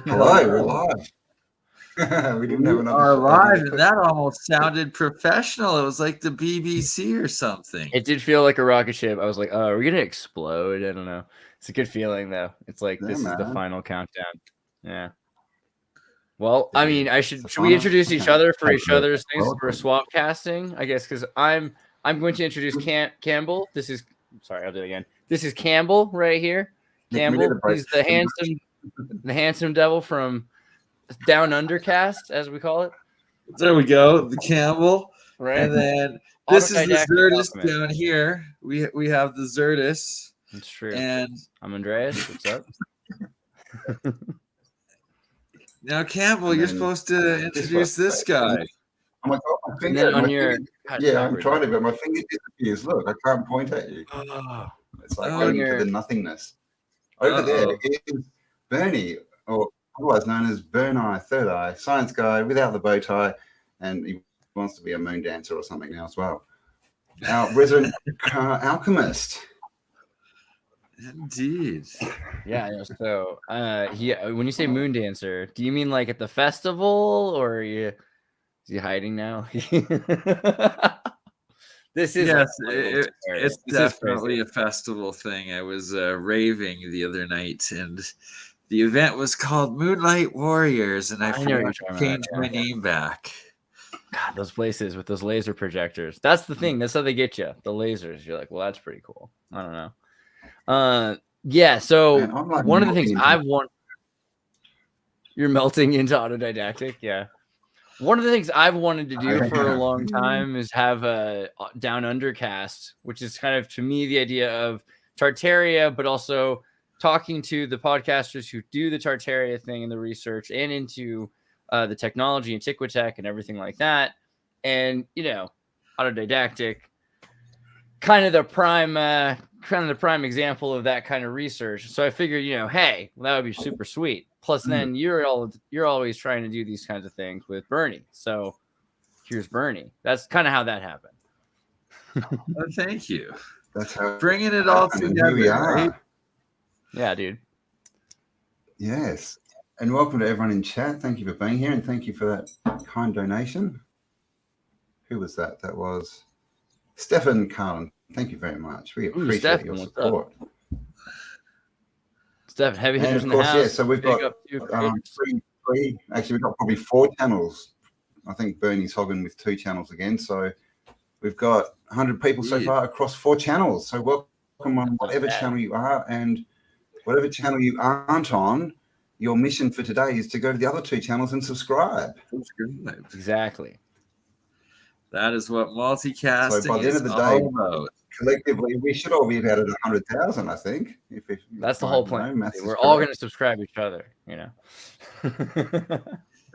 Hello, we're live. We didn't have enough. Are live, and that almost sounded professional. It was like the BBC or something. It did feel like a rocket ship. I was like, oh, are we gonna explode? I don't know. It's a good feeling though. It's like this is the final countdown. Yeah. Well, I mean, should we introduce each other for each other's things for a swap casting? I guess because I'm going to introduce Cambell. Sorry, I'll do it again. This is Cambell right here. Cambell. He's the handsome devil from Down Undercast, as we call it. There we go, the Cambell. Right. And then this is the Xirtus down here. We have the Xirtus. That's true. And I'm Andreas. What's up? Now, Cambell, you're supposed to introduce this guy. Oh my God, my finger. I'm trying to, but my finger disappears. Look, I can't point at you. It's like going into the nothingness. Over there is BurnEye, or otherwise known as BurnEye, Third Eye, science guy without the bow tie, and he wants to be a moon dancer or something now as well. Our resident alchemist. Indeed. Yeah. So, when you say moon dancer, do you mean like at the festival, or is he hiding now? This is it's definitely a festival thing. I was raving the other night, and the event was called Moonlight Warriors, and I forgot to change my name back. God, those places with those laser projectors. That's the thing. That's how they get you. The lasers. You're like, well, that's pretty cool. I don't know. Yeah. So one of the things I've wanted. You're melting into Autodidactic. Yeah. One of the things I've wanted to do for a long time is have a Down Undercast, which is kind of, to me, the idea of Tartaria, but also talking to the podcasters who do the Tartaria thing and the research and into the technology and Tictoc and everything like that. And, Autodidactic, kind of the prime example of that kind of research. So I figured, hey, well, that would be super sweet. Plus, then you're always trying to do these kinds of things with BurnEye. So here's BurnEye. That's kind of how that happened. Well, thank you. That's how bringing it all together. We are. Right? Yeah, dude. Yes. And welcome to everyone in chat. Thank you for being here, and thank you for that kind donation. Who was that? That was Stefan Carlin. Thank you very much. We appreciate your support. Steph, heavy hitters in the house. Yeah, so we've got three. Actually, we've got probably 4 channels. I think BurnEye's hogging with 2 channels again. So we've got 100 people so far across 4 channels. So welcome on whatever channel you are, and whatever channel you aren't on. Your mission for today is to go to the other 2 channels and subscribe. Exactly. That is what multicasting so by the end of the day, about. Collectively, we should all be about at 100,000, I think. If that's the whole plan. We're all going to subscribe each other,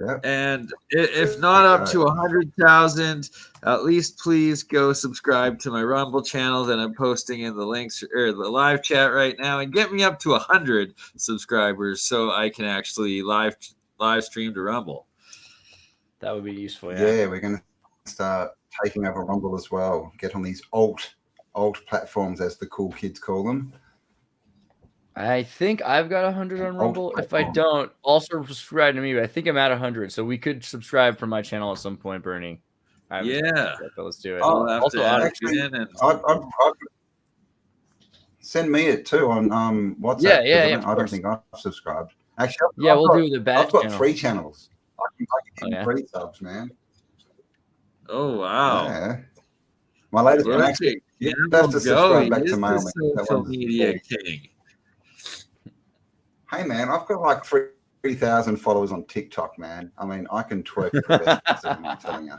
Yep. And if not up to 100,000, at least please go subscribe to my Rumble channel that I'm posting in the links or the live chat right now, and get me up to 100 subscribers so I can actually live stream to Rumble. That would be useful. Yeah, we're going to start taking over Rumble as well. Get on these alt platforms, as the cool kids call them. I think I've got 100 on Rumble. If I don't, also subscribe to me. But I think I'm at 100, so we could subscribe for my channel at some point, BurnEye. Yeah, but let's do it. Also, send me it too on WhatsApp. Yeah. I don't think I've subscribed. Actually, we'll do the batch. I've got 3 channels. I can get 3 subs, man. Oh wow! Yeah. My latest one actually. You have to subscribe back to my social media king. Hey man, I've got like 3,000 followers on TikTok, man. I mean, I can twerk for the best of them, I'm telling you.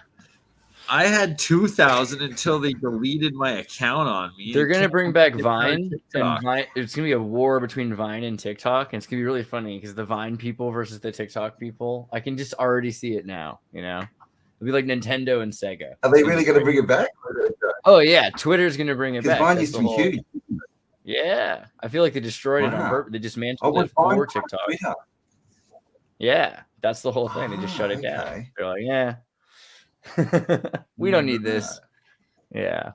I had 2,000 until they deleted my account on me. They're gonna bring back Vine, and Vine. It's gonna be a war between Vine and TikTok, and it's gonna be really funny because the Vine people versus the TikTok people. I can just already see it now. It'll be like Nintendo and Sega. Are they really gonna bring it back? Oh yeah, Twitter's gonna bring it back. Vine used to be huge. Yeah, I feel like they destroyed it on purpose. They dismantled it for TikTok. Yeah, that's the whole thing. They just shut it down. They're like, yeah, we don't need this. Yeah.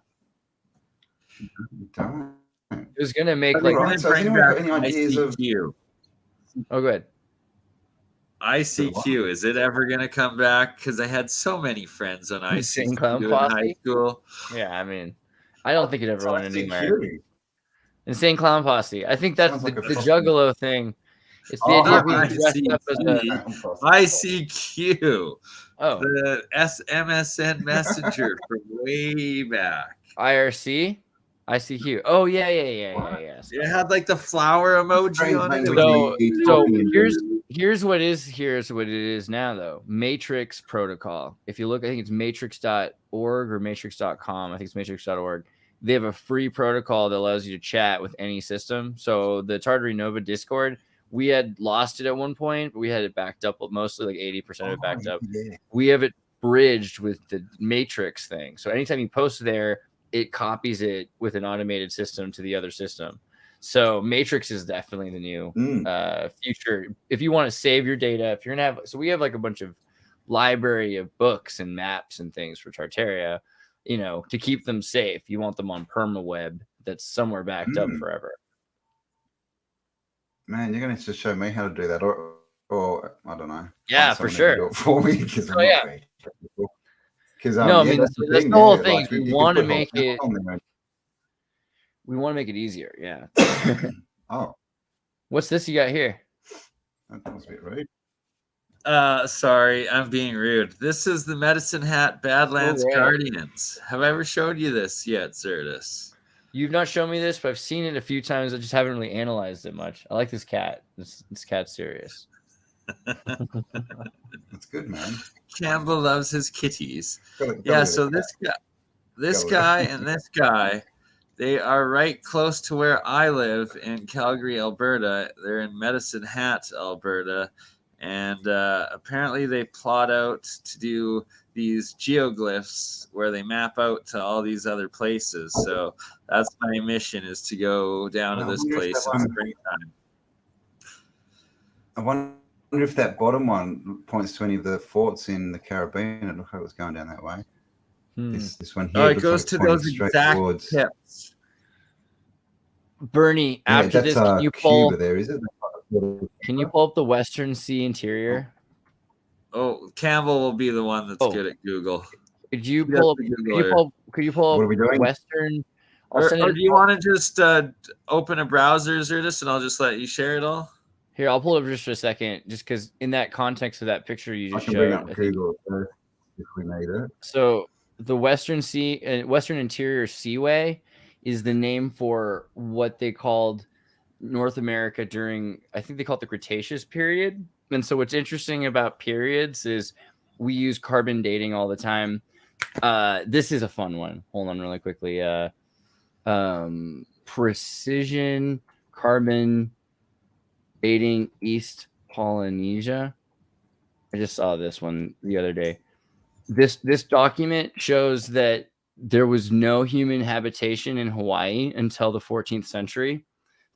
It was gonna make any ideas of? Oh, good. ICQ, is it ever going to come back? Because I had so many friends on ICQ in high school. Yeah, I mean, I don't think it ever went anywhere. Insane Clown Posse. I think that's the Juggalo thing. It's the idea of being dressed up as ICQ. Oh, the MSN Messenger from way back. IRC? ICQ. Oh, yeah. It had like the flower emoji on it. So here's what it is now, though. Matrix protocol. If you look, I think it's matrix.org or matrix.com. I think it's matrix.org. They have a free protocol that allows you to chat with any system. So the Tartaria Nova Discord, we had lost it at one point, but we had it backed up, mostly like 80% of it backed up. Yeah. We have it bridged with the Matrix thing. So anytime you post there, it copies it with an automated system to the other system. So Matrix is definitely the new future. If you want to save your data, if you're going to have, so we have like a bunch of library of books and maps and things for Tartaria, you know, to keep them safe. You want them on permaweb that's somewhere backed up forever. Man, you're going to just show me how to do that, or I don't know. Yeah, for sure. Do it for me, because I mean, that's the whole thing. Like, we want to make it. We want to make it easier. Yeah. Oh, what's this you got here? That must be rude. Sorry, I'm being rude. This is the Medicine Hat Badlands Guardians. Have I ever showed you this yet, Xirtus? You've not shown me this, but I've seen it a few times. I just haven't really analyzed it much. I like this cat. This cat's serious. That's good, man. Cambell loves his kitties. So this guy and this guy, they are right close to where I live in Calgary, Alberta. They're in Medicine Hat, Alberta. And apparently they plot out to do these geoglyphs where they map out to all these other places. So that's my mission, is to go down to this place in springtime. I wonder if that bottom one points to any of the forts in the Caribbean. It looked like it was going down that way. This one here. Oh, it goes to those exact tips. BurnEye, after this, can you pull? Cuba there, is it? Can you pull up the Western Sea interior? Oh, Cambell will be the one that's good at Google. Could you pull up? Could you pull up Western? Or do you want to just open a browser, Xirtus, and I'll just let you share it all? Here, I'll pull it up just for a second, just because in that context of that picture you just showed. Bring up Google if we need it. So the Western Interior Seaway is the name for what they called North America during, I think they call it the Cretaceous period. And so what's interesting about periods is we use carbon dating all the time. This is a fun one. Hold on really quickly. Precision carbon dating East Polynesia. I just saw this one the other day. This document shows that there was no human habitation in Hawaii until the 14th century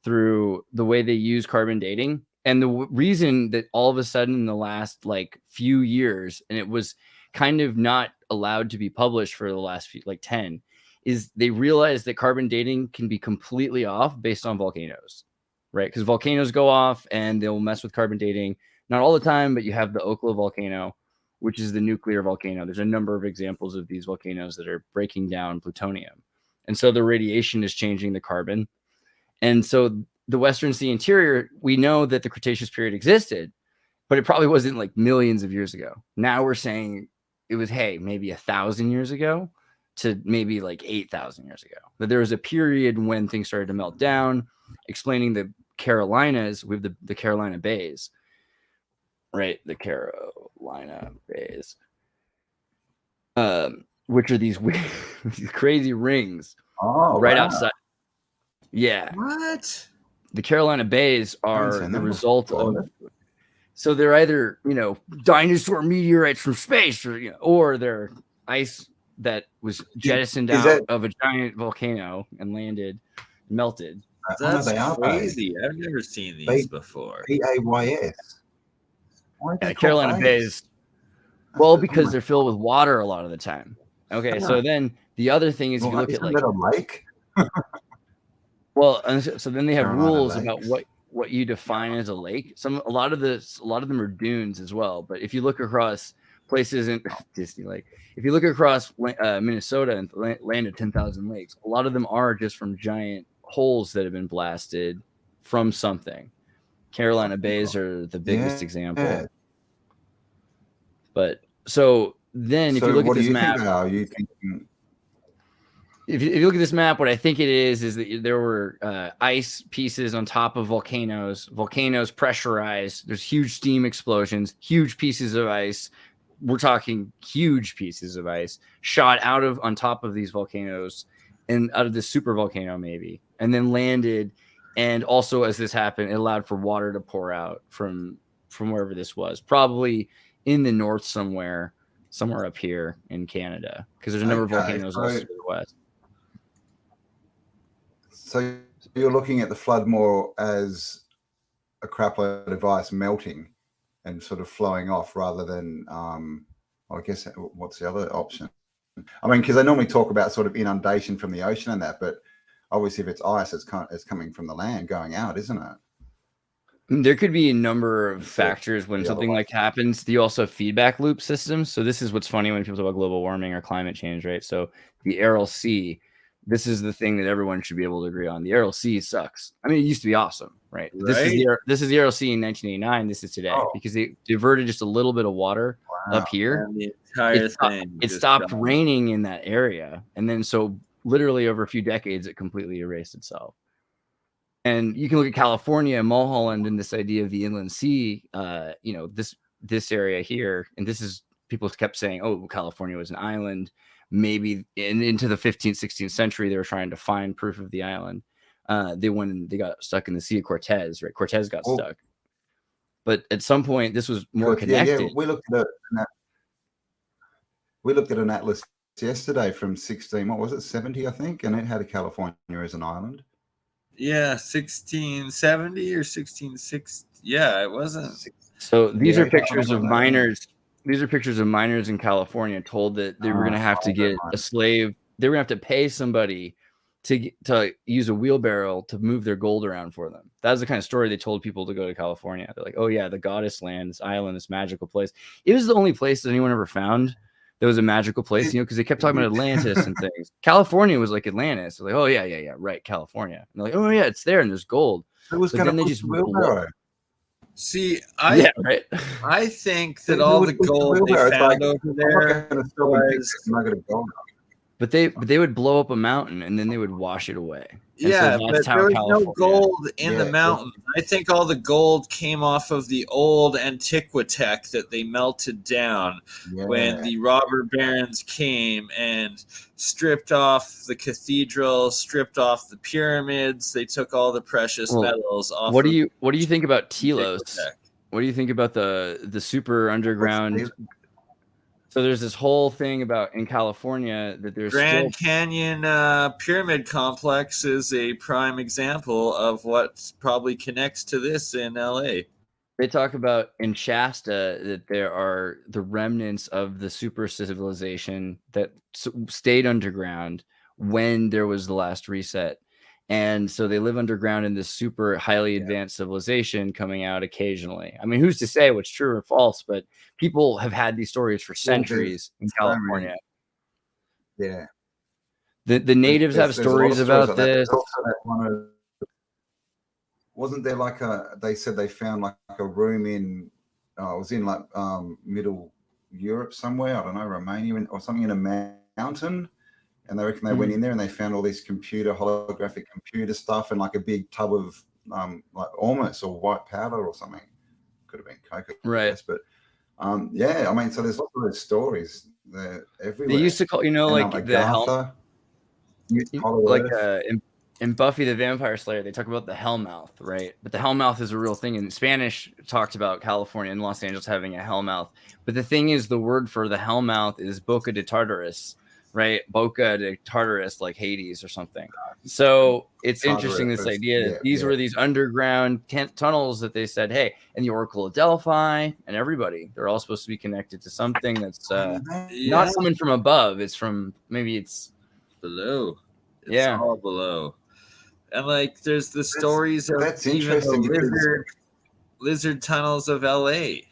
through the way they use carbon dating. And the reason that all of a sudden in the last like few years, and it was kind of not allowed to be published for the last few, like 10, is they realized that carbon dating can be completely off based on volcanoes, right? Because volcanoes go off and they'll mess with carbon dating. Not all the time, but you have the Okla volcano, which is the nuclear volcano. There's a number of examples of these volcanoes that are breaking down plutonium. And so the radiation is changing the carbon. And so the Western Sea interior, we know that the Cretaceous period existed, but it probably wasn't like millions of years ago. Now we're saying it was, hey, maybe 1,000 years ago to maybe like 8,000 years ago. That there was a period when things started to melt down, explaining the Carolinas. We have the Carolina Bays, right? The Carolina Bays, which are these weird, these crazy rings outside. Yeah. What? The Carolina Bays are the result of. So they're either, dinosaur meteorites from space, or they're ice that was jettisoned out of a giant volcano and melted. That's crazy. I've never seen these before. Bays. Yeah, Carolina Bays. Well, because they're filled with water a lot of the time. Okay, so then the other thing is, if you look at like a lake. Well, and so then they have rules about what what you define as a lake. A lot of them are dunes as well. But if you look across places in Disney Lake, if you look across Minnesota and land of 10,000 lakes, a lot of them are just from giant holes that have been blasted from something. Carolina Bays are the biggest example. But so then, if you look at this map, if you look at this map, what I think it is that there were ice pieces on top of volcanoes. Volcanoes pressurized. There's huge steam explosions, huge pieces of ice. We're talking huge pieces of ice shot on top of these volcanoes and out of this super volcano maybe, and then landed. And also, as this happened, it allowed for water to pour out from wherever this was, probably in the north somewhere up here in Canada, because there's a number of volcanoes also to the west. So you're looking at the flood more as a crapload of ice melting and sort of flowing off, rather than, I guess, what's the other option? I mean, because they normally talk about sort of inundation from the ocean and that, but obviously if it's ice, it's coming from the land going out, isn't it? There could be a number of factors when something like happens. You also have feedback loop systems. So this is what's funny when people talk about global warming or climate change, right? So the Aral Sea, this is the thing that everyone should be able to agree on. The Aral Sea sucks. I mean, it used to be awesome, right? This is the Aral Sea in 1989. This is today because they diverted just a little bit of water up here. And the entire thing. It stopped raining in that area, and then so literally over a few decades, it completely erased itself. And you can look at California, Mulholland, and this idea of the inland sea. This area here, and this is people kept saying, "Oh, California was an island." Maybe into the 15th, 16th century, they were trying to find proof of the island. They got stuck in the Sea of Cortez, right? Cortez got stuck. But at some point, this was more connected. Yeah. We looked at an atlas yesterday from 70, I think, and it had a California as an island. Yeah, 1670 or 1660. Yeah, it wasn't. So these are pictures of miners. These are pictures of miners in California told that they were going to have to get a slave. They were going to have to pay somebody to use a wheelbarrow to move their gold around for them. That was the kind of story they told people to go to California. They're like, oh yeah, the goddess land, this island, this magical place. It was the only place that anyone ever found that was a magical place, because they kept talking about Atlantis and things. California was like Atlantis. They're like, oh yeah, right, California. And they're like, oh yeah, it's there and there's gold. But then they just wheelbarrow. See, I think that all the gold they found over there was... But they would blow up a mountain and then they would wash it away. And yeah, but there was no gold in the mountain. I think all the gold came off of the old Antiquitech that they melted down when the robber barons came and stripped off the cathedral, stripped off the pyramids. They took all the precious metals off. What do you think about Telos? What do you think about the super underground? So there's this whole thing about in California that there's Grand Canyon Pyramid Complex is a prime example of what probably connects to this in LA. They talk about in Shasta that there are the remnants of the super civilization that stayed underground when there was the last reset. And so they live underground in this super highly advanced civilization coming out occasionally. I mean, who's to say what's true or false? But people have had these stories for centuries in California. Yeah. The natives have stories about this. Wasn't there they said they found like a room in, it was in like middle Europe somewhere, I don't know, Romania or something, in a mountain. And they reckon they went in there and they found all this holographic computer stuff and like a big tub of like almost or white powder or something. Could have been coke, right? But I mean, so there's lots of those stories. They're everywhere. They used to call, like the helm, in Buffy the Vampire Slayer, they talk about the Hellmouth, right? But the Hellmouth is a real thing. In Spanish, talked about California and Los Angeles having a Hellmouth. But the thing is, the word for the Hellmouth is Boca de Tartarus. Right, Boca de Tartarus, like Hades or something. So it's interesting, this idea that these were these underground tunnels that they said, hey, and the Oracle of Delphi and everybody, they're all supposed to be connected to something that's not coming from above. It's from, maybe it's below. It's all below. And like, there's the stories of that's even interesting the lizard tunnels of LA.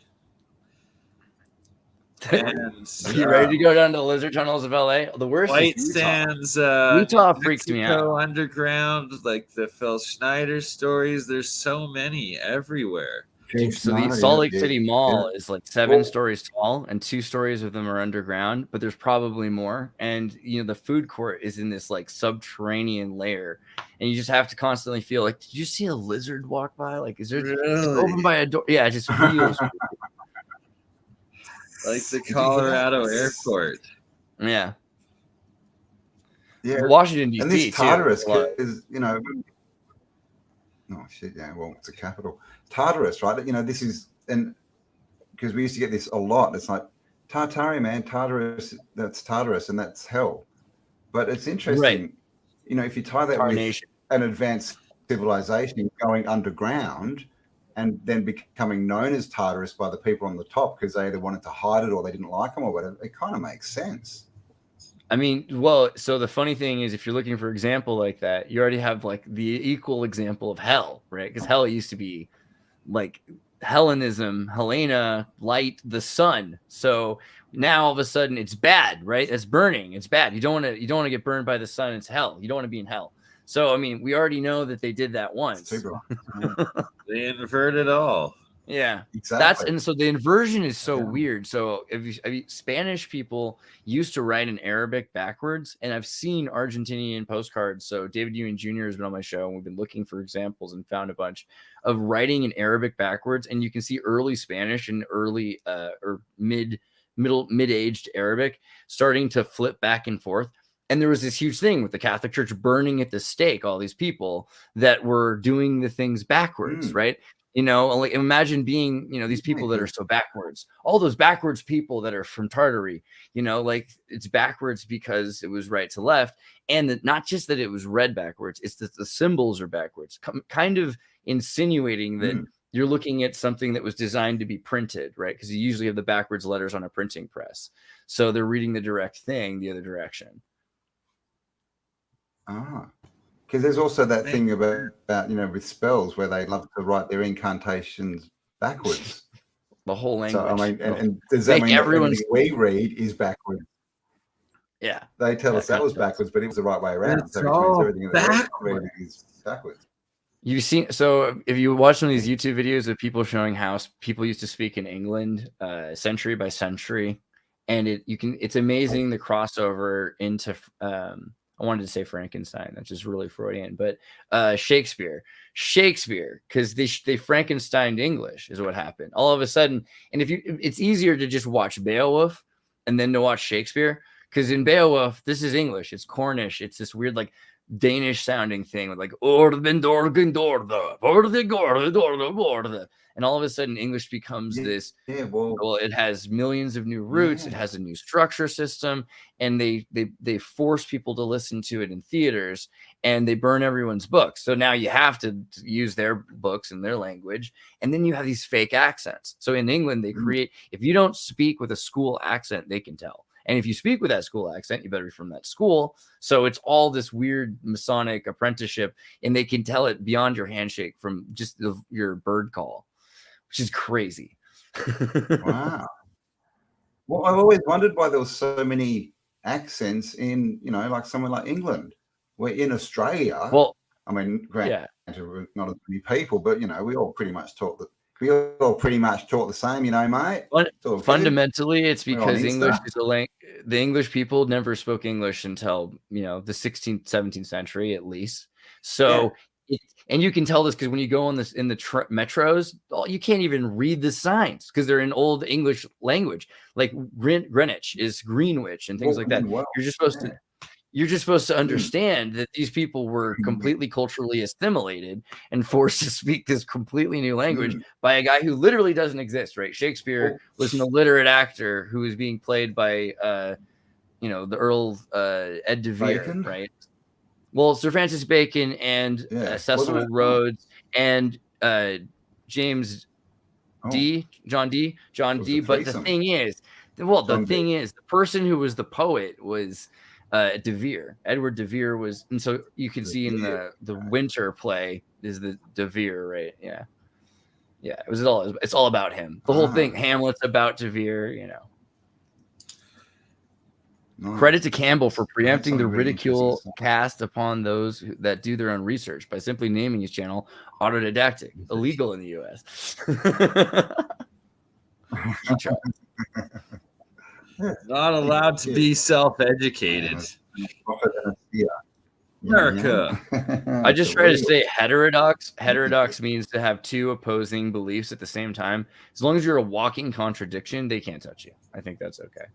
And are you ready to go down to the lizard tunnels of LA? The worst White is Sands, Utah freaks me out. Underground, like the Phil Schneider stories. There's so many everywhere. So the Salt Lake City Mall is like 7 stories tall, and 2 stories of them are underground, but there's probably more. And the food court is in this like subterranean layer, and you just have to constantly feel like, did you see a lizard walk by? Like, is there open by a door? Yeah, it just feels like the Colorado airport. Yeah. Yeah. Washington, D.C. And this Tartaris is, oh shit, yeah, well, it's a capital. Tartaris, right? This is, and because we used to get this a lot, it's like Tartaria, man, Tartaris, that's Tartarus, and that's hell. But it's interesting, right. If you tie that with an advanced civilization going underground and then becoming known as Tartarus by the people on the top because they either wanted to hide it or they didn't like them or whatever, it kind of makes sense. I mean, well, so the funny thing is, if you're looking for an example like that, you already have like the equal example of hell, right? Because hell used to be like Hellenism, Helena, light, the sun. So now all of a sudden it's bad, right? It's burning. It's bad. You don't want to get burned by the sun. It's hell. You don't want to be in hell. So I mean, we already know that they did that once. They inverted all. Yeah, exactly. And so the inversion is so weird. So Spanish people used to write in Arabic backwards, and I've seen Argentinian postcards. So David Ewing Jr. has been on my show, and we've been looking for examples and found a bunch of writing in Arabic backwards. And you can see early Spanish and early or mid-aged Arabic starting to flip back and forth. And there was this huge thing with the Catholic Church burning at the stake all these people that were doing the things backwards, right? Like imagine being, these people that are so backwards, all those backwards people that are from Tartary, like it's backwards because it was right to left. And that not just that it was read backwards, it's that the symbols are backwards, kind of insinuating that you're looking at something that was designed to be printed, right? Because you usually have the backwards letters on a printing press. So they're reading the direct thing the other direction. Because there's also that thing about with spells where they love to write their incantations backwards. The whole language. So I mean, and does that mean everything we read is backwards? Yeah. They tell us that was backwards, but it was the right way around. It's all everything backwards. Is backwards. You've seen, so if you watch some of these YouTube videos of people showing how people used to speak in England century by century, and it's amazing the crossover into I wanted to say Frankenstein. That's just really Freudian, but Shakespeare, because they Frankensteined English is what happened. All of a sudden, and it's easier to just watch Beowulf and then to watch Shakespeare, because in Beowulf, this is English. It's Cornish. It's this weird like Danish sounding thing with like and all of a sudden English becomes this. Well, it has millions of new roots. It has a new structure system, and they force people to listen to it in theaters, and they burn everyone's books. So now you have to use their books in their language, and then you have these fake accents. So in England, they create, if you don't speak with a school accent, they can tell. And if you speak with that school accent, you better be from that school. So it's all this weird Masonic apprenticeship, and they can tell it beyond your handshake from just your bird call, which is crazy. Wow. Well, I've always wondered why there was so many accents in, like somewhere like England. We're in Australia. Well, I mean, granted, not as many people, but, we all pretty much talk the same, mate. Fundamentally, it's because English is the English people never spoke English until, the 16th, 17th century, at least. So, and you can tell this because when you go in the metros, you can't even read the signs because they're in old English language. Like Greenwich is Greenwich and things like that. You're just supposed to understand that these people were completely culturally assimilated and forced to speak this completely new language by a guy who literally doesn't exist, right? Shakespeare was an illiterate actor who was being played by, the Earl Ed de Vere, right? Well, Sir Francis Bacon and Cecil Rhodes and James John Dee. But the thing is, the person who was the poet was De Vere. Edward De Vere was, and so you can see in the winter play is the De Vere, right? Yeah. It's all about him. The whole thing, Hamlet's about De Vere, you know. Nice. Credit to Cambell for preempting the ridicule cast upon those that do their own research by simply naming his channel Autodidactic, illegal in the U.S. Not allowed to be self-educated. America. I just try to say heterodox. Heterodox means to have two opposing beliefs at the same time. As long as you're a walking contradiction, they can't touch you. I think that's okay.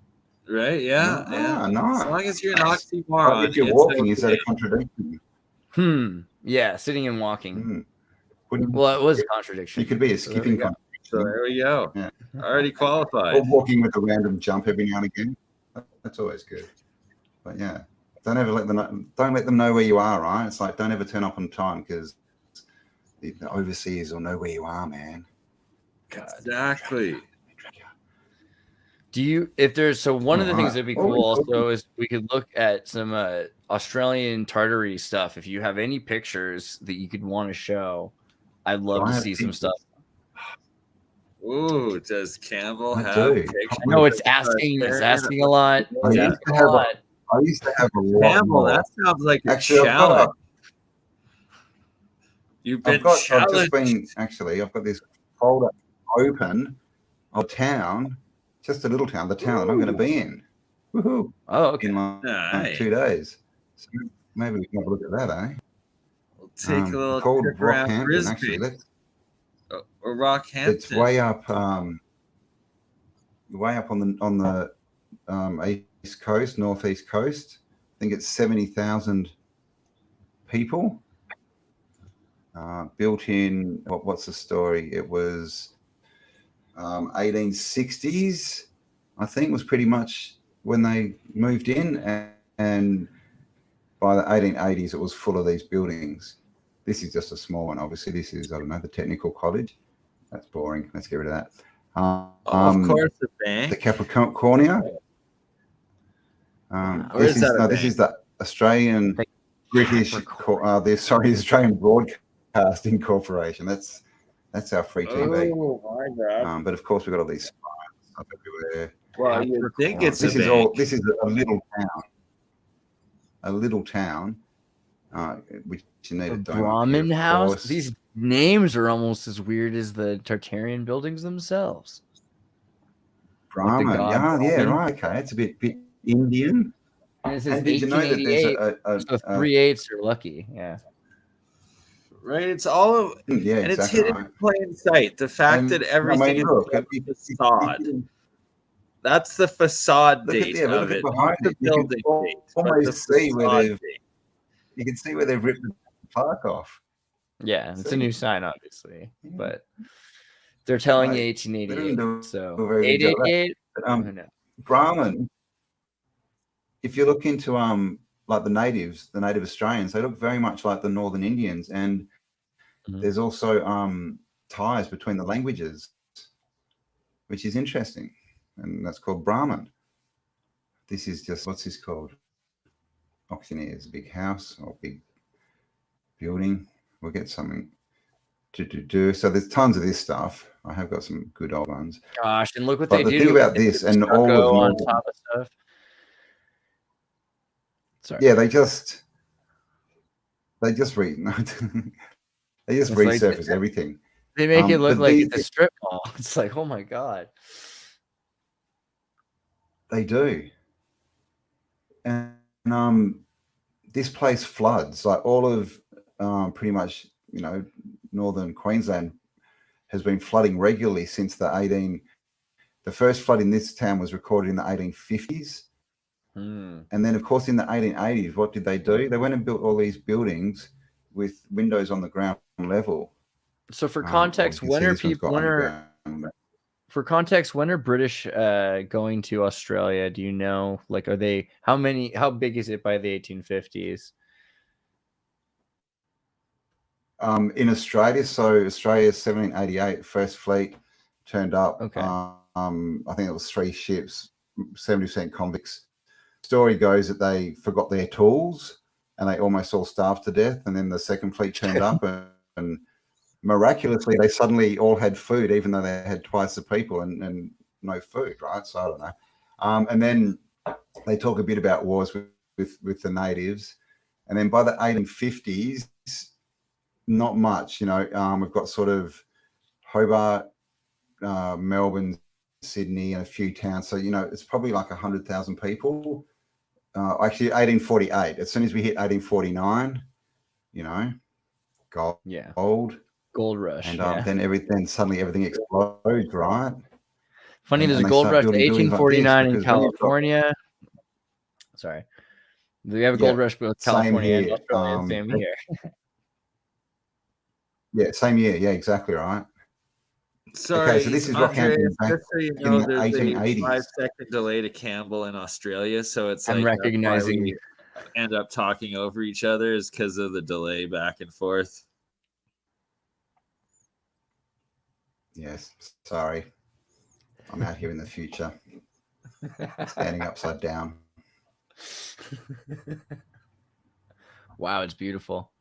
Right? Yeah. No. As long as you're an oxymoron. If you're walking, is that a contradiction? Yeah, sitting and walking. Well, it was a contradiction. You could be a skipping contradiction. So there we go. Yeah. Already qualified. Or walking with a random jump every now and again. That's always good. But yeah, don't let them know where you are, right? It's like, don't ever turn up on time because the overseers will know where you are, man. Exactly. One of the things that'd be cool also is we could look at some Australian Tartary stuff. If you have any pictures that you could want to show, I'd love to see some stuff. Ooh, does Cambell have pictures? I know it's asking a lot. I used to have a lot. Cambell, that sounds like a challenge. You've been challenged. I've got this folder open of town. Just a little town, the town that I'm going to be in. Woohoo! Oh, okay. In my 2 days. So maybe we can have a look at that, eh? We'll take a little trip around Brisbane. Or Rockhampton. It's way up on the east coast, northeast coast. I think it's 70,000 people. Built in what's the story? It was 1860s, I think, was pretty much when they moved in, and by the 1880s it was full of these buildings. This is just a small one, obviously. This is, I don't know, the Technical College. That's boring. Let's get rid of that. Of course, the bank. The Capricornia. This is the Australian British, the Australian Broadcasting Corporation. That's our free TV. Oh my God! But of course, we've got all these stuff everywhere. Well, you think it's this is a little town. A little town, which you need a Brahmin house. These names are almost as weird as the Tartarian buildings themselves. Brahmin, yeah, right. Okay, it's a bit Indian. And it says 1888. So 3 8s are lucky. Yeah. Right, it's all of, and it's hidden in plain sight. The fact that everything is a facade. That's the facade date of it, not the building date. Almost see where you can see where they've ripped the park off. Yeah, it's a new sign, obviously, but they're telling you 1888. So 888. Brahmin. If you look into like the native Australians, they look very much like the Northern Indians, and there's also ties between the languages, which is interesting, and that's called Brahmin. This is just, what's this called? Auctioneers, big house or big building. We'll get something to do. So there's tons of this stuff. I have got some good old ones. Gosh, and look what they do. The thing about this and all of on top of stuff. Sorry. Yeah, they just resurface everything. They make it look like it's a strip mall. It's like, oh my God. They do. And this place floods. Like all of pretty much, northern Queensland has been flooding regularly since the first flood in this town was recorded in the 1850s. And then, of course, in the 1880s, what did they do? They went and built all these buildings with windows on the ground level. So, for context, when are British going to Australia? Do you know? Like, are they how big is it by the 1850s? In Australia, so Australia's 1788 first fleet turned up. Okay. I think it was 3 ships, 70% convicts. story goes that they forgot their tools and they almost all starved to death. And then the second fleet turned up and miraculously they suddenly all had food, even though they had twice the people and no food, right? So I don't know. And then they talk a bit about wars with the natives. And then by the 1850s, not much, you know. We've got sort of Hobart, Melbourne, Sydney, and a few towns. So, you know, it's probably like 100,000 people. Actually, 1848. As soon as we hit 1849, you know, gold rush, and then suddenly everything explodes, right? Funny, there's a gold rush in 1849 in California. Sorry, we have a gold rush both California and Australia. Same year. Yeah, same year. Yeah, exactly right. Sorry, okay, so this is what happened back just so you know, in the 1880s. A 5-second delay to Cambell in Australia, so it's I'm like recognizing we end up talking over each other is because of the delay back and forth. Yes, sorry. I'm out here in the future, standing upside down. Wow, it's beautiful.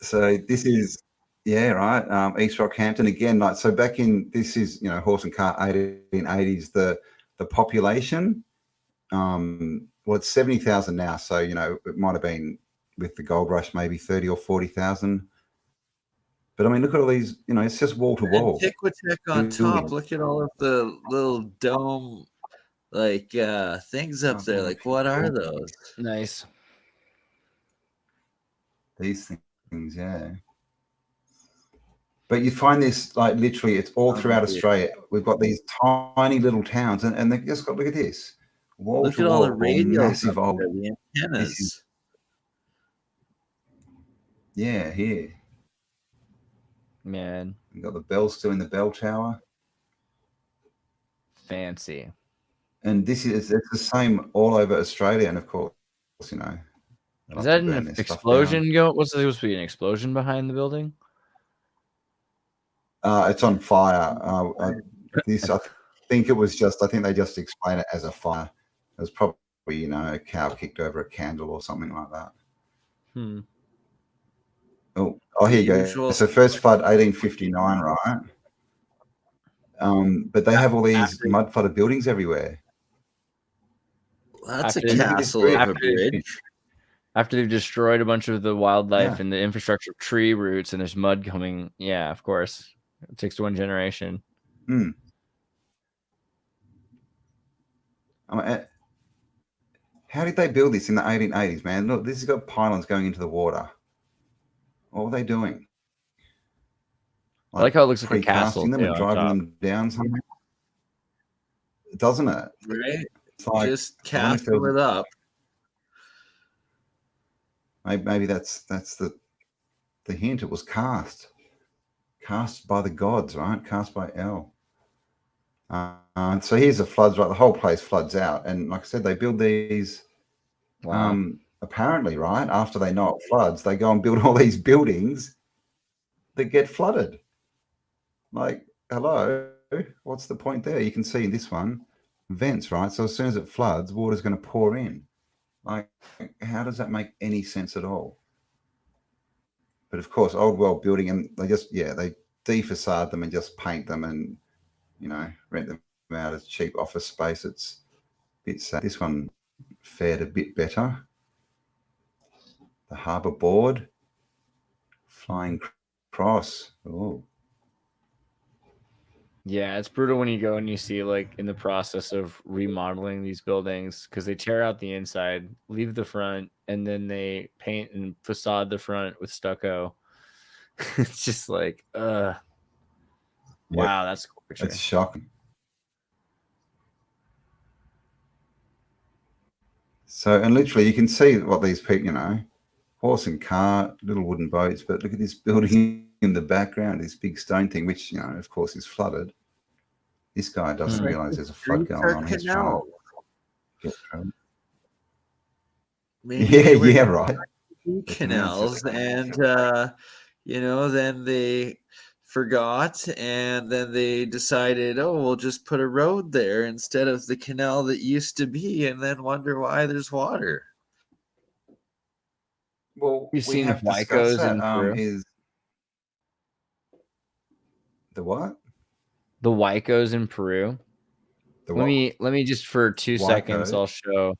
So this is, yeah, right. East Rockhampton again. Like, so back in, this is, you know, horse and cart 1880s. The population, well, it's 70,000 now. So, you know, it might have been with the gold rush maybe 30 or 40,000. But I mean, look at all these, you know, it's just wall to wall. Tictoc on top. Look at all of the little dome, like things up there. Like, what are those? Nice. These things, yeah. But you find this, like, literally, it's all throughout Australia. We've got these tiny little towns, and they just got, look at this. Wall look to at wall, all the radios, massive old the antennas. Yeah, here. Man. We've got the bell still in the bell tower. Fancy. And this is, it's the same all over Australia, and of course, you know. Is that an explosion? What's supposed to be an explosion behind the building? It's on fire. I think it was just, I think they just explain it as a fire. It was probably, you know, a cow kicked over a candle or something like that. Oh, here you go. So first flood, 1859, right? But they have all these mud flooded buildings everywhere. That's a castle over a bridge. After they've destroyed a bunch of the wildlife and the infrastructure of tree roots, and there's mud coming. Yeah, of course. It takes one generation. How did they build this in the 1880s, man? Look, this has got pylons going into the water. What were they doing? I like how it looks like a castle. Them and driving them down somewhere. Doesn't it? Right. It's like, just castle it up. Maybe that's the hint. It was cast by the gods, right? Cast by El. So here's the floods, right? The whole place floods out, and like I said, they build these. Apparently, right after they know it floods, they go and build all these buildings that get flooded. Like, hello, what's the point there? You can see in this one, vents, right? So as soon as it floods, water's going to pour in. Like, how does that make any sense at all? But of course, old world building, and they just, they defacade them and just paint them and, you know, rent them out as cheap office space. It's a bit sad. This one fared a bit better. The harbour board, flying cross. Oh. Yeah, it's brutal when you go and you see, like, in the process of remodeling these buildings, because they tear out the inside, leave the front, and then they paint and facade the front with stucco. It's just like, wow, that's a cool picture. It's shocking. So, and literally, you can see what these people, you know, horse and cart, little wooden boats, but look at this building in the background, this big stone thing, which, you know, of course, is flooded. This guy doesn't realize there's a flood going on. He's trying to get right. Canals, and you know, then they forgot, and then they decided, oh, we'll just put a road there instead of the canal that used to be, and then wonder why there's water. Well, You've we seen have discussed Huaycos in that. Peru? Is the what? The Huaycos in Peru. The let me just for 2 seconds. Huayco?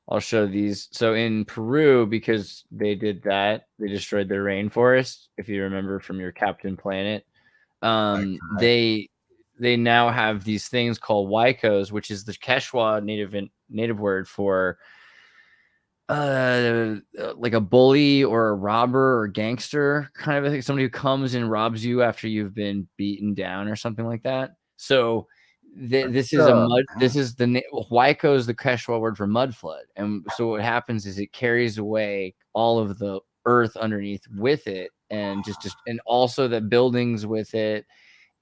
I'll show these. So in Peru, because they did that, they destroyed their rainforest. If you remember from your Captain Planet, Okay. they now have these things called Huaycos, which is the Quechua native word for like a bully or a robber or gangster kind of a thing. Somebody who comes and robs you after you've been beaten down or something like that. So this is a mud. This is the Huayco is the Quechua word for mud flood, and so what happens is it carries away all of the earth underneath with it, and and also the buildings with it,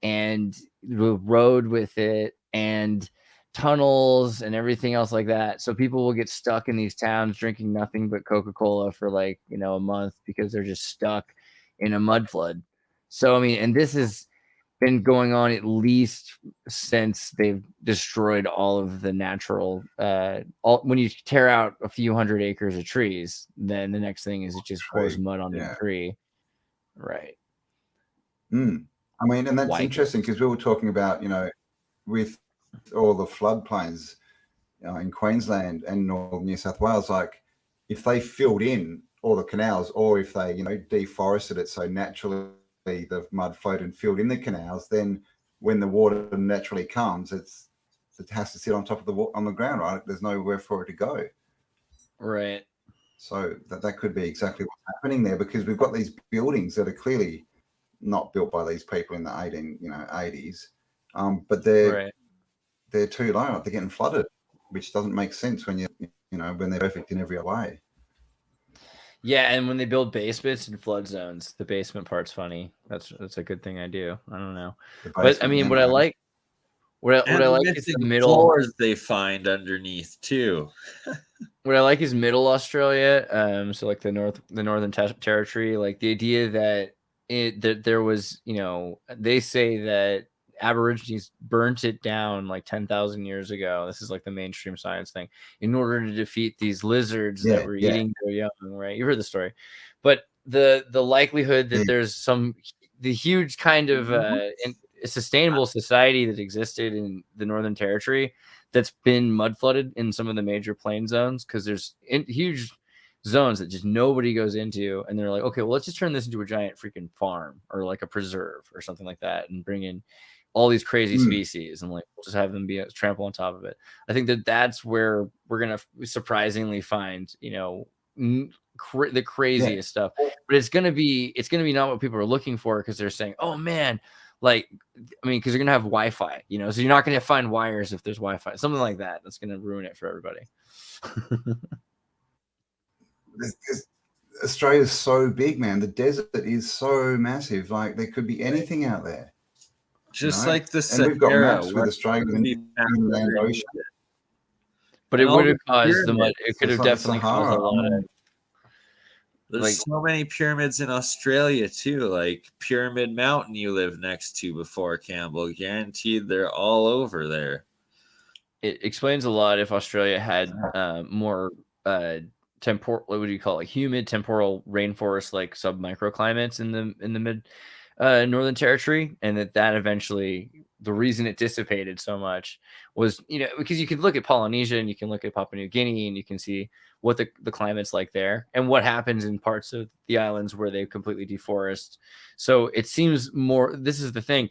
and the road with it, and tunnels and everything else like that. So people will get stuck in these towns drinking nothing but Coca-Cola for like, a month because they're just stuck in a mud flood. So, I mean, and this has been going on at least since they've destroyed all of the natural, when you tear out a few hundred acres of trees, then the next thing is it just pours mud on the tree. Right. I mean, and that's interesting because we were talking about, with all the floodplains in Queensland and Northern New South Wales, like if they filled in all the canals, or if they, deforested it so naturally the mud flowed and filled in the canals, then when the water naturally comes, it has to sit on top of on the ground, right? There's nowhere for it to go. Right. So that could be exactly what's happening there, because we've got these buildings that are clearly not built by these people in the 80s, but they're too low. They're getting flooded, which doesn't make sense when when they're perfect in every way. Yeah, and when they build basements in flood zones, the basement part's funny. That's a good thing I do. I don't know, but I mean, what I like is the middle floors they find underneath too. What I like is Middle Australia, so like the Northern Territory, like the idea that there was, they say that Aborigines burnt it down like 10,000 years ago. This is like the mainstream science thing, in order to defeat these lizards that were eating their young, right? You heard the story, but the likelihood that there's the huge kind of sustainable society that existed in the Northern Territory that's been mud flooded in some of the major plain zones, because there's huge zones that just nobody goes into, and they're like, okay, well, let's just turn this into a giant freaking farm or like a preserve or something like that, and bring in all these crazy species, and like we'll just have them be trample on top of it. I think that's where we're gonna surprisingly find the craziest stuff, but it's gonna be not what people are looking for, because they're saying, oh man, like, I mean, because you're gonna have Wi-Fi, so you're not gonna find wires if there's Wi-Fi, something like that. That's gonna ruin it for everybody. Australia's so big, man. The desert is so massive. Like there could be anything out there. Just like the Sahara. And we've got maps with Australia and the Inland Ocean. But it would have caused the mud. It could have definitely caused a lot of. There's so many pyramids in Australia too, like Pyramid Mountain you lived next to before, Cambell. Guaranteed they're all over there. It explains a lot if Australia had more temporal, what would you call it, humid temporal rainforest, like submicroclimates in the mid Northern Territory, and that eventually, the reason it dissipated so much was, because you can look at Polynesia and you can look at Papua New Guinea and you can see what the climate's like there and what happens in parts of the islands where they completely deforest. So it seems more, this is the thing,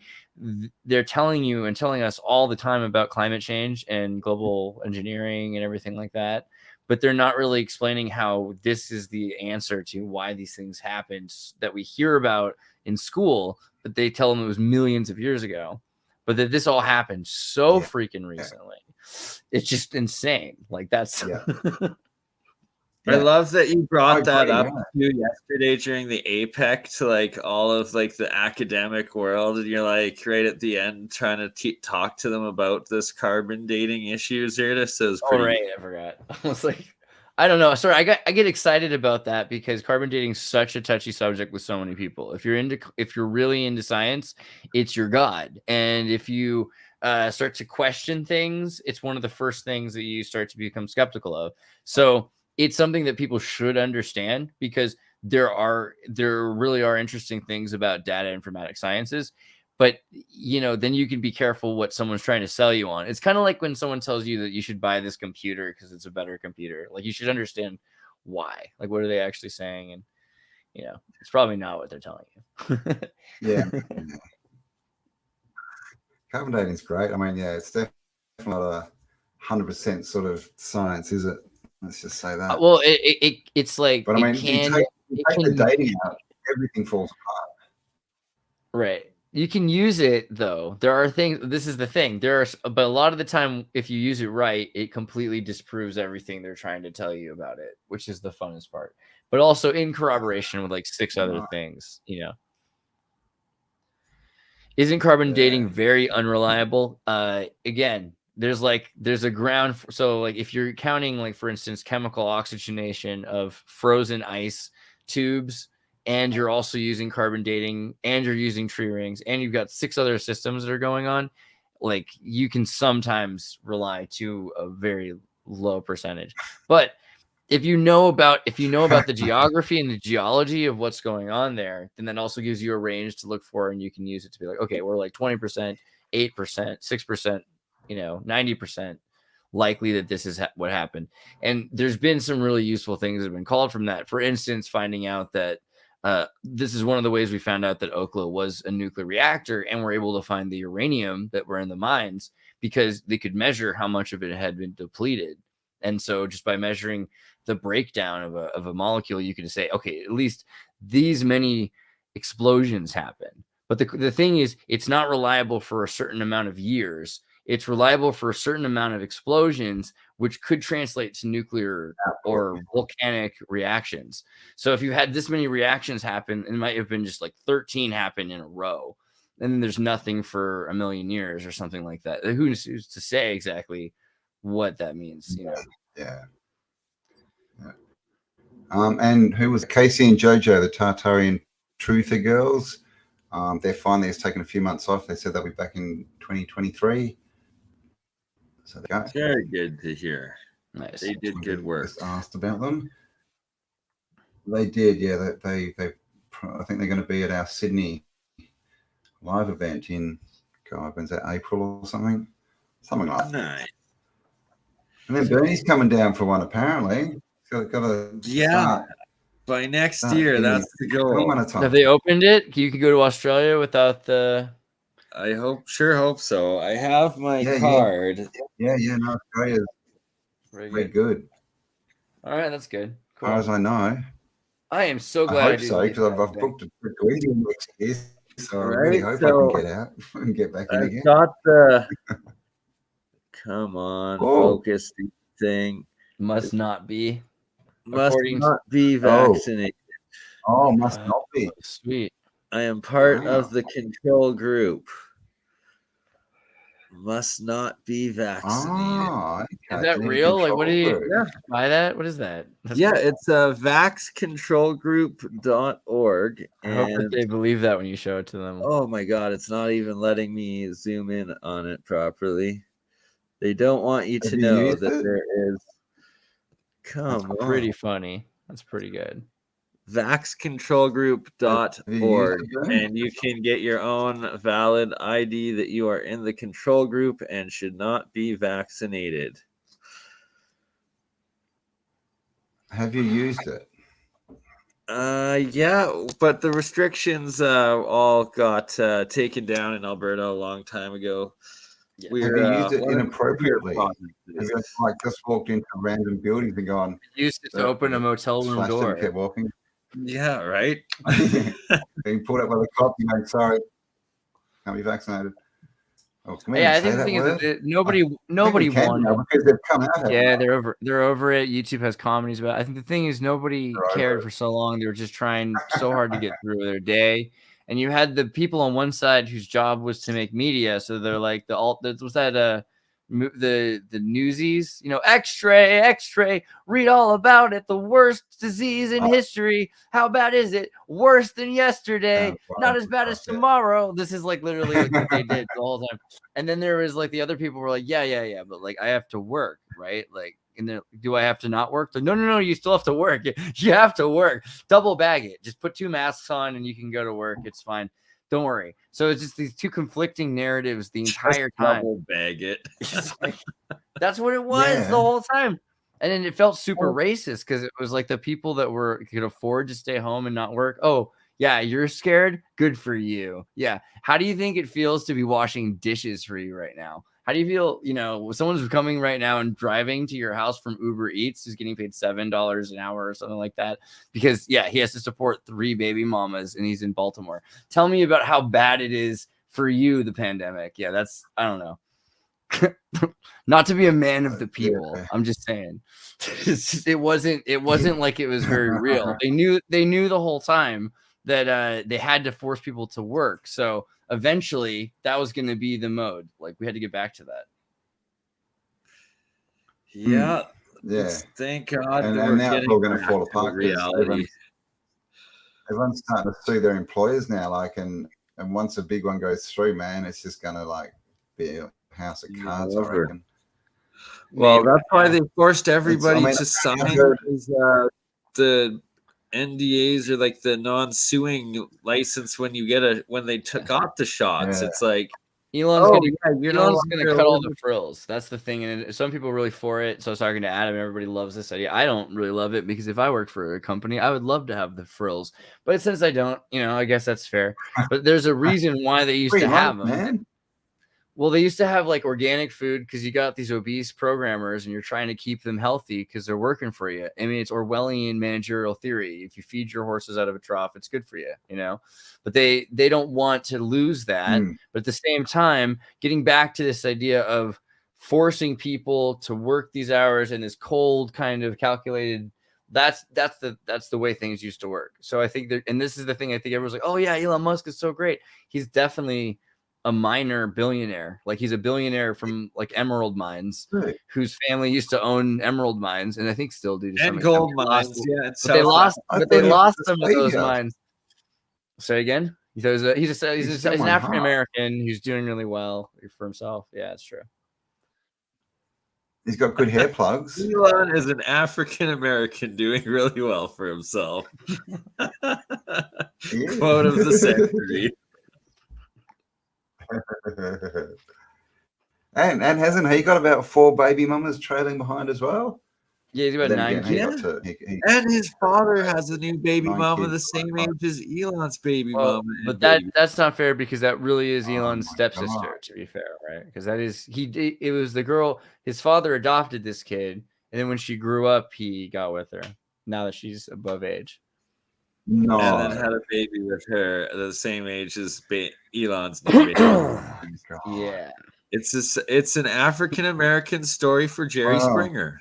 they're telling you and telling us all the time about climate change and global engineering and everything like that, but they're not really explaining how this is the answer to why these things happened that we hear about in school, but they tell them it was millions of years ago, but that this all happened so freaking recently. It's just insane. Like that's I love that you brought that up yesterday during the APEC to like all of like the academic world, and you're like right at the end trying to talk to them about this carbon dating issue. Xirtus, so right, I forgot. I was like, I don't know. Sorry, I get excited about that because carbon dating is such a touchy subject with so many people. If you're really into science, it's your god. And if you start to question things, it's one of the first things that you start to become skeptical of. So it's something that people should understand because there really are interesting things about data informatics sciences. But, then you can be careful what someone's trying to sell you on. It's kind of like when someone tells you that you should buy this computer because it's a better computer. Like, you should understand why. Like, what are they actually saying? And, it's probably not what they're telling you. Yeah. Carbon dating is great. I mean, it's definitely not a 100% sort of science, is it? Let's just say that. Well, it's like, but I mean, you take the dating out, everything falls apart. Right. You can use it though. There are things. This is the thing. But a lot of the time, if you use it right, it completely disproves everything they're trying to tell you about it, which is the funnest part. But also in corroboration with like 6 other things. Isn't carbon dating very unreliable? Again, there's a ground. So like if you're counting like for instance chemical oxygenation of frozen ice tubes. And you're also using carbon dating and you're using tree rings and you've got 6 other systems that are going on. Like you can sometimes rely to a very low percentage. But if you know about the geography and the geology of what's going on there, then that also gives you a range to look for and you can use it to be like, okay, we're like 20%, 8%, 6%, 90% likely that this is what happened. And there's been some really useful things that have been called from that. For instance, finding out that this is one of the ways we found out that Okla was a nuclear reactor and we're able to find the uranium that were in the mines because they could measure how much of it had been depleted. And so just by measuring the breakdown of a molecule, you can say, okay, at least these many explosions happen. But the thing is, it's not reliable for a certain amount of years. It's reliable for a certain amount of explosions, which could translate to nuclear or volcanic reactions. So if you had this many reactions happen, it might have been just like 13 happen in a row. And then there's nothing for a million years or something like that. Who's to say exactly what that means? Yeah. And who was Casey and Jojo, the Tartarian Truther girls? They're finally has taken a few months off. They said they'll be back in 2023. So they go. Very good to hear. Nice. They did good work. Just asked about them. They did, yeah. They I think they're going to be at our Sydney live event in, when's that, April or something? Something like that. Nice. And then Bernie's coming down for one, apparently. Got to by next year, that's the goal. Have they opened it? You can go to Australia without the... I sure hope so. I have my card. Yeah, no, Australia's very good. All right, that's good. Cool. As far as I know. I am so glad. I hope so, because I've booked a trip to India next year. So I really hope I can get out and get back in again. Got the... Come on, focus thing. Must not be vaccinated. Must not be. Sweet. I am part of the control group. Must not be vaccinated. Is that real? Like, what do you buy that? What is that? It's vaxcontrolgroup.org. I hope that they believe that when you show it to them. Oh my God, it's not even letting me zoom in on it properly. They don't want you to know that there is. Come on. Pretty funny. That's pretty good. Vaxcontrolgroup.org, and you can get your own valid ID that you are in the control group and should not be vaccinated. Have you used it? Yeah, but the restrictions all got taken down in Alberta a long time ago. Yeah. Have you used it inappropriately? Have you just walked into random buildings and gone? Used it to open a motel room door. And kept walking. Yeah, right. Being pulled up by the cop, you know, sorry, can't be vaccinated. Oh, I think the thing is that nobody won because they've come out. Yeah, they're over it. YouTube has comedies about it. I think the thing is nobody cared for so long. They were just trying so hard to get through their day. And you had the people on one side whose job was to make media, so they're like was that the newsies, X-ray, read all about it. The worst disease in history. How bad is it? Worse than yesterday. Not as bad as tomorrow. This is like literally like what they did the whole time. And then there was like the other people were like, yeah, but like I have to work, right? Like, and then do I have to not work? Like, no, you still have to work. You have to work. Double bag it. Just put 2 masks on and you can go to work. It's fine. Don't worry. So it's just these 2 conflicting narratives the entire time. Double bag it. That's what it was the whole time. And then it felt super racist because it was like the people that could afford to stay home and not work. Oh, yeah, you're scared? Good for you. Yeah. How do you think it feels to be washing dishes for you right now? How do you feel, someone's coming right now and driving to your house from Uber Eats who's getting paid $7 an hour or something like that? Because, he has to support 3 baby mamas and he's in Baltimore. Tell me about how bad it is for you, the pandemic. Yeah, I don't know. Not to be a man of the people. I'm just saying. It wasn't like it was very real. They knew the whole time that they had to force people to work. So eventually that was going to be the mode. Like we had to get back to that. Yeah. Thank God. And now it's all going to fall apart. Reality. Everyone's starting to sue their employers now. Like, and once a big one goes through, man, it's just going to like be a house of cards, I reckon. Well, that's why they forced everybody to sign the NDAs or like the non-suing license when they took off the shots. It's like Elon's gonna cut all the frills. That's the thing, and some people are really for it. So I was talking to Adam. Everybody loves this idea. I don't really love it because if I work for a company, I would love to have the frills. But since I don't, I guess that's fair. But there's a reason why they used to have them. Man. Well, they used to have like organic food because you got these obese programmers and you're trying to keep them healthy because they're working for you. I mean, it's Orwellian managerial theory. If you feed your horses out of a trough, it's good for you, But they don't want to lose that. But at the same time, getting back to this idea of forcing people to work these hours in this cold kind of calculated, that's the way things used to work. So I think and this is the thing I think everyone's like, oh yeah, Elon Musk is so great. He's definitely a minor billionaire. Like he's a billionaire from like emerald mines, whose family used to own emerald mines, and I think still do. And gold mines, but they lost some of those mines. Say again? He's an African American who's doing really well for himself. Yeah, it's true. He's got good hair plugs. Elon is an African American doing really well for himself. Quote of the century. and hasn't he got about 4 baby mamas trailing behind as well? Yeah, he's about 9 kids. And his father has a new baby mama the same age as Elon's baby mama. But that's not fair because that really is Elon's stepsister, to be fair, right? Because that is it was the girl. His father adopted this kid, and then when she grew up, he got with her. Now that she's above age. No. And then had a baby with her the same age as Elon's new baby. Yeah. It's an African American story for Jerry Springer.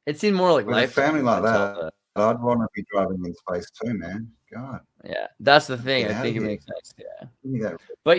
It seemed more like life. A family like that, I'd want to be driving in space too, man. God. Yeah, that's the thing. I think it makes sense. Yeah. But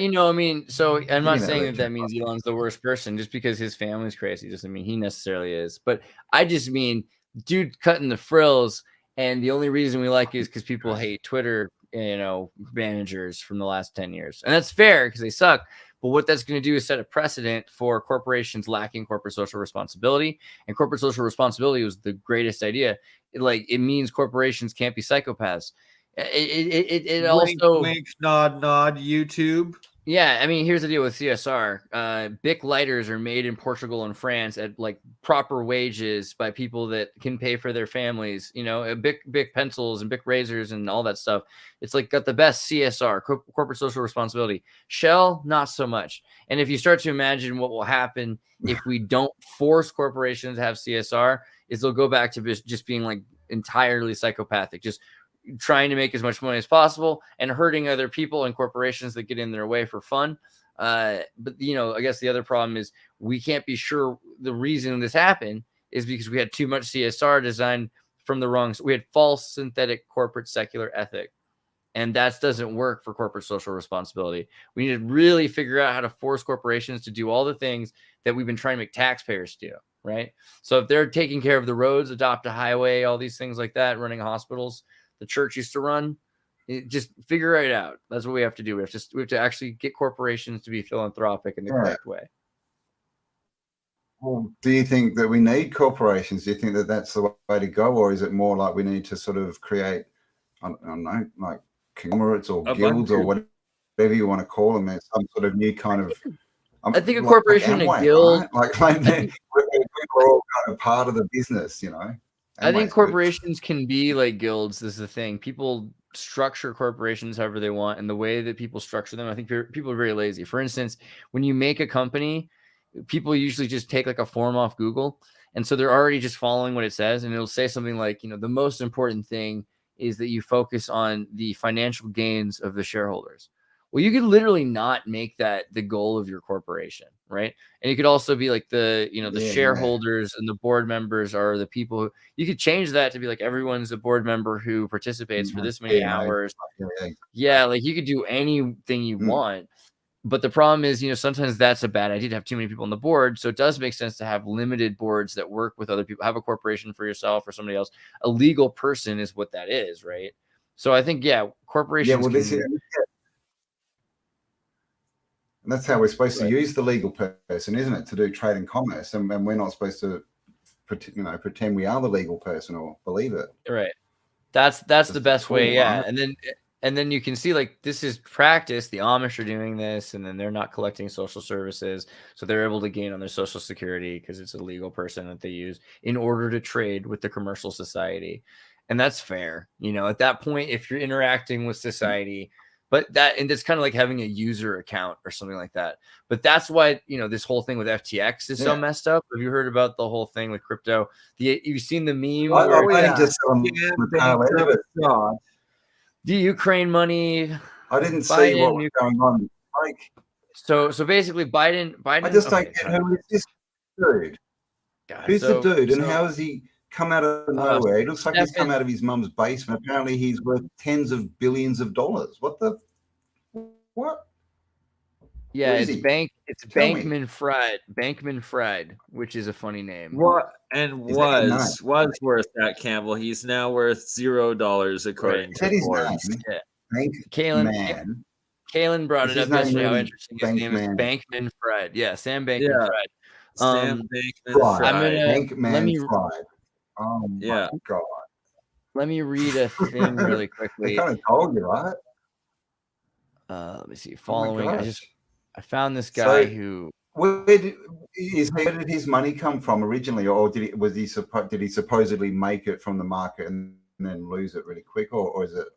so I'm not saying that means Elon's the worst person just because his family's crazy. Doesn't mean he necessarily is. But I just mean, dude, cutting the frills. And the only reason we like it is because people hate Twitter, managers from the last 10 years. And that's fair because they suck. But what that's going to do is set a precedent for corporations lacking corporate social responsibility. And corporate social responsibility was the greatest idea. It means corporations can't be psychopaths. It also wink, nod, YouTube. Yeah, I mean, here's the deal with CSR. Bic lighters are made in Portugal and France at like proper wages by people that can pay for their families. Bic pencils and Bic razors and all that stuff. It's like got the best CSR, corporate social responsibility. Shell, not so much. And if you start to imagine what will happen if we don't force corporations to have CSR, is they'll go back to just being like entirely psychopathic, just trying to make as much money as possible and hurting other people and corporations that get in their way for fun. But I guess the other problem is we can't be sure the reason this happened is because we had too much CSR designed from the wrong. We had false synthetic corporate secular ethic. And that doesn't work for corporate social responsibility. We need to really figure out how to force corporations to do all the things that we've been trying to make taxpayers do, right? So if they're taking care of the roads, adopt a highway, all these things like that, running hospitals, the church used to run, just figure it out. That's what we have to do. We have to actually get corporations to be philanthropic in the correct way. Well, do you think that we need corporations? Do you think that that's the way to go, or is it more like we need to sort of create, I don't know, like conglomerates or guilds or whatever you want to call them? There's some sort of new kind of. I think a corporation and a guild, right? like we're all kind of part of the business, you know. I think corporations can be like guilds. This is the thing. People structure corporations however they want, and the way that people structure them, I think people are very lazy. For instance, when you make a company, people usually just take like a form off Google, and so they're already just following what it says, and it'll say something like, you know, the most important thing is that you focus on the financial gains of the shareholders. Well, you could literally not make that the goal of your corporation, right? And you could also be like the shareholders and the board members are the people who, you could change that to be like everyone's a board member who participates for this many hours. Yeah, like you could do anything you want. But the problem is, you know, sometimes that's a bad idea to have too many people on the board. So it does make sense to have limited boards that work with other people. Have a corporation for yourself or somebody else. A legal person is what that is, right? So I think, corporations. Yeah, well, and that's how we're supposed to use the legal person, isn't it, to do trade and commerce? And we're not supposed to, pretend we are the legal person or believe it. Right. That's the best way. Yeah. Right? And then you can see like this is practice. The Amish are doing this, and then they're not collecting social services. So they're able to gain on their social security because it's a legal person that they use in order to trade with the commercial society. And that's fair. You know, at that point, if you're interacting with society, and it's kind of like having a user account or something like that. But that's why, you know, this whole thing with FTX is so messed up. Have you heard about the whole thing with crypto? You've seen the meme? The Ukraine money. I didn't see what was going on. Like, so basically, Biden. I just don't get who is this dude. Who's the dude, and how has he come out of nowhere? It looks like he's come out of his mum's basement. Apparently, he's worth tens of billions of dollars. What? Yeah, it's Bankman-Fried. Bankman-Fried, which is a funny name. What was worth that, Campbell? He's now worth $0 according to Forbes. Kalen brought it up yesterday. How interesting his name is. Bankman-Fried. Yeah, Sam Bankman-Fried. Sam Bankman-Fried. Bankman-Fried. Oh my God. Let me read a thing really quickly. I kind of told you, right? Let me see. Following, I found this guy who. Where did his money come from originally, or did he supposedly make it from the market and then lose it really quick, or is it?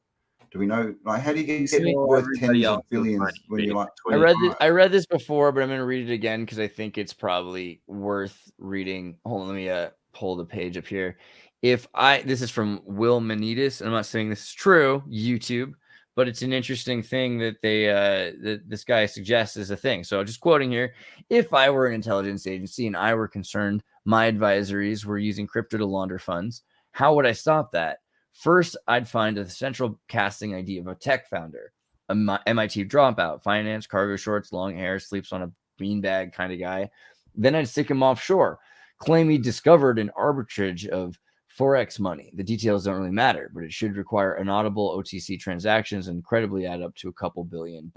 Do we know? Like, how do you get worth tens of billions when you're like 25? I read this before, but I'm going to read it again because I think it's probably worth reading. Hold on, let me pull the page up here. This is from Will Manitas, and I'm not saying this is true, YouTube, but it's an interesting thing that that this guy suggests is a thing. So just quoting here, if I were an intelligence agency and I were concerned my advisories were using crypto to launder funds, how would I stop that? First, I'd find a central casting ID of a tech founder, a MIT dropout, finance, cargo shorts, long hair, sleeps on a beanbag kind of guy. Then I'd stick him offshore, claim he discovered an arbitrage of Forex money. The details don't really matter, but it should require inaudible OTC transactions and credibly add up to a couple $1 billion.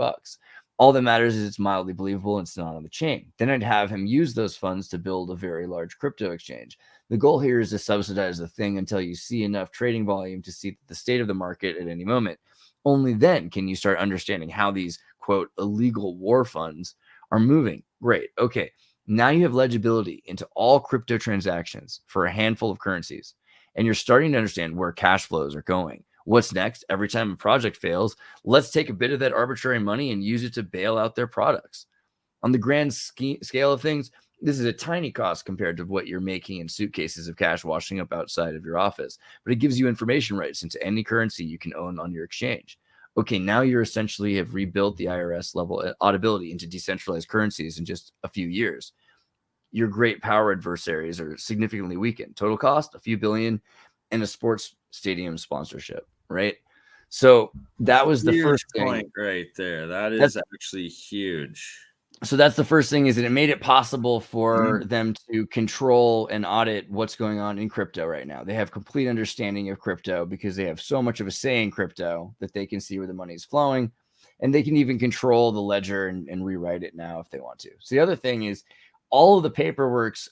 All that matters is it's mildly believable and it's not on the chain. Then I'd have him use those funds to build a very large crypto exchange. The goal here is to subsidize the thing until you see enough trading volume to see the state of the market at any moment. Only then can you start understanding how these, quote, illegal war funds are moving. Great. Okay. Now you have legibility into all crypto transactions for a handful of currencies, and you're starting to understand where cash flows are going. What's next? Every time a project fails, let's take a bit of that arbitrary money and use it to bail out their products. On the grand scale of things, this is a tiny cost compared to what you're making in suitcases of cash washing up outside of your office, but it gives you information rights into any currency you can own on your exchange. Okay, now you're essentially have rebuilt the IRS level audibility into decentralized currencies in just a few years. Your great power adversaries are significantly weakened. Total cost, a few billion, and a sports stadium sponsorship, right? So that was the first point thing right there. That is actually huge. So that's the first thing, is that it made it possible for them to control and audit what's going on in crypto right now. They have complete understanding of crypto because they have so much of a say in crypto that they can see where the money is flowing, and they can even control the ledger and rewrite it now if they want to. So the other thing is all of the paperwork's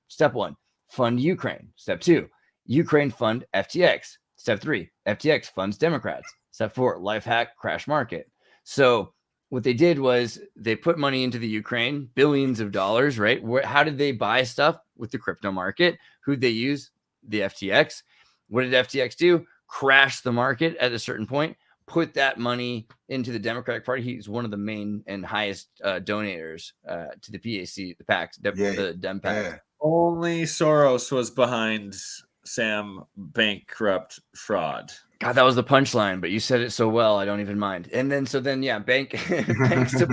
step 1, fund Ukraine. Step 2, Ukraine fund FTX. Step 3, FTX funds Democrats. Step 4, life hack crash market. So what they did was they put money into the Ukraine, billions of dollars, right? How did they buy stuff? With the crypto market. Who'd they use? The FTX. What did FTX do? Crash the market at a certain point, put that money into the Democratic Party. He's one of the main and highest donators to the PAC, the PACs, the Dem PACs. Yeah. Only Soros was behind Sam bankrupt fraud. God, that was the punchline, but you said it so well, I don't even mind. And then, thanks to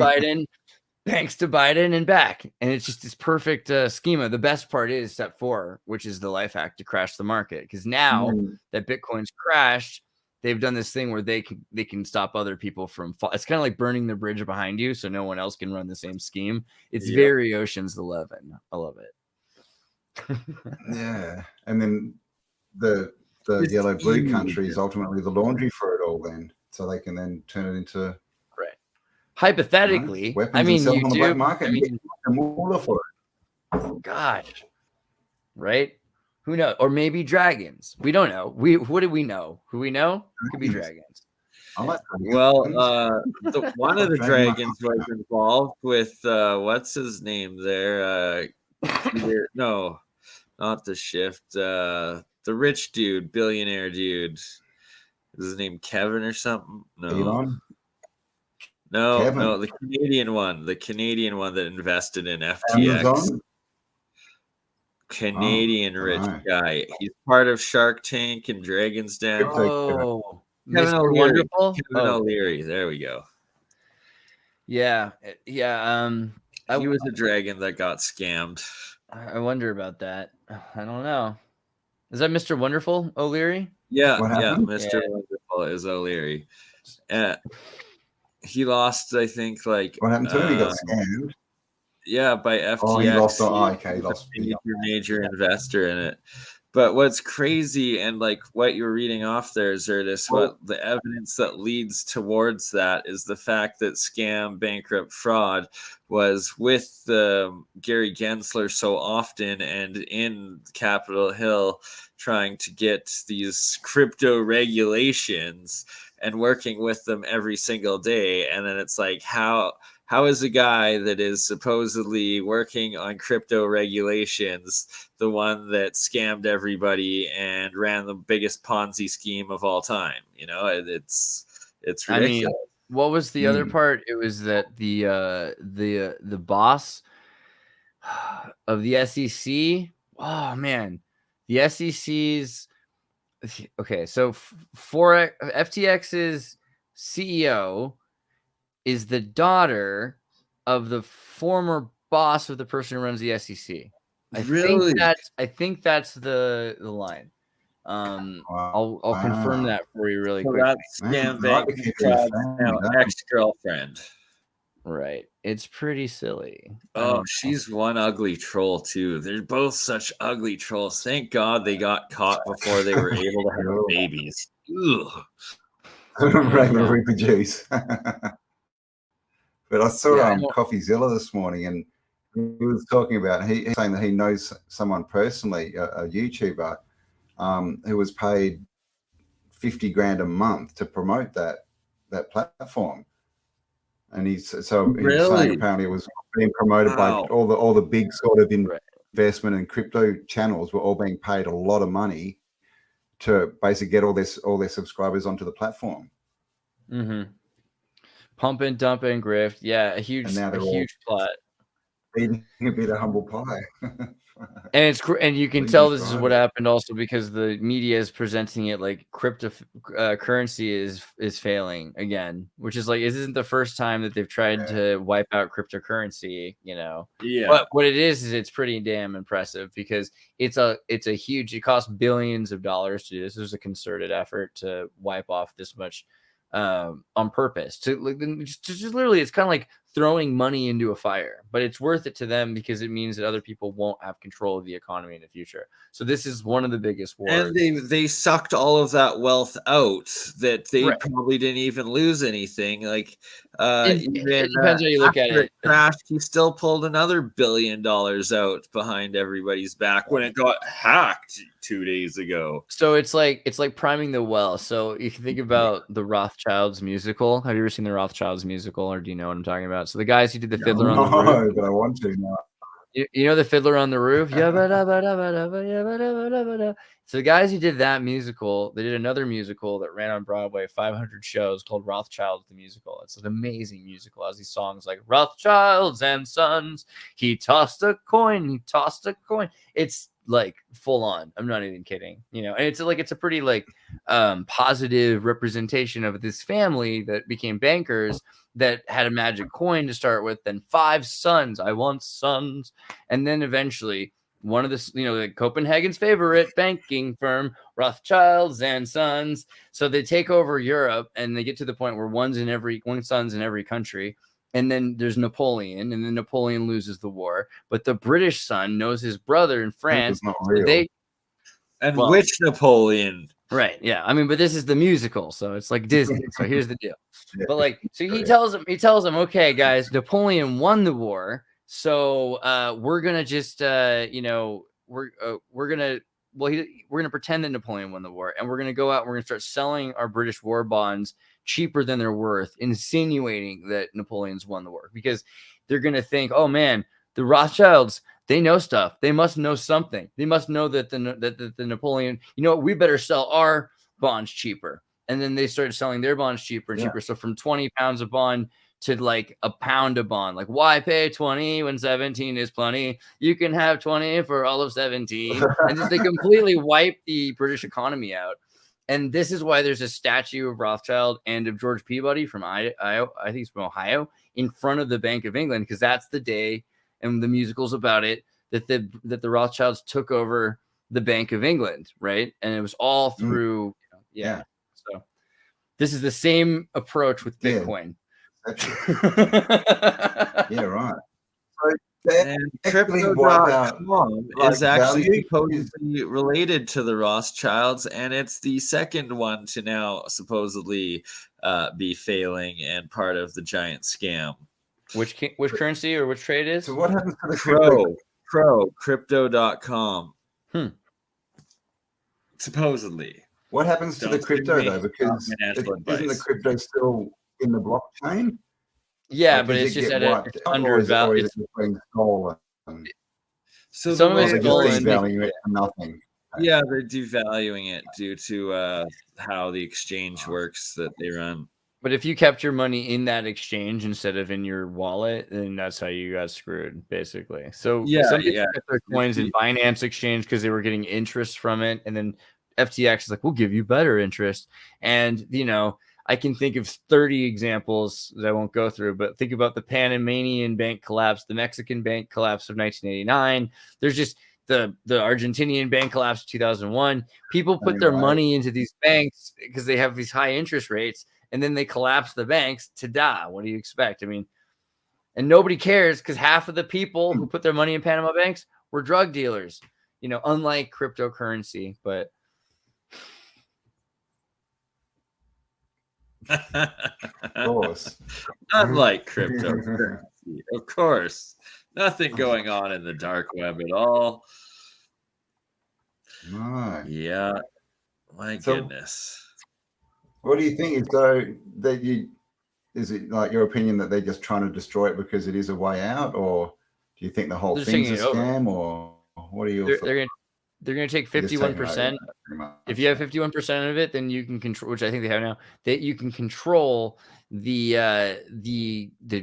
Biden, and back. And it's just this perfect schema. The best part is step 4, which is the life hack to crash the market. Because now that Bitcoin's crashed, they've done this thing where they can stop other people from it's kind of like burning the bridge behind you so no one else can run the same scheme. It's very Ocean's 11. I love it. Yeah. And then the yellow blue country is ultimately the laundry for it all then. So they can then turn it into hypothetically, weapons I mean, and sell you them on the do. black market. I mean, more for it. Gosh, right? Who knows? Or maybe dragons. We don't know. What do we know? Who we know? It could be dragons. Well, one of the dragons was involved with what's his name there? No, not the shift. The rich dude, billionaire dude. Is his name Kevin or something? No. Elon? No, the Canadian one that invested in FTX. Amazon? Canadian rich guy. He's part of Shark Tank and Dragon's Den. Oh, Kevin O'Leary. Kevin O'Leary. There we go. Yeah. He was a dragon that got scammed. I wonder about that. I don't know. Is that Mr. Wonderful O'Leary? Yeah, Mr. Wonderful is O'Leary. He lost, I think, like what happened to him? He got scammed. Yeah, by FTX. Oh, he lost. He lost a major investor in it. But what's crazy, and like what you're reading off there, Xirtus, what the evidence that leads towards that is the fact that scam, bankrupt, fraud was with Gary Gensler so often and in Capitol Hill trying to get these crypto regulations and working with them every single day. And then it's like, how is a guy that is supposedly working on crypto regulations the one that scammed everybody and ran the biggest Ponzi scheme of all time? You know, it's ridiculous. I mean, what was the other part? It was that the boss of the SEC. Oh man, the SEC's okay. So for FTX's CEO is the daughter of the former boss of the person who runs the SEC. I think that's the line. I'll confirm that for you really quick. That's scam bank ex-girlfriend. Right. It's pretty silly. Oh, she's one ugly troll too. They're both such ugly trolls. Thank God they got caught before they were able to have babies. Ugh. Reproduce. But I saw CoffeeZilla this morning, and he was talking about he's saying that he knows someone personally, a YouTuber, who was paid $50,000 a month to promote that platform. And he's saying apparently it was being promoted by all the big sort of investment and crypto channels were all being paid a lot of money to basically get all their subscribers onto the platform. Mm-hmm. Pump and dump and grift. Yeah, a huge plot. Eating a bit of humble pie. And you can tell this is what happened also because the media is presenting it like cryptocurrency is failing again, which is like it isn't the first time that they've tried to wipe out cryptocurrency, you know. Yeah. But what it is it's pretty damn impressive because it's a huge. It costs billions of dollars to do this. It was a concerted effort to wipe off this much on purpose. To like just literally, it's kind of like throwing money into a fire, but it's worth it to them because it means that other people won't have control of the economy in the future. So this is one of the biggest wars. And they sucked all of that wealth out that they probably didn't even lose anything. Like it depends how you look at it. Crashed, he still pulled another $1 billion out behind everybody's back when it got hacked 2 days ago. So it's like priming the well. So if you think about the Rothschilds musical, have you ever seen the Rothschilds musical, or do you know what I'm talking about? So the guys who did the Fiddler on the Roof. No, but I want to now. You know the Fiddler on the Roof? So the guys who did that musical, they did another musical that ran on Broadway, 500 shows, called Rothschilds the Musical. It's an amazing musical. It has these songs like Rothschilds and Sons. He tossed a coin. He tossed a coin. It's like full on. I'm not even kidding. You know, and it's a pretty like positive representation of this family that became bankers that had a magic coin to start with, then 5 sons. I want sons. And then eventually one of the, you know, like Copenhagen's favorite banking firm, Rothschilds and Sons. So they take over Europe and they get to the point where one son's in every country. And then there's Napoleon, and then Napoleon loses the war. But the British son knows his brother in France. Which Napoleon? Right. Yeah. I mean, but this is the musical, so it's like Disney. So here's the deal. But like, so he tells them, okay, guys, Napoleon won the war. So we're gonna just we're gonna pretend that Napoleon won the war, and we're gonna go out and we're gonna start selling our British war bonds cheaper than they're worth, insinuating that Napoleon's won the war, because they're gonna think, oh man, the Rothschilds, they know stuff. They must know something. They must know that the Napoleon, you know what, we better sell our bonds cheaper. And then they started selling their bonds cheaper and cheaper. So from 20 pounds a bond to like £1 a bond. Like, why pay 20 when 17 is plenty? You can have 20 for all of 17. And just they completely wiped the British economy out. And this is why there's a statue of Rothschild and of George Peabody from I think it's from Ohio, in front of the Bank of England, because that's the day, and the musical's about it, that the Rothschilds took over the Bank of England, right? And it was all through, So this is the same approach with Bitcoin. Yeah, right. And Crypto.com is actually supposedly related to the Rothschilds, and it's the second one to now supposedly be failing and part of the giant scam. Which currency or which trade is? So what happens to the Crypto.com? Supposedly. What happens to the crypto though? Because isn't the crypto still in the blockchain? Yeah, but it's just undervalued. So some of it's devaluing it for nothing. Yeah, they're devaluing it due to how the exchange works that they run. But if you kept your money in that exchange instead of in your wallet, then that's how you got screwed, basically. So some people kept their coins in Binance Exchange because they were getting interest from it, and then FTX is like, we'll give you better interest. And you know, I can think of 30 examples that I won't go through, but think about the Panamanian bank collapse, the Mexican bank collapse of 1989. There's just the Argentinian bank collapse of 2001. People put their money into these banks because they have these high interest rates, and then they collapse the banks to die. What do you expect? I mean, and nobody cares because half of the people who put their money in Panama banks were drug dealers, you know, unlike cryptocurrency, but of course. Unlike cryptocurrency, of course. Nothing going on in the dark web at all. No. Yeah. My goodness. What do you think? Is it like your opinion that they're just trying to destroy it because it is a way out, or do you think the whole thing's a scam, or what are your thoughts? They're going to take 51%. If you have 51% of it, then you can control, which I think they have now, that you can control the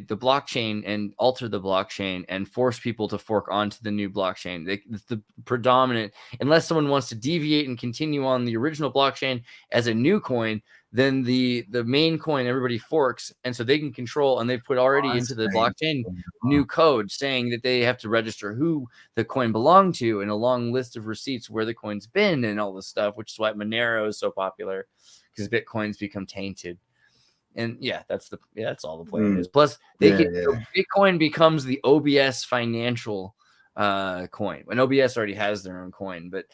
blockchain and alter the blockchain and force people to fork onto the new blockchain. The predominant, unless someone wants to deviate and continue on the original blockchain as a new coin, then the main coin everybody forks, and so they can control, and they put already into the blockchain new code saying that they have to register who the coin belonged to and a long list of receipts where the coin's been and all this stuff, which is why Monero is so popular, because Bitcoin's become tainted. And that's all the plan is. Plus, Bitcoin becomes the OBS financial coin. When OBS already has their own coin, but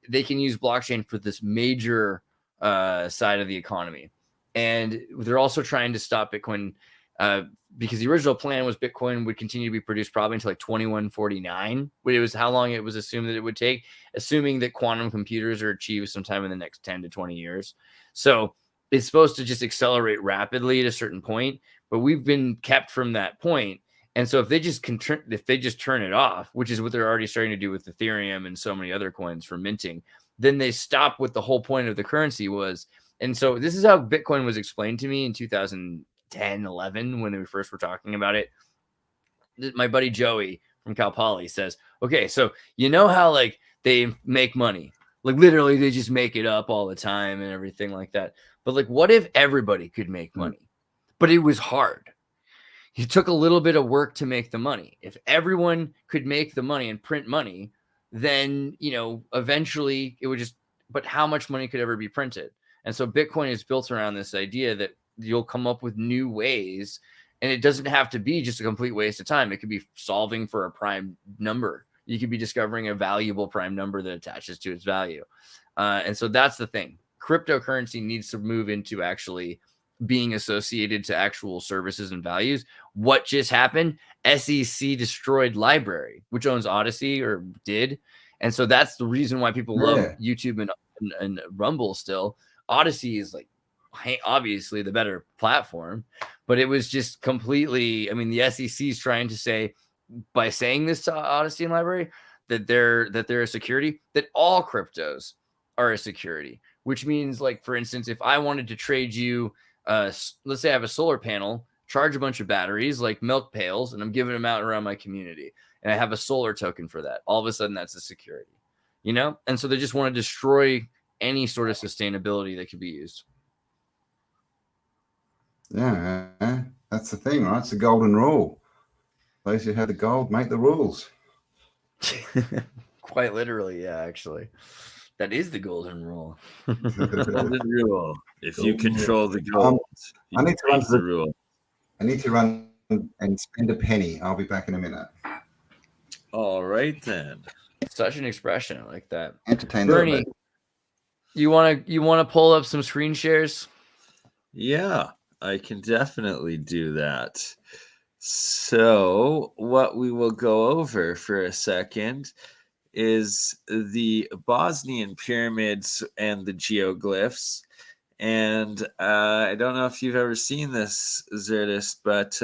they can use blockchain for this major side of the economy. And they're also trying to stop Bitcoin because the original plan was Bitcoin would continue to be produced probably until like 2149, which was how long it was assumed that it would take, assuming that quantum computers are achieved sometime in the next 10 to 20 years. So it's supposed to just accelerate rapidly at a certain point, but we've been kept from that point. And so if they just turn it off, which is what they're already starting to do with Ethereum and so many other coins for minting, then they stop what the whole point of the currency was. And so this is how Bitcoin was explained to me in 2010, 11, when we first were talking about it. My buddy Joey from Cal Poly says, okay, so you know how like they make money, like literally they just make it up all the time and everything like that. But like, what if everybody could make money, but it was hard? It took a little bit of work to make the money. If everyone could make the money and print money, then, eventually it would just, but how much money could ever be printed? And so Bitcoin is built around this idea that you'll come up with new ways, and it doesn't have to be just a complete waste of time. It could be solving for a prime number. You could be discovering a valuable prime number that attaches to its value. And so that's the thing. Cryptocurrency needs to move into actually being associated to actual services and values. What just happened? SEC destroyed Library, which owns OdySee, or did. And so that's the reason why people love YouTube and Rumble still. OdySee is like obviously the better platform, but it was just completely, the SEC is trying to say, by saying this to OdySee and Library, that they're a security, that all cryptos are a security, which means, like, for instance, if I wanted to trade you, let's say I have a solar panel, charge a bunch of batteries like milk pails, and I'm giving them out around my community, and I have a solar token for that, all of a sudden that's a security, And so they just want to destroy any sort of sustainability that could be used. Yeah, that's the thing, right? It's the golden rule. Those who have the gold make the rules. Quite literally, yeah, actually. That is the golden rule. Golden rule. If you control the gold, I need to run the rule. I need to run and spend a penny. I'll be back in a minute. All right, then. Such an expression. I like that. Entertain Bernie, you want to pull up some screen shares? Yeah, I can definitely do that. So what we will go over for a second is the Bosnian pyramids and the geoglyphs. And I don't know if you've ever seen this, Xirtus, but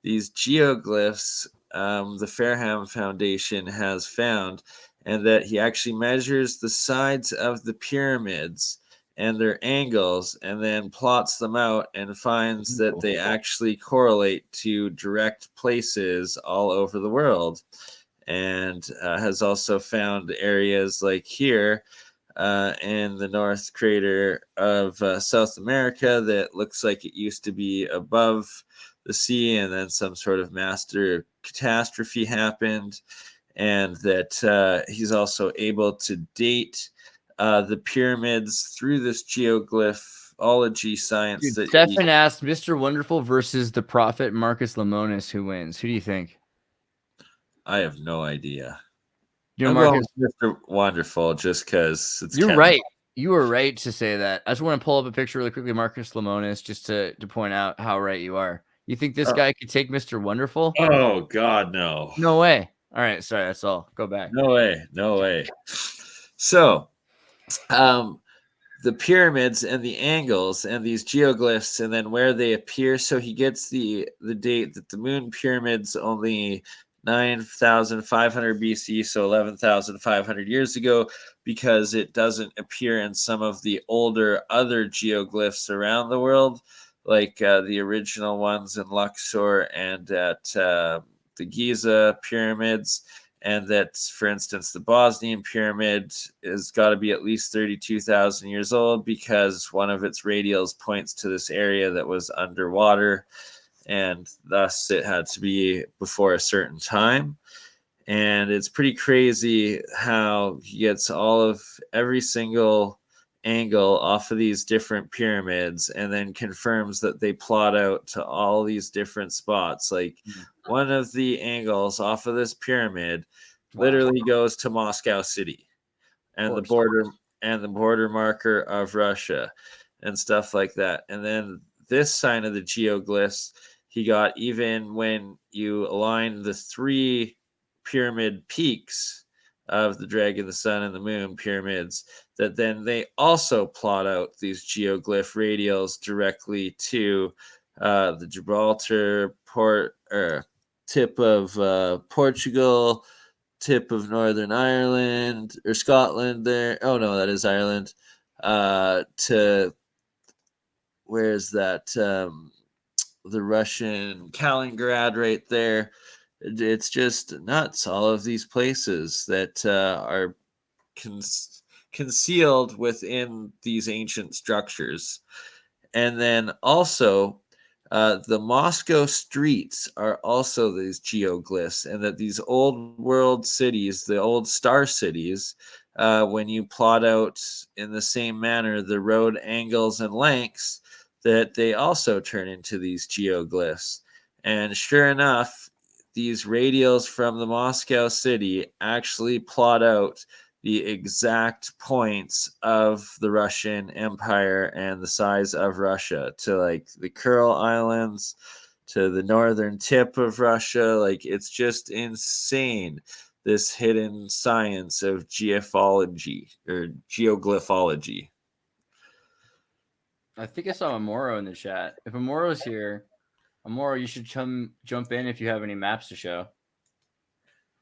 these geoglyphs, the Fairham Foundation has found, and that he actually measures the sides of the pyramids and their angles and then plots them out and finds that they actually correlate to direct places all over the world. And has also found areas like here in the North Crater of South America that looks like it used to be above the sea, and then some sort of master catastrophe happened, and that he's also able to date the pyramids through this geoglyphology science. Dude, Stefan asked, Mr. Wonderful versus the prophet Marcus Lemonis, who wins? Who do you think? I have no idea. You're Marcus, Mr. Wonderful, just because it's. You're right. You were right to say that. I just want to pull up a picture really quickly, Marcus Lemonis, just to point out how right you are. You think this guy could take Mr. Wonderful? Oh God, no. No way. All right, sorry, that's all. Go back. No way. So, the pyramids and the angles and these geoglyphs, and then where they appear. So he gets the date that the moon pyramids only 9,500 BC, so 11,500 years ago, because it doesn't appear in some of the older other geoglyphs around the world, like the original ones in Luxor and at the Giza pyramids. And that, for instance, the Bosnian pyramid has got to be at least 32,000 years old, because one of its radials points to this area that was underwater, and thus it had to be before a certain time. And it's pretty crazy how he gets every single angle off of these different pyramids, and then confirms that they plot out to all these different spots. Like one of the angles off of this pyramid literally goes to Moscow City and the border marker of Russia and stuff like that. And then this sign of the geoglyphs he got even when you align the 3 pyramid peaks of the dragon, the sun, and the moon pyramids, that then they also plot out these geoglyph radials directly to the Gibraltar tip of Portugal, tip of Northern Ireland or Scotland there. Oh no, that is Ireland. To where's that? The Russian Kaliningrad right there. It's just nuts. All of these places that are concealed within these ancient structures. And then also the Moscow streets are also these geoglyphs, and that these old world cities, the old star cities, when you plot out in the same manner the road angles and lengths, that they also turn into these geoglyphs. And sure enough, these radials from the Moscow city actually plot out the exact points of the Russian Empire and the size of Russia, to like the Kuril Islands, to the northern tip of Russia. Like, it's just insane, this hidden science of geophology or geoglyphology. I think I saw Amoro in the chat. If Amoro's here, Amoro, you should jump in if you have any maps to show.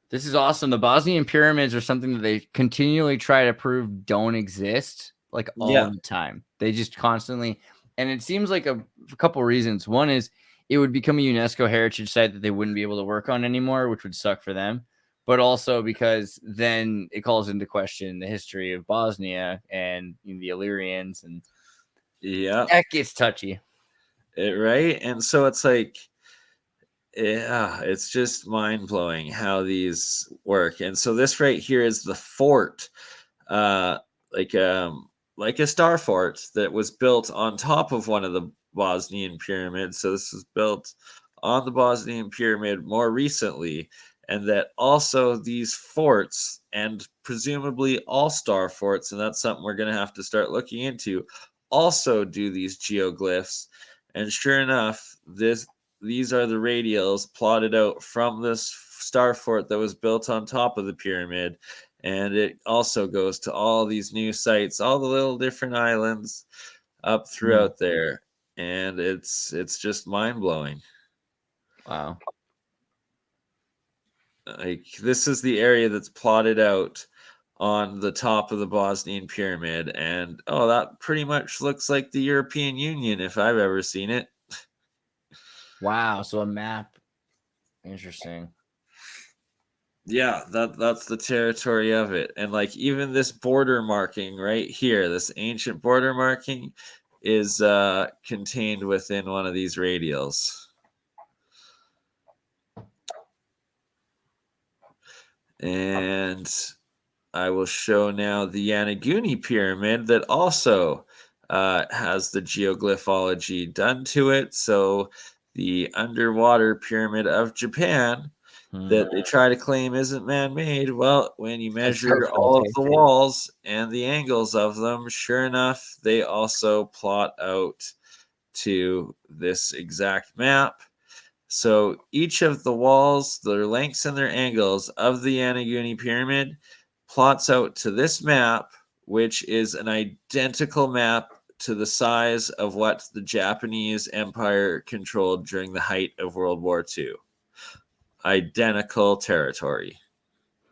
This is awesome. The Bosnian pyramids are something that they continually try to prove don't exist, like all the time. They just constantly, and it seems like a couple reasons. One is it would become a UNESCO heritage site that they wouldn't be able to work on anymore, which would suck for them. But also because then it calls into question the history of Bosnia and the Illyrians, and that gets touchy. Right? And so it's like, it's just mind-blowing how these work. And so this right here is the fort, like a star fort that was built on top of one of the Bosnian pyramids. So this was built on the Bosnian pyramid more recently, and that also these forts, and presumably all star forts, and that's something we're going to have to start looking into, also do these geoglyphs. And sure enough, these are the radials plotted out from this star fort that was built on top of the pyramid. And it also goes to all these new sites, all the little different islands up throughout there. And it's just mind-blowing. Wow. Like, this is the area that's plotted out on the top of the Bosnian pyramid. And, that pretty much looks like the European Union if I've ever seen it. Wow. So a map. Interesting. Yeah, that's the territory of it. And like, even this border marking right here, this ancient border marking, is contained within one of these radials. And I will show now the Yonaguni pyramid that also has the geoglyphology done to it. So the underwater pyramid of Japan that they try to claim isn't man-made. Well, when you measure all of the walls and the angles of them, sure enough, they also plot out to this exact map. So each of the walls, their lengths and their angles of the Yonaguni pyramid plots out to this map, which is an identical map to the size of what the Japanese Empire controlled during the height of World War II. identical territory.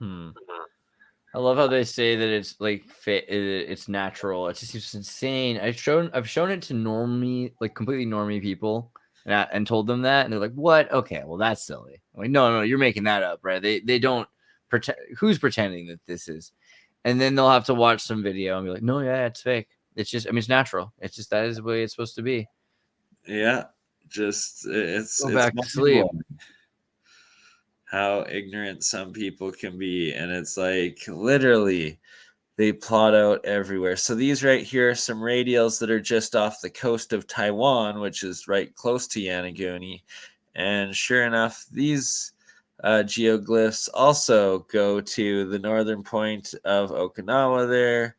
I love how they say that it's like it's natural. It just seems insane. I've shown it to normie, like completely normie people, and told them that, and they're like, "What? Okay, well that's silly." I'm like, no, you're making that up, right? They don't pretend. Who's pretending that this is? And then they'll have to watch some video and be like, "No, yeah, it's fake. It's just, I mean, it's natural. It's just that is the way it's supposed to be." Yeah, just it's back to sleep. How ignorant some people can be, and it's like literally they plot out everywhere. So these right here are some radials that are just off the coast of Taiwan, which is right close to Yonaguni, and sure enough, these geoglyphs also go to the northern point of Okinawa there.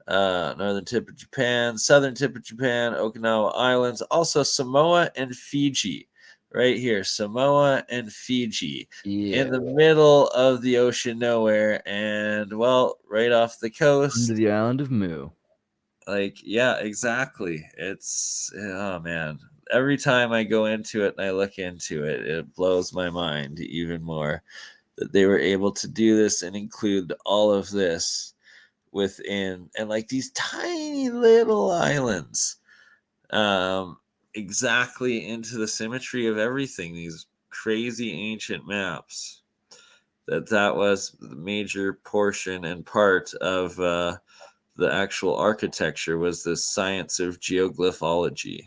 Northern tip of Japan, southern tip of Japan, Okinawa Islands, also Samoa and Fiji, right here, Samoa and Fiji, in the middle of the ocean nowhere, and well, right off the coast, under the island of Mu. Like, yeah, exactly. It's oh man, every time I go into it and I look into it, it blows my mind even more that they were able to do this and include all of this within, and like these tiny little islands, exactly into the symmetry of everything, these crazy ancient maps. That was the major portion and part of the actual architecture, was the science of geoglyphology.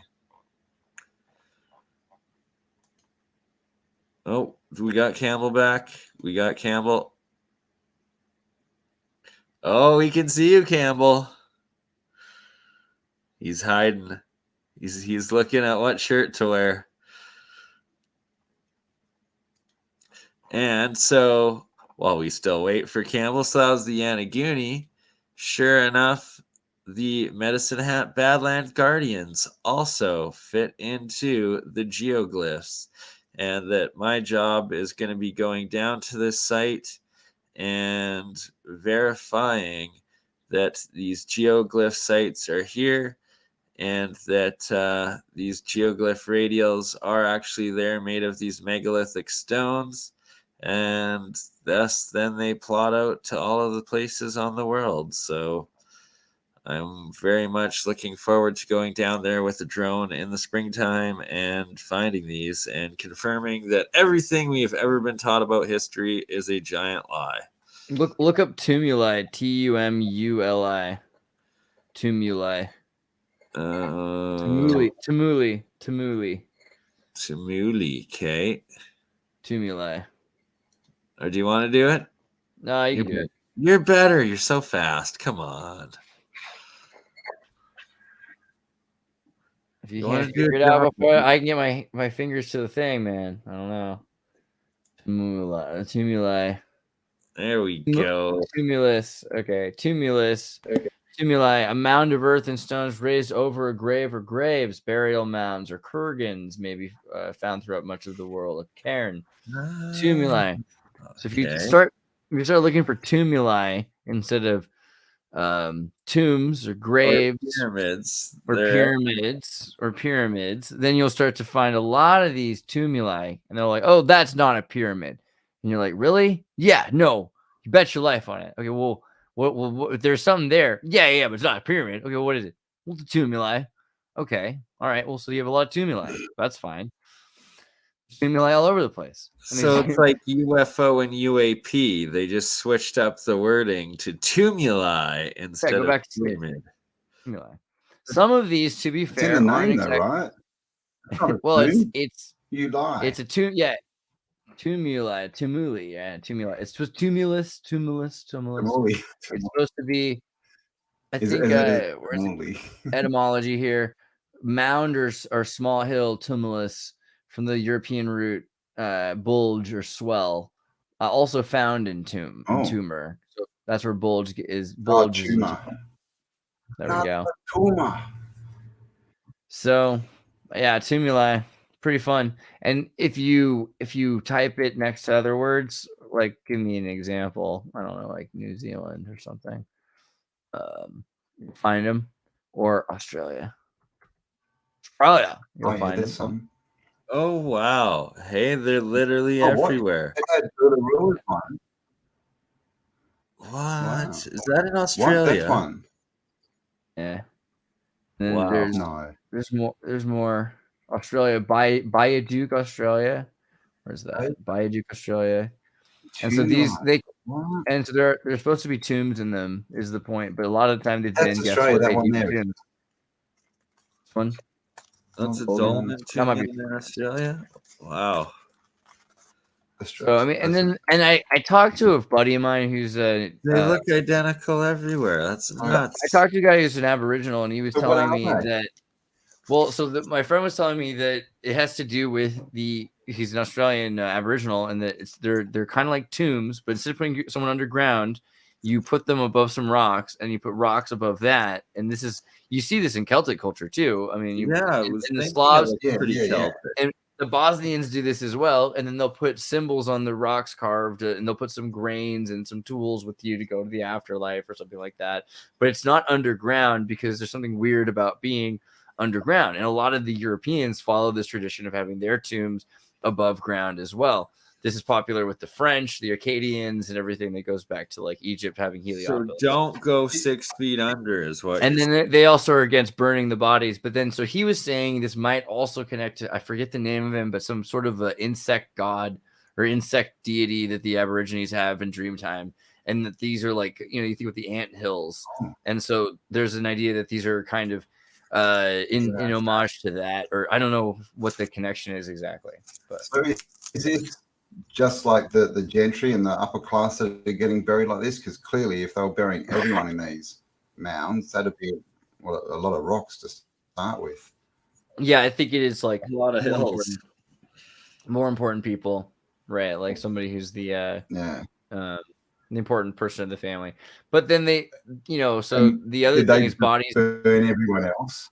Oh, we got Cambell back. We got Cambell. Oh, we can see you, Cambell. He's hiding. He's looking at what shirt to wear. And so, while we still wait for Cambell, so that was the Yonaguni. Sure enough, the Medicine Hat Badlands Guardians also fit into the geoglyphs. And that my job is going to be going down to this site and verifying that these geoglyph sites are here, and that these geoglyph radials are actually there, made of these megalithic stones, and thus then they plot out to all of the places on the world. So I'm very much looking forward to going down there with a drone in the springtime and finding these and confirming that everything we have ever been taught about history is a giant lie. Look up tumuli, Tumuli. Tumuli. Tumuli, okay. Tumuli. Or do you want to do it? No, you can do it. You're better. You're so fast. Come on. If you can't figure it out before I can get my fingers to the thing, man. I don't know. Tumuli. There we go. Tumulus. Okay. Tumulus. Tumuli, a mound of earth and stones raised over a grave or graves, burial mounds or kurgans may be found throughout much of the world. A cairn. Tumuli. So if you start looking for tumuli instead of tombs or graves or pyramids, then you'll start to find a lot of these tumuli, and they're like, oh, that's not a pyramid. And you're like, really? Yeah, no, you bet your life on it. Okay, well, what there's something there. Yeah, but it's not a pyramid. Okay, what is it? Well, the tumuli. Okay, all right, well, so you have a lot of tumuli. That's fine. Tumuli all over the place. So it's like UFO and UAP. They just switched up the wording to tumuli instead of pyramid. Tumuli. Some of these, to be fair, it's in the name, though, right? Well, it's you lie. It's a tumuli. Yeah, tumuli. It's supposed tumulus. It's supposed to be. I think etymology here. Mound or small hill, tumulus, from the European root bulge or swell, also found in tumor. So that's where bulge is. Bulge. Tumor. There we go. Tumor. So, yeah, tumuli, pretty fun. And if you type it next to other words, like give me an example. I don't know, like New Zealand or something. Find them, or Australia. You'll find them. Oh wow! Hey, they're literally everywhere. What? Wow. Is that in Australia? That's one. Yeah. And there's more. Australia, Bayaduke, Australia. Where's that? Bayaduke, Australia. And so they're supposed to be tombs in them is the point, but a lot of the time they've been guess what they do tombs. This one. That's a dolmen tomb in Australia. Wow. So I mean, and I talked to a buddy of mine who's they look identical everywhere. That's nuts. I talked to a guy who's an Aboriginal, and he was telling me that. Well, my friend was telling me that it has to do with he's an Australian Aboriginal, and that they're kind of like tombs, but instead of putting someone underground, you put them above some rocks, and you put rocks above that. And you see this in Celtic culture too. I mean, in the Slavs, pretty Celtic. And the Bosnians do this as well, and then they'll put symbols on the rocks carved, and they'll put some grains and some tools with you to go to the afterlife or something like that. But it's not underground because there's something weird about being underground, and a lot of the Europeans follow this tradition of having their tombs above ground as well. This is popular with the French, the Acadians, and everything that goes back to like Egypt having Heliopolis. So don't go 6 feet under is what. And then they also are against burning the bodies. But then, so he was saying this might also connect to, I forget the name of him, but some sort of insect god or insect deity that the Aborigines have in Dreamtime. And that these are like, you think with the ant hills. And so there's an idea that these are kind of in homage to that, or I don't know what the connection is exactly. But so is it just like the gentry and the upper class that are getting buried like this? Because clearly, if they were burying everyone in these mounds, that'd be a lot of rocks to start with. Yeah, I think it is like a lot of hills. More important people, right? Like somebody who's the important person of the family. But then they, so the other thing is bodies burn everyone else.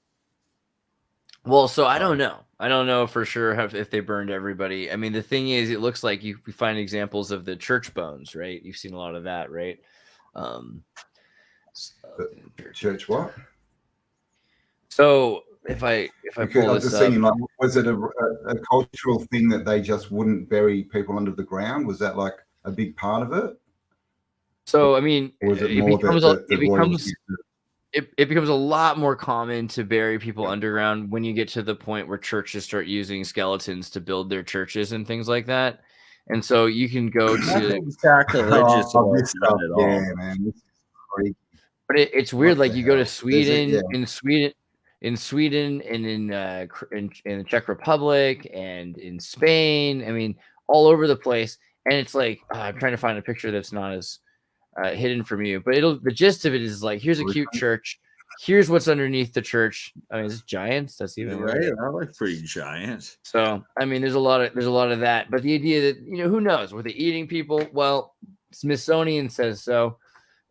Well, so I don't know. I don't know for sure if they burned everybody. I mean, the thing is, it looks like you find examples of the church bones, right? You've seen a lot of that, right? Church what? So if I pull this up, like, was it a cultural thing that they just wouldn't bury people under the ground? Was that like a big part of it? So I mean, it becomes a lot more common to bury people underground when you get to the point where churches start using skeletons to build their churches and things like that. And so you can go to sacrilegious man. But it's weird. Like you go to Sweden, in Sweden, and in the Czech Republic and in Spain. I mean, all over the place. And it's like I'm trying to find a picture that's not as hidden from you, but the gist of it is like, here's a cute church. Here's what's underneath the church. I mean, is it giants? That's even right. That looks pretty giant. So, I mean, there's a lot of that. But the idea that who knows? Were they eating people? Well, Smithsonian says so.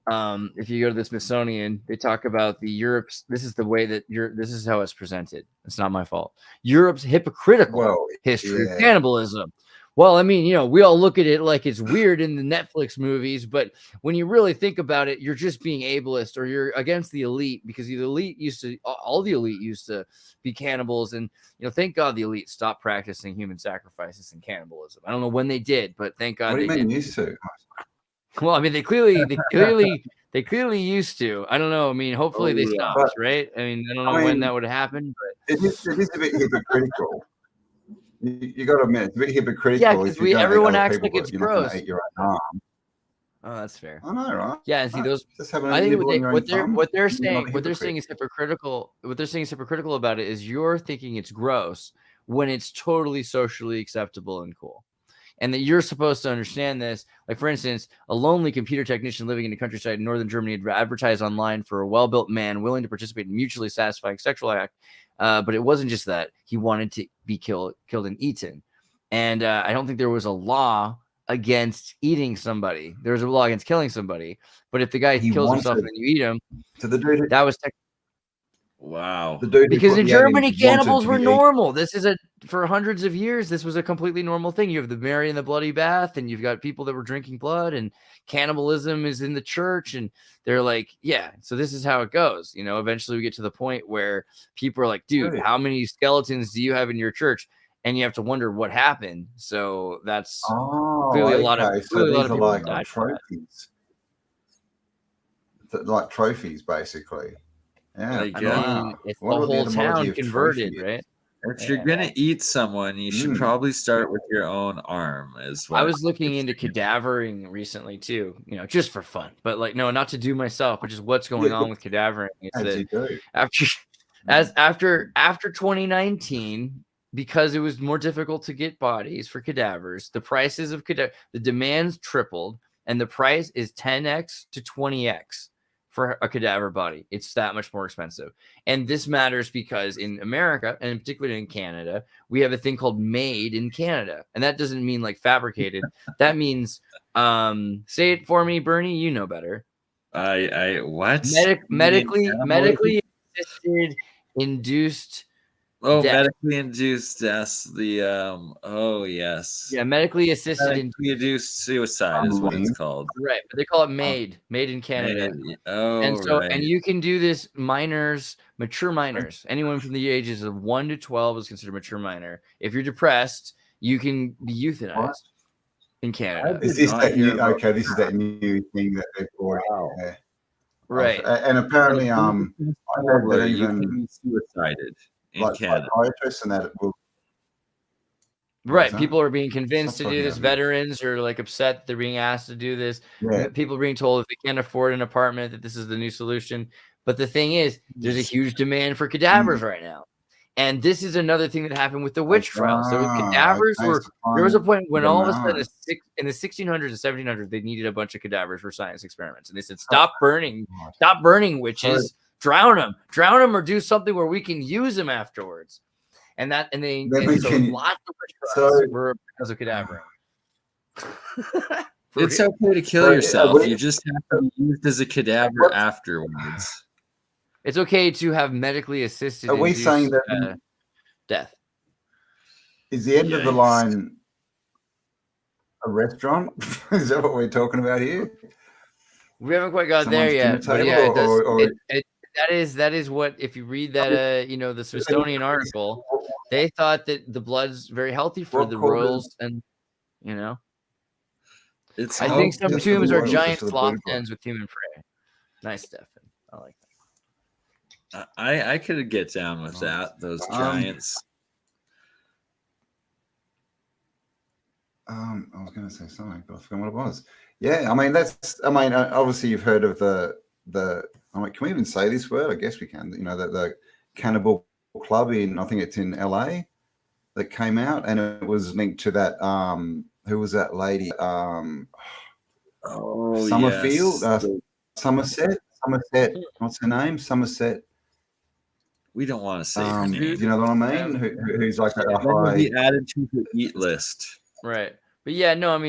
If you go to the Smithsonian, they talk about the Europe's. This is the way that this is how it's presented. It's not my fault. Europe's hypocritical history of cannibalism. Well, I mean, we all look at it like it's weird in the Netflix movies, but when you really think about it, you're just being ableist, or you're against the elite, because the elite all the elite used to be cannibals. And, thank God the elite stopped practicing human sacrifices and cannibalism. I don't know when they did, but thank God they did. Used to? Well, I mean, they clearly used to. I don't know. I mean, hopefully they stopped, right? I mean, I don't know when that would happen, but it is a bit hypocritical. You got to admit, it's a bit hypocritical. Yeah, because everyone acts like it's gross. Your own arm. Oh, that's fair. I know, right? Yeah, and see those. I think what they're saying is hypocritical. What they're saying is hypocritical about it is you're thinking it's gross when it's totally socially acceptable and cool, and that you're supposed to understand this. Like, for instance, a lonely computer technician living in the countryside in northern Germany had advertised online for a well-built man willing to participate in mutually satisfying sexual act. But it wasn't just that. He wanted to be killed and eaten. And I don't think there was a law against eating somebody. There was a law against killing somebody. But if the guy kills himself and then you eat him, that was wow. Because in Germany, cannibals were normal. This is for hundreds of years, this was a completely normal thing. You have the Mary and the Bloody Bath, and you've got people that were drinking blood, and cannibalism is in the church, and they're like, yeah, so this is how it goes. Eventually we get to the point where people are like, dude, how many skeletons do you have in your church? and you have to wonder what happened. So that's clearly a lot of people like trophies, like trophies, basically. Yeah, like, it's the whole town converted, right? If you're gonna eat someone, you should probably start with your own arm. I was looking into cadavering recently too, just for fun. But like, no, not to do myself, but just what's going on with cadavering. It's that after 2019, because it was more difficult to get bodies for cadavers, the prices of the demands tripled, and the price is 10x to 20x. For a cadaver body. It's that much more expensive. And this matters because in America, and particularly in Canada, we have a thing called made in Canada. And that doesn't mean like fabricated. That means, say it for me, Bernie, you know better. What? Medically assisted induced death. Medically induced death. Yes. Yeah, medically assisted induced suicide is what it's called. Right, but they call it made in Canada. And you can do this mature minors. Anyone from the ages of 1 to 12 is considered mature minor. If you're depressed, you can be euthanized in Canada. Is this that new? Okay, this is that new thing that they've brought out. Yeah. Right, and apparently, I heard that even suicided. In Canada. And that will... Right. People are being convinced to do this. Veterans are like upset they're being asked to do this. Yeah. People are being told if they can't afford an apartment that this is the new solution. But the thing is, there's a huge demand for cadavers right now. And this is another thing that happened with the witch trials. So cadavers there was a point when all of a sudden in the 1600s and 1700s, they needed a bunch of cadavers for science experiments. And they said, stop burning witches. Drown them, or do something where we can use them afterwards. So lots of witch trials were because of cadavering. It's okay to kill yourself. You just have to be used as a cadaver afterwards. It's okay to have medically assisted. Are we saying that death is the end of the line? A restaurant? Is that what we're talking about here? We haven't quite got there yet. But yeah, it does. That is what, if you read that the Smithsonian article, they thought that the blood's very healthy for the royals, and I think some tombs are giant sloth dens with human prey. Nice, Stefan. I like that. I could get down with that. Those giants. I was going to say something, but I forgot what it was. Yeah, obviously you've heard of the. Can we even say this word? I guess we can. The Cannibal Club I think it's in LA, that came out, and it was linked to that. Who was that lady? Summerfield, yes. Somerset. What's her name? Somerset. We don't want to say her name. Do you know what I mean? Who's like a high... be added to the eat list, right? But yeah, no, I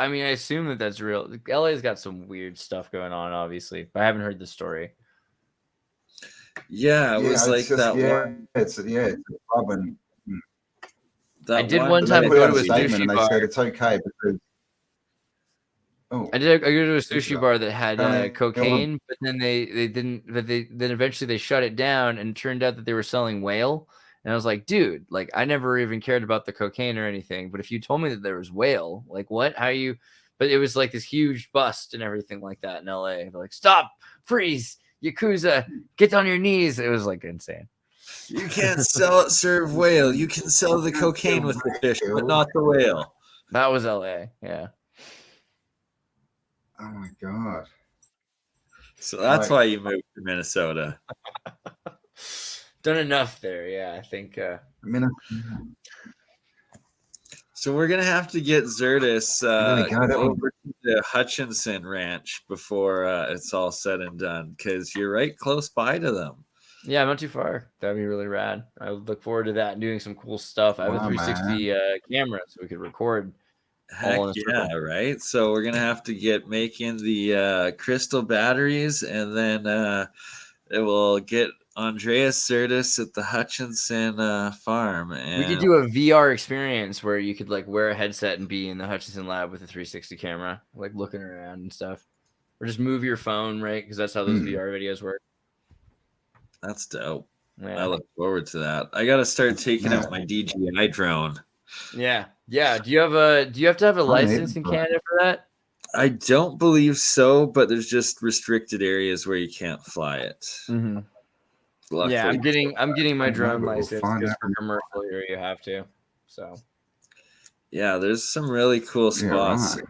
assume that that's real. LA's got some weird stuff going on, obviously, but I haven't heard the story. Yeah, it was like that one. It's a club, and I did one time go to a sushi and bar. They said it's okay because. I go to a sushi bar that had cocaine, but then they didn't. But then eventually they shut it down, and it turned out that they were selling whale. And I was like, dude, like I never even cared about the cocaine or anything. But if you told me that there was whale, like what? How you? But it was like this huge bust and everything like that in LA. They're like, stop, freeze, Yakuza, get on your knees. It was like insane. You can't serve whale. You can sell the cocaine with the fish, but not the whale. That was LA. Yeah. Oh my God. So that's why you moved to Minnesota. Done enough there, yeah. I think. So we're gonna have to get Xirtus over to the Hutchinson Ranch before it's all said and done, because you're right close by to them. Yeah, I'm not too far. That'd be really rad. I would look forward to that and doing some cool stuff. I have a 360 camera, so we could record. Heck yeah, right? So we're gonna have to get making the crystal batteries, and then it will get Andreas Xirtus at the Hutchinson farm. And we could do a VR experience where you could like wear a headset and be in the Hutchinson lab with a 360 camera, like looking around and stuff, or just move your phone, right? Because that's how those VR videos work. That's dope. I look forward to that. I got to start taking out my DJI drone. Yeah. Do you have to have a license in Canada for that? I don't believe so, but there's just restricted areas where you can't fly it. Mm-hmm. Yeah, I'm getting my drone license because for commercial here you have to. So yeah, there's some really cool spots in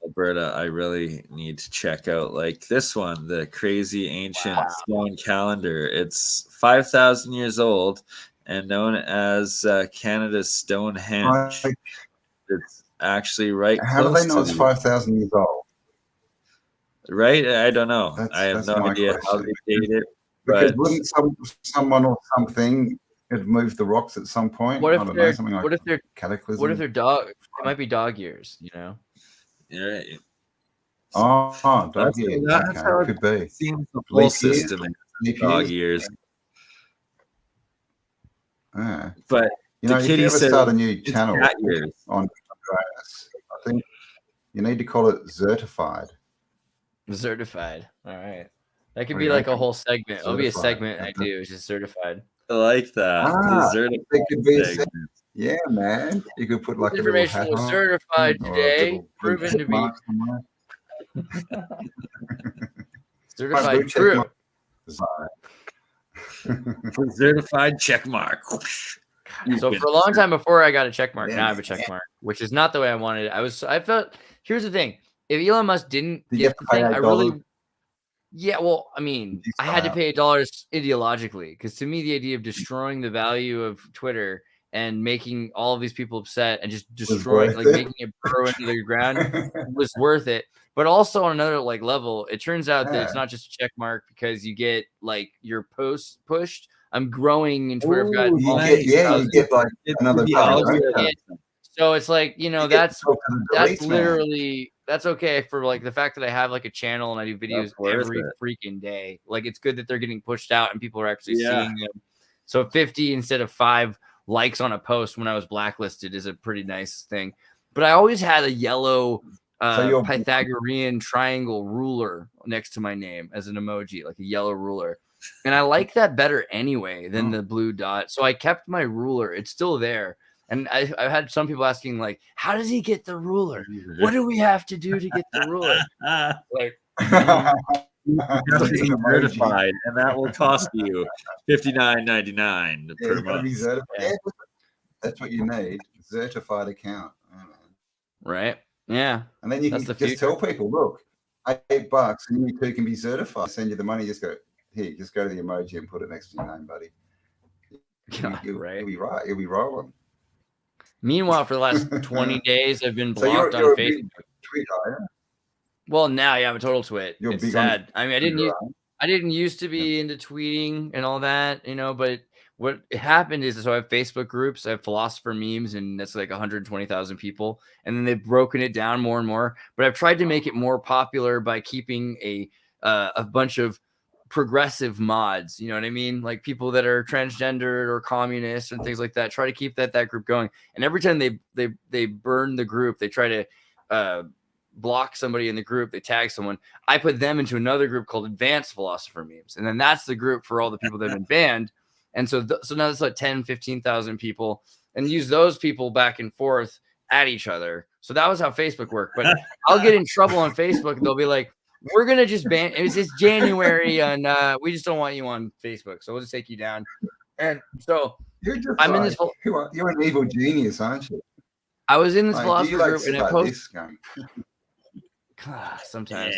Alberta I really need to check out. Like this one, the crazy ancient stone calendar. It's 5,000 years old and known as Canada's Stonehenge. It's actually right How close do they know it's 5,000 years old? Right? I don't know. I have no idea how they date it. Because wouldn't someone or something have moved the rocks at some point? What if I don't know, something like Cataclysm? What if they're dog? It might be dog years, you know? Yeah. Oh, dog years. That's how it could be. Seems the whole system in dog years. But you know, if you ever start a new channel on Andreas, I think you need to call it Xirtified. Certified. All right. That could be like a whole segment. It'll be a segment I do. It's just certified. I like that. It could be a segment. Yeah, man. You could put like information a little hat was certified today, proven to be certified true. Certified check mark. So for a long time before I got a check mark, now I have a check mark, which is not the way I wanted it. I felt. Here's the thing: if Elon Musk didn't get the thing, I really. Yeah, well, I mean, I had to pay $1 ideologically because to me, the idea of destroying the value of Twitter and making all of these people upset and just destroying, like making it burrow into the ground was worth it. But also on another like level, it turns out that it's not just a check mark because you get like your posts pushed. I'm growing in Twitter. You get like another. So it's like, you know, that's literally. That's okay for like the fact that I have like a channel and I do videos every freaking day. Like it's good that they're getting pushed out and people are actually seeing them. So 50 instead of 5 likes on a post when I was blacklisted is a pretty nice thing. But I always had a yellow Pythagorean triangle ruler next to my name as an emoji, like a yellow ruler. And I like that better anyway than the blue dot. So I kept my ruler. It's still there. And I've had some people asking, like, how does he get the ruler? What do we have to do to get the ruler? Like, you have to be certified, and that will cost you $59.99 per month. That's what you need. Certified account. Right? Yeah. And then you can just tell people, look, $8 and you too can be certified. Send you the money. Just go to the emoji and put it next to your name, buddy. You'll be right. You'll be rolling. Meanwhile, for the last 20 days, I've been blocked on Facebook. Well, now I'm a total twit. It's sad. I mean, I didn't used to be into tweeting and all that, you know. But what happened is, so I have Facebook groups. I have philosopher memes, and that's like 120,000 people. And then they've broken it down more and more. But I've tried to make it more popular by keeping a bunch of progressive mods, you know what I mean? Like people that are transgendered or communists and things like that. Try to keep that group going. And every time they burn the group, they try to block somebody in the group, they tag someone. I put them into another group called Advanced Philosopher Memes, and then that's the group for all the people that have been banned. And so now it's like 10,000-15,000 people, and use those people back and forth at each other. So that was how Facebook worked. But I'll get in trouble on Facebook, and they'll be like, we're going to just ban. It's January, and we just don't want you on Facebook. So we'll just take you down. And so I'm in this. You're an evil genius, aren't you? I was in this philosophy group, and I posted. Sometimes.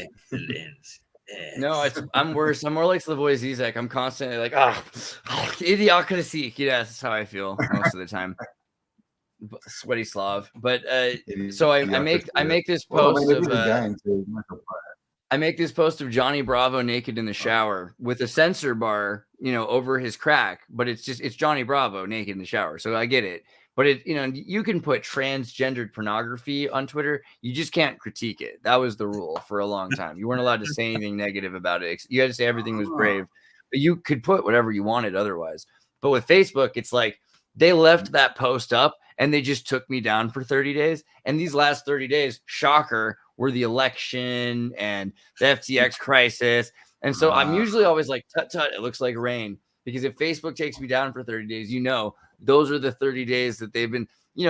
No, I'm worse. I'm more like Slavoj Zizek. I'm constantly like, idiocracy. Yeah, that's how I feel most of the time. Sweaty Slav. But so I make this post I make this post of Johnny Bravo naked in the shower with a censor bar, you know, over his crack, but it's Johnny Bravo naked in the shower. So I get it. But you can put transgendered pornography on Twitter. You just can't critique it. That was the rule for a long time. You weren't allowed to say anything negative about it. You had to say everything was brave, but you could put whatever you wanted otherwise. But with Facebook, it's like they left that post up and they just took me down for 30 days. And these last 30 days, shocker, were the election and the FTX crisis. And so I'm usually always like, tut, tut, it looks like rain. Because if Facebook takes me down for 30 days, those are the 30 days that they've been,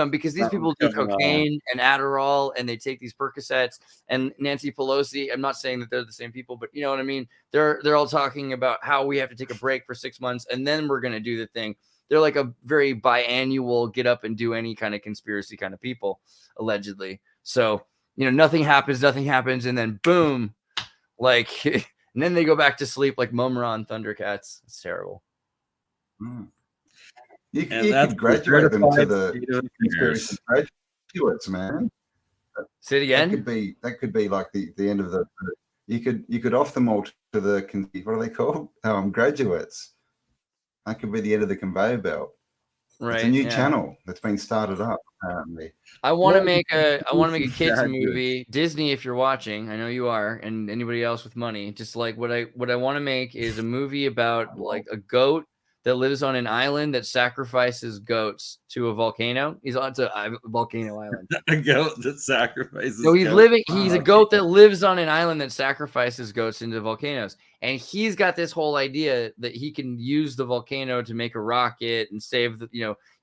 because these people do cocaine and Adderall and they take these Percocets, and Nancy Pelosi, I'm not saying that they're the same people, but you know what I mean? They're all talking about how we have to take a break for 6 months and then we're going to do the thing. They're like a very biannual get up and do any kind of conspiracy kind of people, allegedly. So, nothing happens. And then boom, like, and then they go back to sleep like Mumra on Thundercats. It's terrible. You could graduate them to the conspiracy graduates, man. Say it again. That could be like the end of the. You could off them all to the, what are they called? Graduates. That could be the end of the conveyor belt. Right. It's a new channel that's been started up. Apparently. I want to make a kids movie. Disney, if you're watching, I know you are, and anybody else with money. Just like what I want to make is a movie about like a goat that lives on an island that sacrifices goats to a volcano. He's on to a volcano island. A goat that sacrifices. So he's a goat that lives on an island that sacrifices goats into volcanoes. And he's got this whole idea that he can use the volcano to make a rocket and save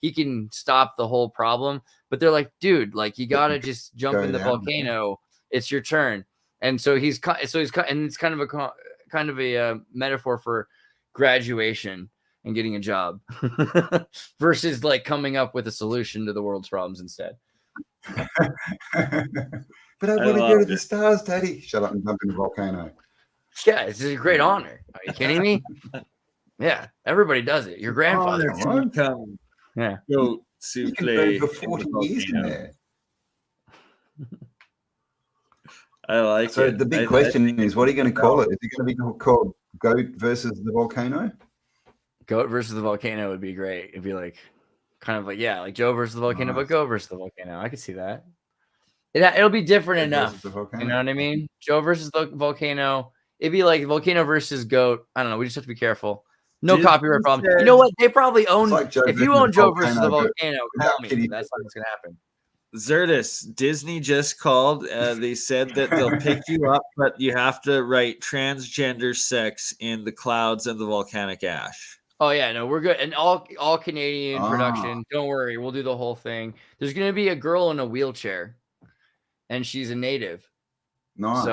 he can stop the whole problem. But they're like, dude, like you got to just jump in the volcano. It's your turn. And so and it's kind of a metaphor for graduation and getting a job versus like coming up with a solution to the world's problems instead. But I want to go to the stars, Daddy. Shut up and jump in the volcano. Yeah, it's a great honor. Are you kidding me? Yeah, everybody does it. Your grandfather can come. Yeah. Go to play for 40 years in there. I like it. So the big question is, what are you going to call it? Is it going to be called Goat versus the Volcano? Goat versus the volcano would be great. It'd be like kind of like Joe versus the volcano, but Goat versus the volcano. I could see that. It'll be different enough. You know what I mean? Joe versus the volcano. It'd be like volcano versus goat. I don't know. We just have to be careful. No copyright problem. You know what? They probably own. Like if you own Joe versus the volcano, call me. That's not what's gonna happen. Xirtus, Disney just called. They said that they'll pick you up, but you have to write transgender sex in the clouds and the volcanic ash. Oh yeah, no, we're good. And all Canadian production. Don't worry, we'll do the whole thing. There's gonna be a girl in a wheelchair, and she's a native. Nice.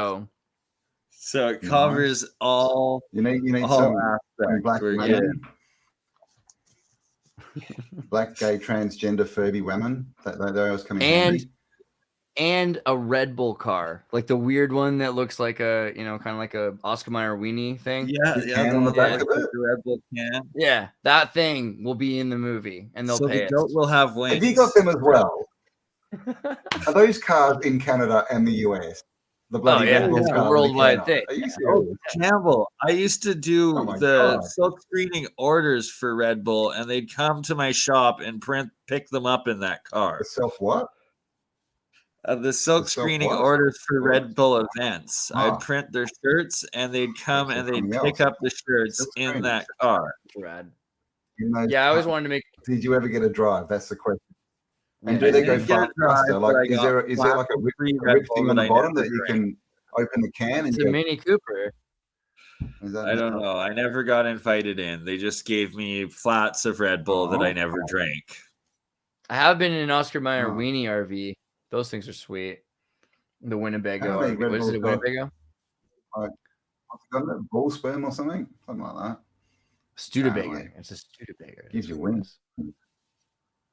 So it covers all. You need all some black black gay transgender Furby women. That was coming handy. And a Red Bull car, like the weird one that looks like a, kind of like a Oscar Mayer weenie thing. On the back of it. The Red Bull can. Yeah, that thing will be in the movie, and they'll pay the goat will have wings. Have you got them as well? Are those cars in Canada and the US? The bloody Red Bull car, a worldwide thing. Are you serious? Campbell, I used to do the silk screening orders for Red Bull, and they'd come to my shop and pick them up in that car. The self what? The silk screening orders for Red Bull events. I'd print their shirts, and they'd come and they'd pick up the shirts in that car. Rad. Yeah, I always wanted to make. Did you ever get a drive? That's the question. And do they go faster? Like, is there like a rip thing on the bottom that you can open the can? It's a Mini Cooper. I don't know. I never got invited in. They just gave me flats of Red Bull that I never drank. I have been in an Oscar Mayer weenie RV. Those things are sweet. The Winnebago. What is it, a Winnebago? What's it called? Bull sperm or something? Something like that. Studebaker. It's a Studebaker. Gives you wings.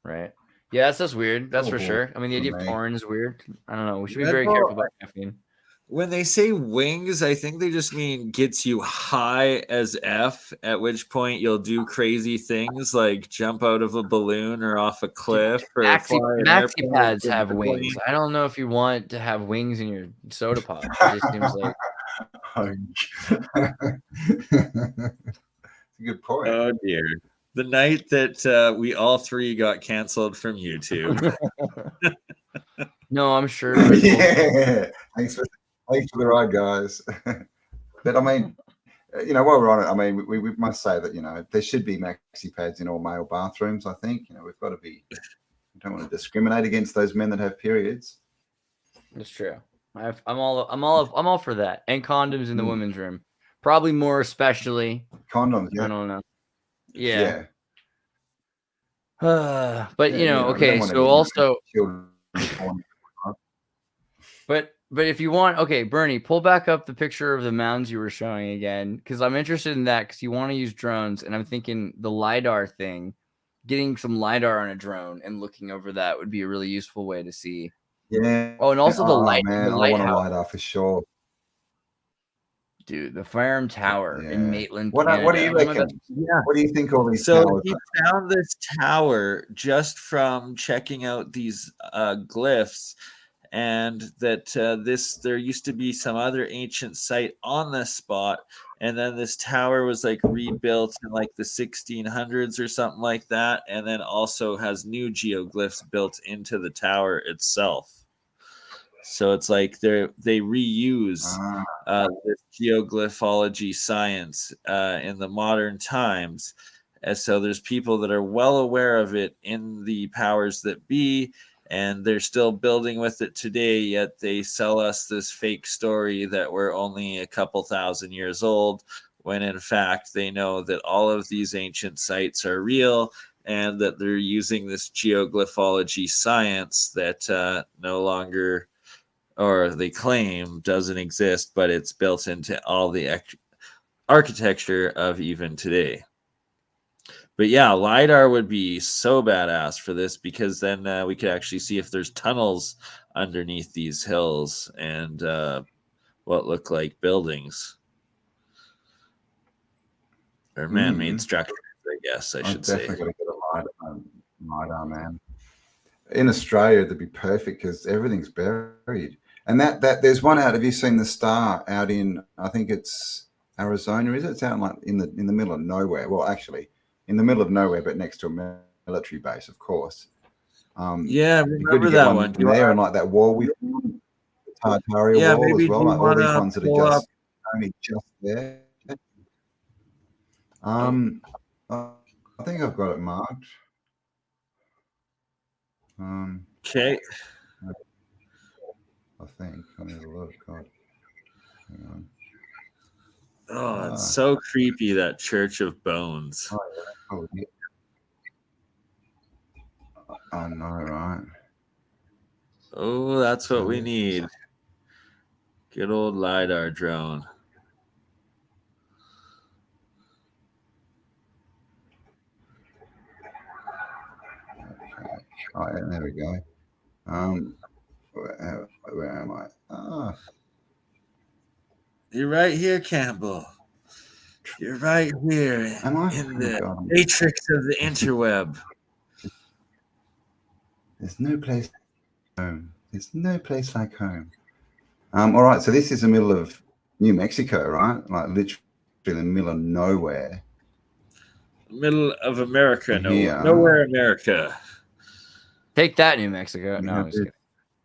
Right. Yeah, that's weird. That's for sure. I mean, the idea of porn is weird. I don't know. We should be very careful about caffeine. When they say wings, I think they just mean gets you high as F, at which point you'll do crazy things like jump out of a balloon or off a cliff. Maxi pads have wings. I don't know if you want to have wings in your soda pop. It just seems like. That's a good point. Oh, dear. The night that we all three got canceled from YouTube. No, I'm sure. Yeah. Thanks for the ride, guys. But I mean, while we're on it, I mean, we must say that, there should be maxi pads in all male bathrooms. I think, we've got to be, we don't want to discriminate against those men that have periods. That's true. I'm all for that. And condoms in the women's room. Probably more especially. Condoms, yeah. I don't know. Yeah. But okay. So also, but if you want, okay, Bernie, pull back up the picture of the mounds you were showing again, because I'm interested in that because you want to use drones, and I'm thinking the LiDAR thing, getting some LiDAR on a drone and looking over that would be a really useful way to see. Yeah. Oh, and also the light. Man, I want a LiDAR for sure. Dude, the Firearm Tower in Maitland, What do you reckon? What do you think all these towers he found this tower just from checking out these glyphs, and that there used to be some other ancient site on this spot, and then this tower was like rebuilt in like the 1600s or something like that, and then also has new geoglyphs built into the tower itself. So it's like they reuse this geoglyphology science in the modern times. And so there's people that are well aware of it in the powers that be, and they're still building with it today, yet they sell us this fake story that we're only a couple thousand years old, when in fact they know that all of these ancient sites are real, and that they're using this geoglyphology science that no longer, or they claim doesn't exist, but it's built into all the architecture of even today. But yeah, LiDAR would be so badass for this, because then we could actually see if there's tunnels underneath these hills and what look like buildings or man-made structures, I guess I should say. Definitely got to get a LiDAR, man. In Australia, it'd be perfect because everything's buried. And that there's one out. Have you seen the star out in? I think it's Arizona. Is it? It's out like in the middle of nowhere. Well, actually, in the middle of nowhere, but next to a military base, of course. Yeah, remember that one there, and like that wall we found, the Tartaria wall as well. Like all these ones that are just only just there. I think I've got it marked. Okay. I think. I need to look. God. Hang on. Oh, it's so creepy, that Church of Bones. Oh, yeah. I know, right? Oh, that's what we need. Good old LiDAR drone. Okay. Oh, yeah, there we go. Where am I? You're right here, Campbell. You're right here in the matrix of the interweb. There's no place like home. There's no place like home. All right, so this is the middle of New Mexico, right? Like literally in the middle of nowhere. Middle of America, nowhere America. Take that, New Mexico. No, I'm just kidding.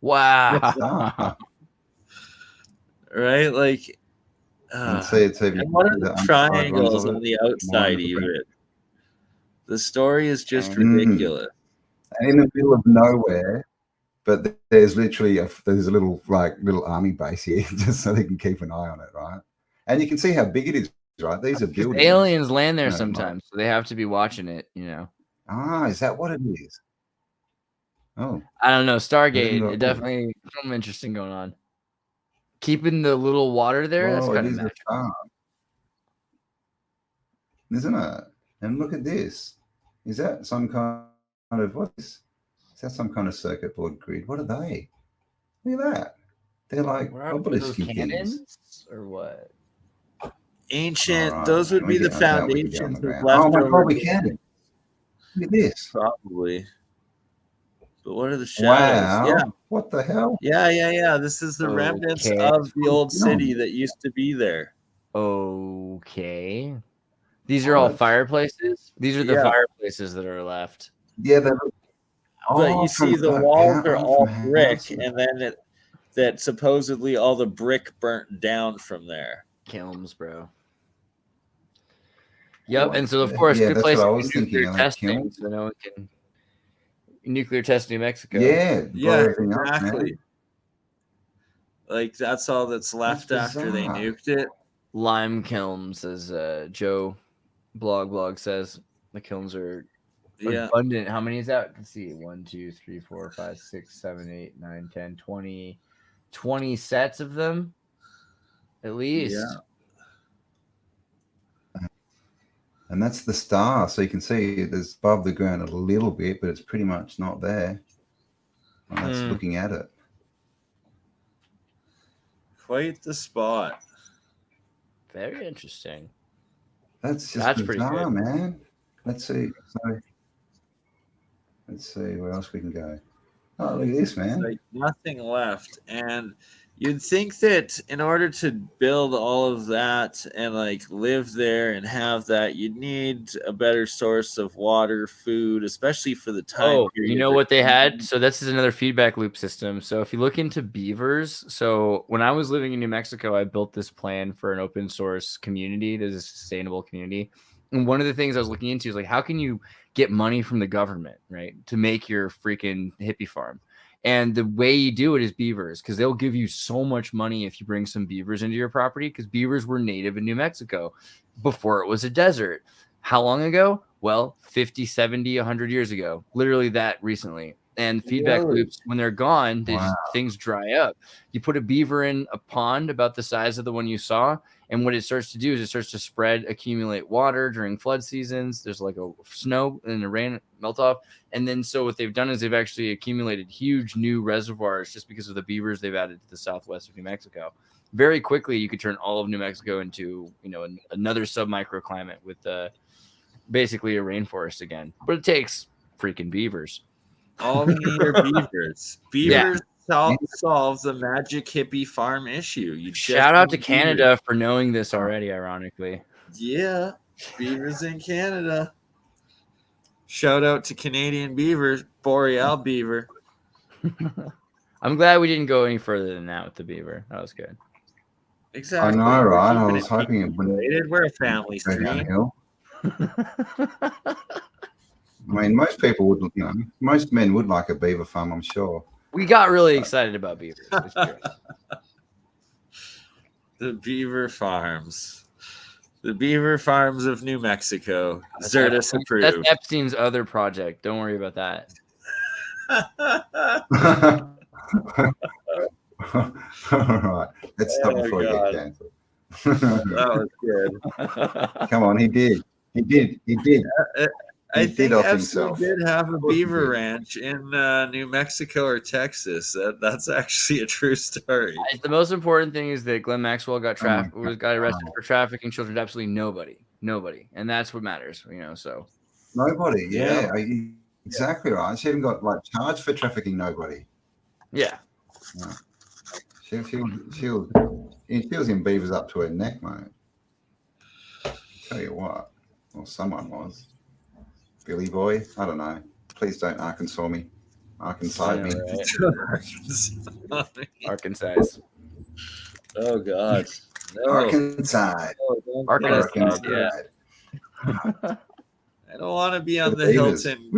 Wow. Right? Like, and what are the triangles on the outside even? The story is just ridiculous. And in the middle of nowhere, but there's literally there's a little army base here just so they can keep an eye on it, right? And you can see how big it is, right? These are buildings. Aliens land there sometimes, so they have to be watching it, is that what it is? Oh, I don't know. Stargate, it definitely something interesting going on. Keeping the little water there, that's kind of magical. Isn't it? And look at this. Is that some kind of what is that? Some kind of circuit board grid? What are they? Look at that. They're like obelisk things, or what? Ancient. Those would be the foundations of leftover. Oh my God, we can. Look at this. Probably. But what are the shadows? Wow. Yeah. What the hell? Yeah. This is the remnants of the old city that used to be there. Okay. These are all fireplaces? These are the fireplaces that are left. Yeah. But you see the walls are all brick, and then that supposedly all the brick burnt down from there. Kilns, bro. Yep, and so of course, good place to nuclear testing, so no one can nuclear test New Mexico. Yeah, exactly. Like that's all that's left after they nuked it. Lime kilns, as Joe blog says. The kilns are abundant. How many is that? Let's see. 1, 2, 3, 4, 5, 6, 7, 8, 9, 10, 20. 20 sets of them, at least. Yeah. And that's the star. So you can see there's above the ground a little bit, but it's pretty much not there. And that's looking at it. Quite the spot. Very interesting. That's bizarre, pretty good, man. Let's see. Let's see where else we can go. Oh, look at this, man. Like nothing left. And you'd think that in order to build all of that and like live there and have that, you'd need a better source of water, food, especially for the time period. You know what they had? So this is another feedback loop system. So if you look into beavers, so when I was living in New Mexico, I built this plan for an open source community. There's a sustainable community. And one of the things I was looking into is like, how can you get money from the government, right, to make your freaking hippie farm? And the way you do it is beavers, because they'll give you so much money if you bring some beavers into your property, because beavers were native in New Mexico before it was a desert. How long ago? Well, 50, 70, 100 years ago, literally that recently. And feedback loops, when they're gone, things dry up. You put a beaver in a pond about the size of the one you saw, and what it starts to do is it starts to spread, accumulate water during flood seasons. There's like a snow and the rain melt off. And then so what they've done is they've actually accumulated huge new reservoirs just because of the beavers they've added to the southwest of New Mexico. Very quickly, you could turn all of New Mexico into, another sub-microclimate with basically a rainforest again. But it takes freaking beavers. All we need are beavers. Beavers solve the magic hippie farm issue. Shout out to Canada for knowing this already, ironically. Yeah, beavers in Canada. Shout out to Canadian beavers, Boreal beaver. I'm glad we didn't go any further than that with the beaver. That was good. Exactly. I know, right? I was hoping it wouldn't. We're a family stream. I mean, most people would, most men would like a beaver farm, I'm sure. We got really excited about beavers. The beaver farms. The beaver farms of New Mexico. Xirtus approved. That's Epstein's other project. Don't worry about that. All right. Let's stop before I get canceled. That was good. Come on, he did. I think Epstein did have a beaver ranch in New Mexico or Texas. That's actually a true story. The most important thing is that Glenn Maxwell got arrested for trafficking children to absolutely nobody, and that's what matters. So nobody. Yeah. Exactly right. She even got charged for trafficking nobody. Yeah. She was in beavers up to her neck, mate. Tell you what. Well, someone was. Billy Boy? I don't know. Please don't Arkansas me. Arkansas me. Right. Arkansas. Oh, God. No. Arkansas. Arkansas. Yeah. I don't want to be on the Hilton.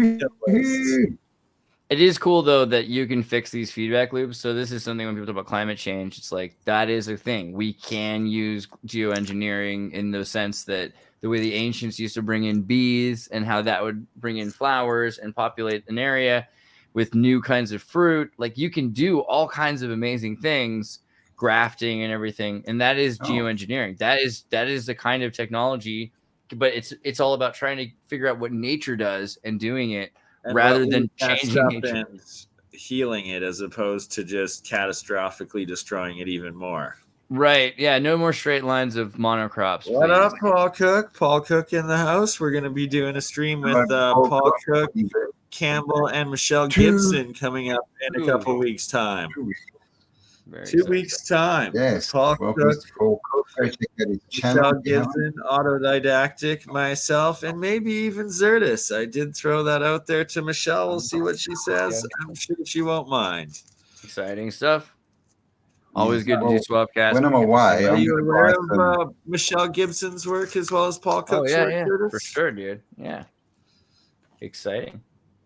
It is cool, though, that you can fix these feedback loops. So this is something when people talk about climate change, it's like that is a thing. We can use geoengineering in the sense that the way the ancients used to bring in bees and how that would bring in flowers and populate an area with new kinds of fruit. Like you can do all kinds of amazing things, grafting and everything. And that is geoengineering. That is the kind of technology, but it's all about trying to figure out what nature does and doing it rather than changing nature. And healing it as opposed to just catastrophically destroying it even more. Right. Yeah. No more straight lines of monocrops. What up, Paul Cook? Paul Cook in the house. We're going to be doing a stream with Paul Cook, Cambell, and Michelle Gibson coming up in a couple weeks' time. 2 weeks' time. Yes. Paul Cook, Michelle Gibson, Autodidactic, myself, and maybe even Xirtus. I did throw that out there to Michelle. We'll see what she says. I'm sure she won't mind. Exciting stuff. Always good to do Swapcast. When I'm away, are you aware of Michelle Gibson's work as well as Paul Cook's work? Yeah, for sure, dude. Yeah, exciting.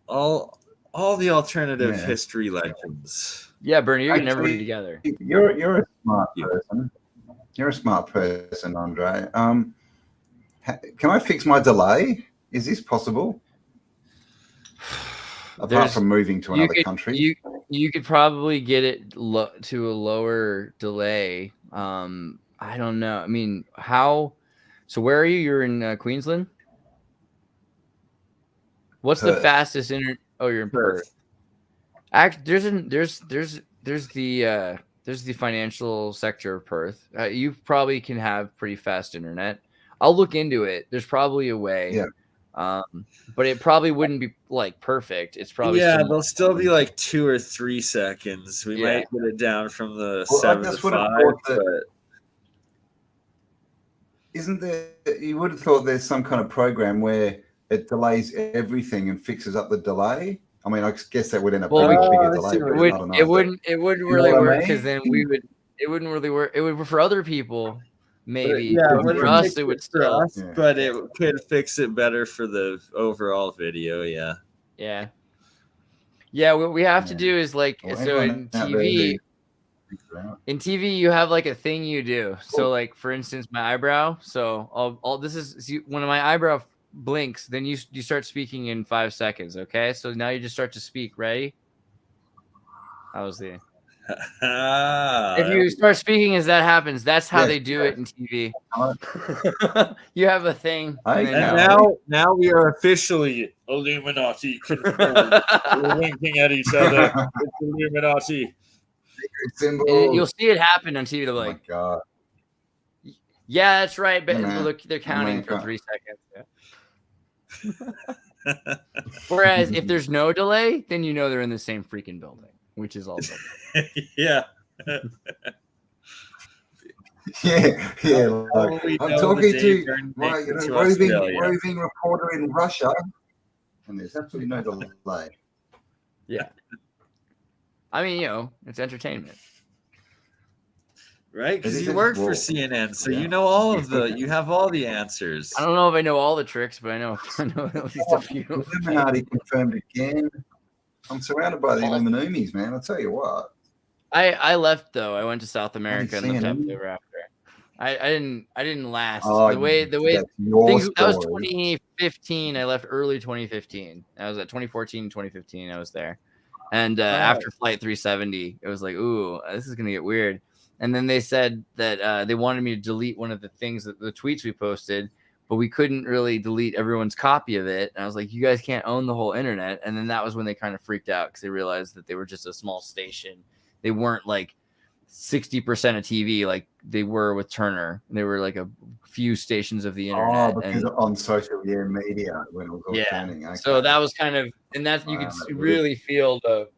All the alternative history legends. Yeah, Bernie, you're gonna never be together. You're a smart person. You're a smart person, Andre. Can I fix my delay? Is this possible? Apart from moving to another country, you could probably get it to a lower delay. I don't know. I mean, how? So where are you? You're in Queensland. What's Perth. The fastest internet? Oh, you're in Perth. There's the financial sector of Perth. You probably can have pretty fast internet. I'll look into it. There's probably a way. Yeah. But it probably wouldn't be like perfect. It's probably they'll still be like 2 or 3 seconds. We might get it down from the 7 to 5. But isn't there? You would have thought there's some kind of program where it delays everything and fixes up the delay. I mean, I guess that would end up being a bigger delay. It wouldn't really work because then it wouldn't really work. It would for other people. Maybe but for us it would still, but it could fix it better for the overall video. What we have to do is like so in TV. In TV, you have like a thing you do. So like for instance, my eyebrow. So I'll this is when my eyebrow blinks, then you start speaking in 5 seconds. Okay, so now you just start to speak. Ready? That was the. If you start speaking as that happens, that's how they do it in TV. You have a thing. Now we are officially Illuminati confirmed. We're winking at each other. It's Illuminati. You'll see it happen on TV. They're like, oh my God. Yeah, that's right. But look, they're counting for 3 seconds. Whereas if there's no delay, then you know they're in the same freaking building. Which is also yeah. Like, I'm talking to my roving reporter in Russia, and there's absolutely no delay. Yeah. I mean, it's entertainment. Right? Because you work for CNN, so you know you have all the answers. I don't know if I know all the tricks, but I know at least a few. Illuminati confirmed again. I'm surrounded by the Illuminatis, man. I'll tell you what. I left though. I went to South America and looked up there after. I didn't last. Oh, the way things, that was 2015. I left early 2015. I was at 2014, 2015. I was there. And after Flight 370, it was like, ooh, this is gonna get weird. And then they said that they wanted me to delete one of the things that the tweets we posted, but we couldn't really delete everyone's copy of it. And I was like, you guys can't own the whole internet. And then that was when they kind of freaked out because they realized that they were just a small station. They weren't like 60% of TV like they were with Turner. They were like a few stations of the internet. Oh, because on social media when it was all turning. Okay. So that was kind of, and that you could really feel the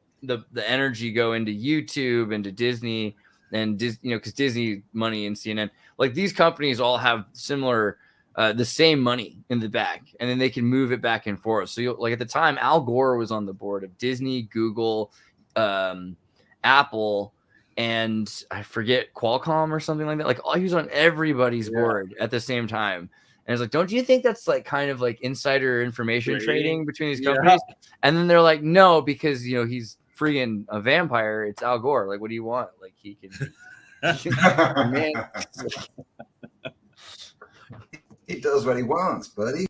energy go into YouTube, into Disney, and because Disney money and CNN, like these companies all have similar. The same money in the back, and then they can move it back and forth. So like at the time, Al Gore was on the board of Disney, Google, Apple, and I forget Qualcomm or something like that. Like he was on everybody's board at the same time. And it's like, don't you think that's like kind of like insider information trading between these companies? And then they're like, no, because he's freaking a vampire. It's Al Gore. Like, what do you want? Like he can man. He does what he wants, buddy.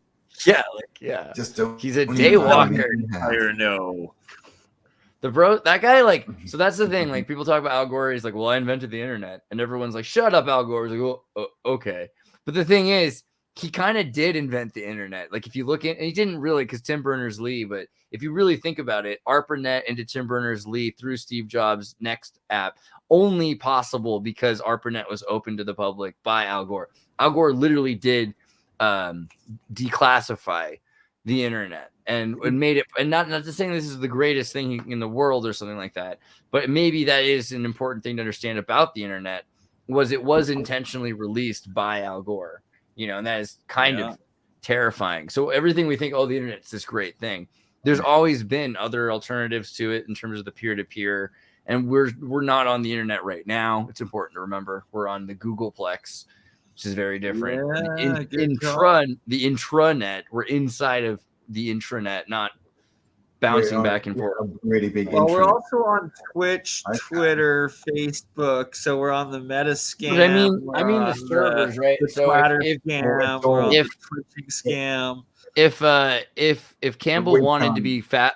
Yeah. Just don't. He's a daywalker. I know. That guy, like, so that's the thing. Like, people talk about Al Gore. He's like, well, I invented the internet, and everyone's like, shut up, Al Gore. He's like, oh, okay. But the thing is, he kind of did invent the internet. Like, if you look at, and he didn't really, because Tim Berners-Lee. But if you really think about it, ARPANET into Tim Berners-Lee through Steve Jobs' Next app, only possible because ARPANET was open to the public by Al Gore. Al Gore literally did declassify the internet and made it, and not to say this is the greatest thing in the world or something like that, but maybe that is an important thing to understand about the internet. It was intentionally released by Al Gore, and that is kind of terrifying. So everything we think, the internet's this great thing. There's always been other alternatives to it in terms of the peer-to-peer, and we're not on the internet right now. It's important to remember we're on the Googleplex, which is very different. The intranet, we're inside of the intranet, not bouncing back and forth. Really big. Well, we're also on Twitch, Twitter, Facebook. So we're on the Metascam. But I mean the servers, right? The so Twitter scam. We're on the Twitching scam. If Cambell wanted to be fat,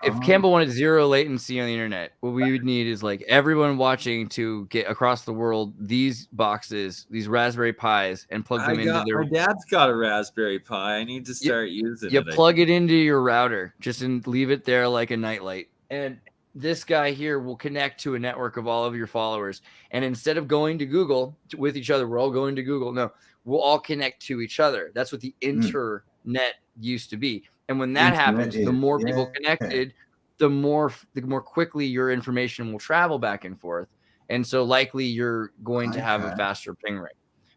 if Cambell wanted zero latency on the internet, what we would need is like everyone watching to get across the world these boxes, these Raspberry Pis, and plug them into their. My dad's got a Raspberry Pi. I need to start using it. You plug it into your router, just and leave it there like a nightlight, and this guy here will connect to a network of all of your followers. And instead of going to Google with each other, we're all going to Google. No, we'll all connect to each other. That's what the internet used to be. And when that happens, the more people connected, the more quickly your information will travel back and forth. And so likely you're going to have a faster ping rate.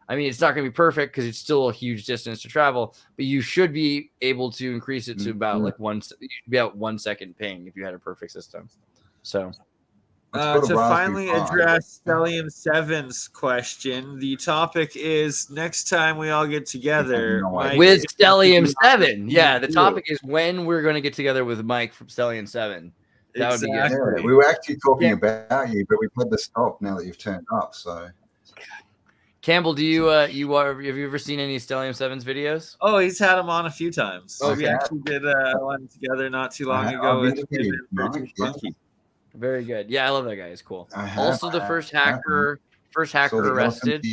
I mean, it's not going to be perfect because it's still a huge distance to travel, but you should be able to increase it to about like you should be at 1 second ping if you had a perfect system. So to finally address Stellium 7's question, the topic is next time we all get together with Stellium 7. Yeah, the topic is when we're going to get together with Mike from Stellium 7. That would be good. Yeah, we were actually talking about you, but we've had to stop now that you've turned up. So, Cambell, do you have you ever seen any Stellium 7's videos? Oh, he's had them on a few times. We actually did one together not too long ago with Very good. Yeah, I love that guy. He's cool. Also, the first hacker arrested.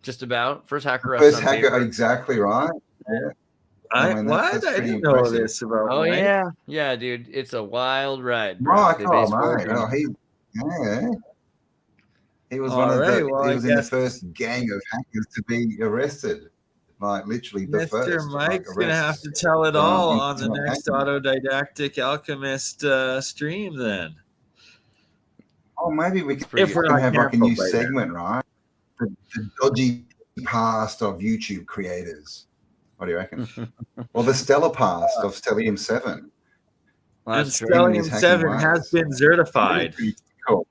Just about first hacker arrested. First hacker, exactly right. Yeah. I didn't know this about. Oh yeah, dude. It's a wild ride. Right, he was one of the. He was in the first gang of hackers to be arrested. Like literally the first. Mr. Mike's gonna have to tell it all on the next Autodidactic Alchemist stream. Then. Oh, maybe we could have like a new segment, right? The dodgy past of YouTube creators. What do you reckon? Or the stellar past of Stellium 7. And Stellium 7 has been certified. Cool.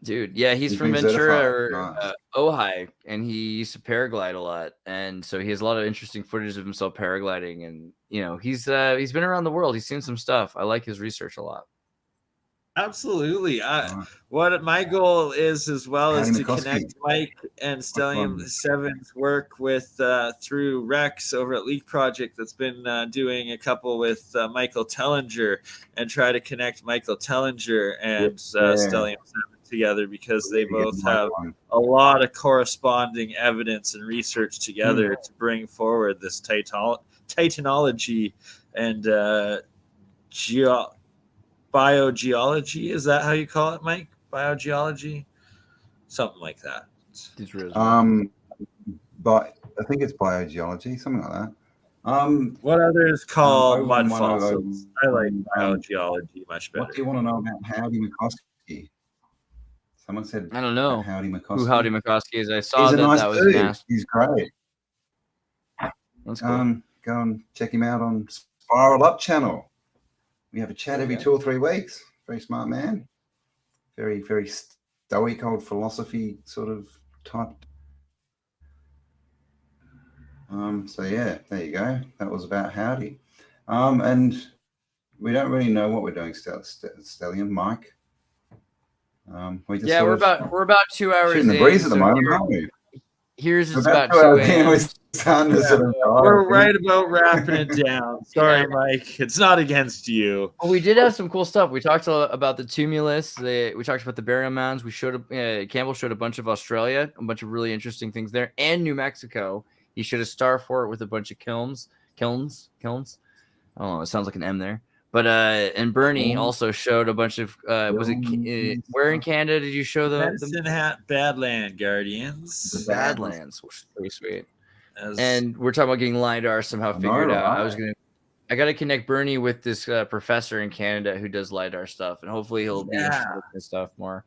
Dude, yeah, he's from Ventura or Ojai, and he used to paraglide a lot, and so he has a lot of interesting footage of himself paragliding, and he's been around the world. He's seen some stuff. I like his research a lot. Absolutely. What my goal is as well is to connect Mike and Stellium 7's work with through Rex over at Leak Project that's been doing a couple with Michael Tellinger, and try to connect Michael Tellinger and Stellium 7 together, because they both have a lot of corresponding evidence and research together to bring forward this titanology and biogeology. Is that how you call it, Mike? Biogeology? Something like that. But I think it's biogeology, something like that. What others call mud fossils? I like biogeology much better. What do you want to know about Howdy McCoskey? Someone said, I don't know Howdy McCoskey. Who Howdy McCoskey is. I saw that was an ask. He's great. That's cool. Go and check him out on Spiral Up channel. We have a chat every 2 or 3 weeks. Very smart man. Very, very stoic old philosophy sort of type. So yeah, there you go. That was about Howdy. And we don't really know what we're doing, Stellium, Mike. We're about 2 hours in. The breeze at the moment, aren't we? Here's about 2 a.m. We're right about wrapping it down. Sorry, Mike. It's not against you. Well, we did have some cool stuff. We talked about the tumulus. We talked about the burial mounds. We showed Cambell showed a bunch of Australia, a bunch of really interesting things there, and New Mexico. He showed a star fort with a bunch of kilns. I don't know. It sounds like an M there. But and BurnEye also showed a bunch of where in Canada did you show the Medicine Hat Badland Guardians? The Badlands, which is pretty sweet. And we're talking about getting LiDAR somehow figured out. I got to connect BurnEye with this professor in Canada who does LiDAR stuff, and hopefully he'll be interested in this stuff more.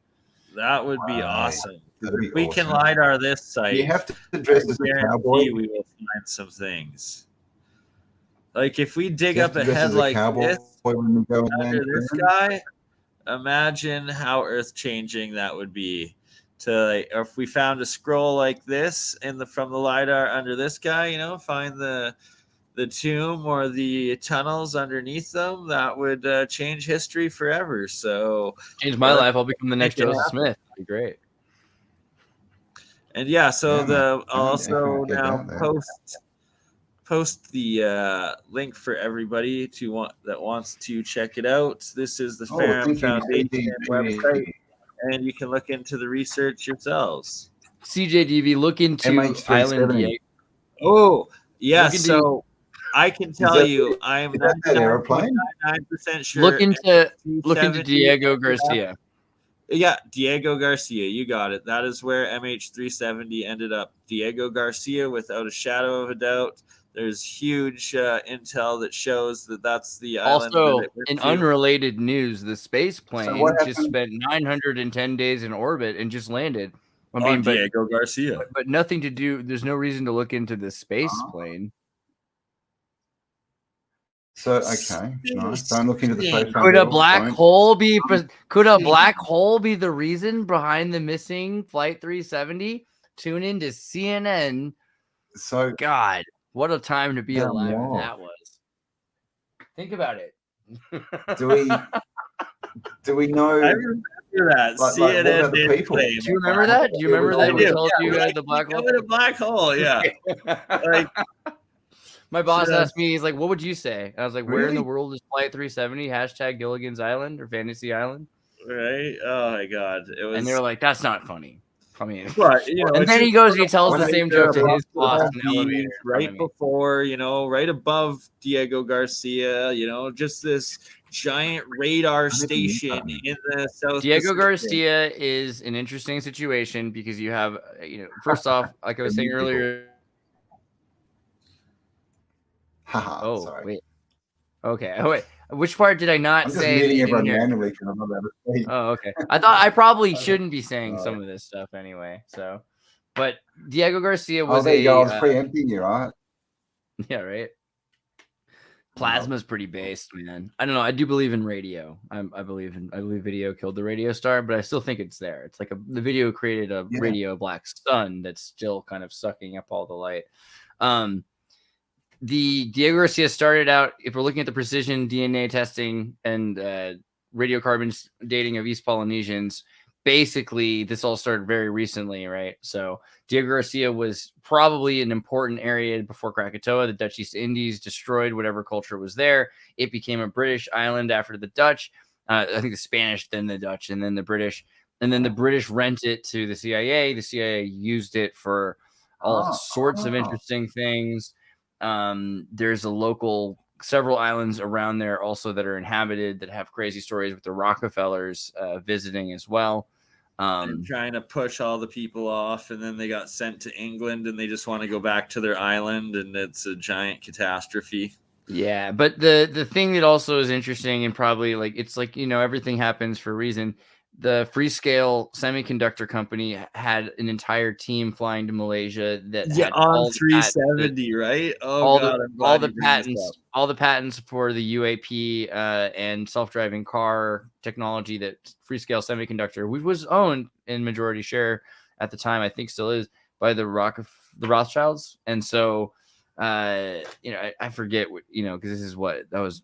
That would be awesome. We can LiDAR this site. You have to dress as a cowboy. We will find some things. Like if we dig up a head like this under this guy, imagine how earth-changing that would be. Or if we found a scroll like this from the LiDAR under this guy, find the the tomb or the tunnels underneath them, that would change history forever. So change my life. I'll become the next Joseph Smith. That'd be great. And so I'll also now post the link for everybody that wants to check it out. This is the Ferrum Foundation website, and you can look into the research yourselves. CJDV, look into Island Diego. Oh, yes. So I can tell you, I'm 99% sure. Look into Diego Garcia. Yeah, Diego Garcia. You got it. That is where MH370 ended up. Diego Garcia, without a shadow of a doubt. There's huge intel that shows that that's the island. Also, in unrelated news, the space plane just spent 910 days in orbit and just landed. Diego Garcia. But nothing to do. There's no reason to look into the space plane. So okay, nice. Don't look into the space plane. Could a black hole be? Could a black hole be the reason behind the missing Flight 370? Tune in to CNN. So God, what a time to be alive that was. Think about it. Do we know? I remember that. CNN did people? Do you remember that? Do you remember that we told you the black hole? The black hole, yeah. Like. My boss asked me, he's like, what would you say? And I was like, where in the world is Flight 370? # Gilligan's Island or Fantasy Island? Right? Oh, my God. And they were like, that's not funny. I mean, but, and then he goes and he tells the same joke to his boss in the elevator. Right before, right above Diego Garcia, just this giant radar station in the South Diego Garcia is an interesting situation because you have, first off, like I was saying earlier, sorry. Wait. Okay. Oh, wait. Which part did I not say? Oh, okay. I probably shouldn't be saying some of this stuff anyway. So, but Diego Garcia was there you go. I was preempting you, right? Yeah, right. Plasma's pretty based, man. I don't know. I do believe in radio. I believe video killed the radio star, but I still think it's there. It's like the video created a radio black sun that's still kind of sucking up all the light. The Diego Garcia started out, if we're looking at the precision DNA testing and radiocarbon dating of East Polynesians, basically this all started very recently, right? So Diego Garcia was probably an important area before Krakatoa. The Dutch East Indies destroyed whatever culture was there. It became a British island after the Dutch. I think the Spanish, then the Dutch, and then the British. And then the British rent it to the CIA. The CIA used it for all sorts of interesting things. There's several islands around there also that are inhabited that have crazy stories with the Rockefellers visiting as well. Trying to push all the people off, and then they got sent to England and they just want to go back to their island, and it's a giant catastrophe. Yeah, but the thing that also is interesting and probably it's everything happens for a reason. The Freescale Semiconductor Company had an entire team flying to Malaysia that had on 370, right? All the patents for the UAP and self-driving car technology that Freescale Semiconductor, which was owned in majority share at the time, I think still is, by the Rothschilds. And so, I forget what, because that was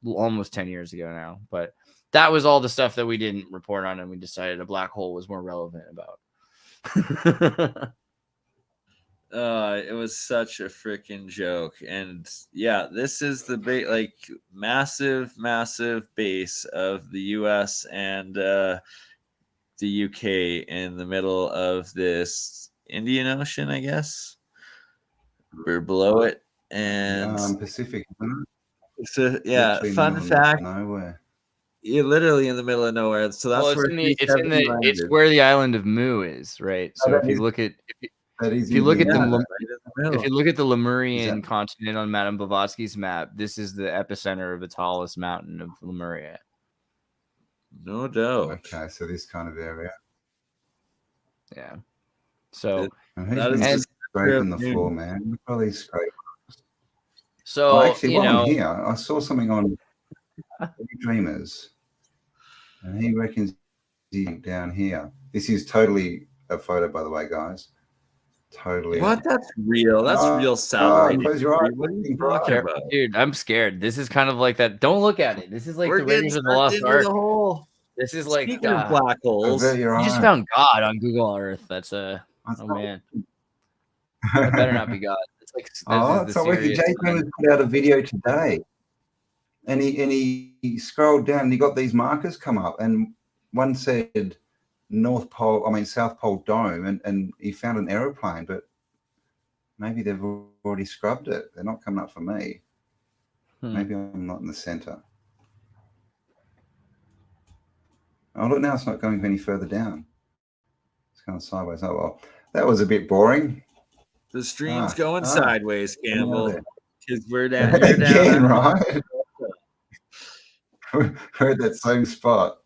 almost 10 years ago now, but that was all the stuff that we didn't report on, and we decided a black hole was more relevant about. It was such a freaking joke. And this is the massive base of the US and the UK in the middle of this Indian Ocean, I guess. We're below it. And Pacific. So fun fact. Nowhere. You're literally in the middle of nowhere, so that's where it's where the island of Mu is, right? So if you look at the Lemurian continent on Madame Blavatsky's map, this is the epicenter of the tallest mountain of Lemuria. No doubt. Okay, so this kind of area. Yeah. So that is scraping the floor, man. Look at all these scrapers. So actually, while I'm here, I saw something on Dreamers, and he reckons he's down here. This is totally a photo, by the way, guys. Totally. What? That's real. That's real salary. Close your eyes. What are you talking about? Dude, I'm scared. This is kind of like that. Don't look at it. This is like We're the Raiders of the Lost Ark. This is like speaking of black holes. You just found God on Google Earth. That's oh man. That better not be God. It's like so Jason put out a video today, and he scrolled down and he got these markers come up, and one said South Pole Dome, and he found an aeroplane, but maybe they've already scrubbed it. They're not coming up for me. Maybe I'm not in the center. Oh, look, now it's not going any further down. It's going sideways. Oh, well, that was a bit boring. The stream's going sideways, Cambell. Because we're down here again, right? We're at that same spot.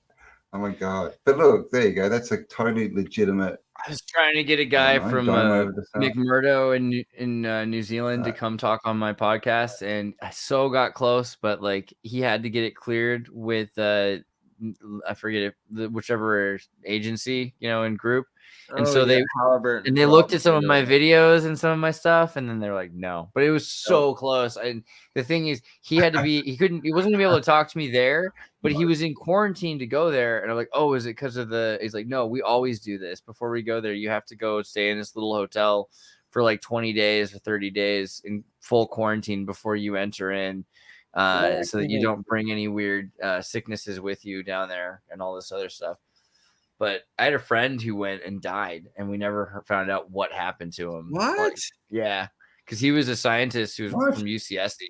Oh my God. But look, there you go. That's a totally legitimate. I was trying to get a guy from McMurdo in New Zealand to come talk on my podcast, and I so got close, but like he had to get it cleared with I forget whichever agency, in group. And they looked at some of my videos and some of my stuff, and then they're like, no. But it was so close. And the thing is, he wasn't gonna be able to talk to me there, but he was in quarantine to go there. And I'm like, oh, is it because of he's like, no, we always do this. Before we go there, you have to go stay in this little hotel for like 20 days or 30 days in full quarantine before you enter in. So that you don't bring any weird sicknesses with you down there and all this other stuff. But I had a friend who went and died, and we never found out what happened to him. What? Yeah, because he was a scientist who was from UCSD,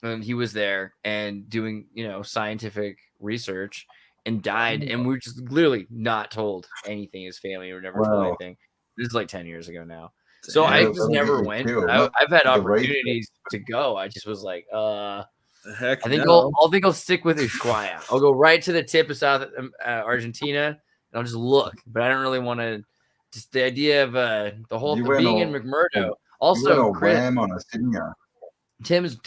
and he was there and doing, scientific research, and died. And we're just literally not told anything. His family were never told anything. This is like 10 years ago now. So I just never went. I've had opportunities to go. I just was like, I think I'll stick with Ushuaia. I'll go right to the tip of South Argentina. And I'll just look, but I don't really want to. Just the idea of the whole being in McMurdo. Also, Chris, on us, didn't you? Tim's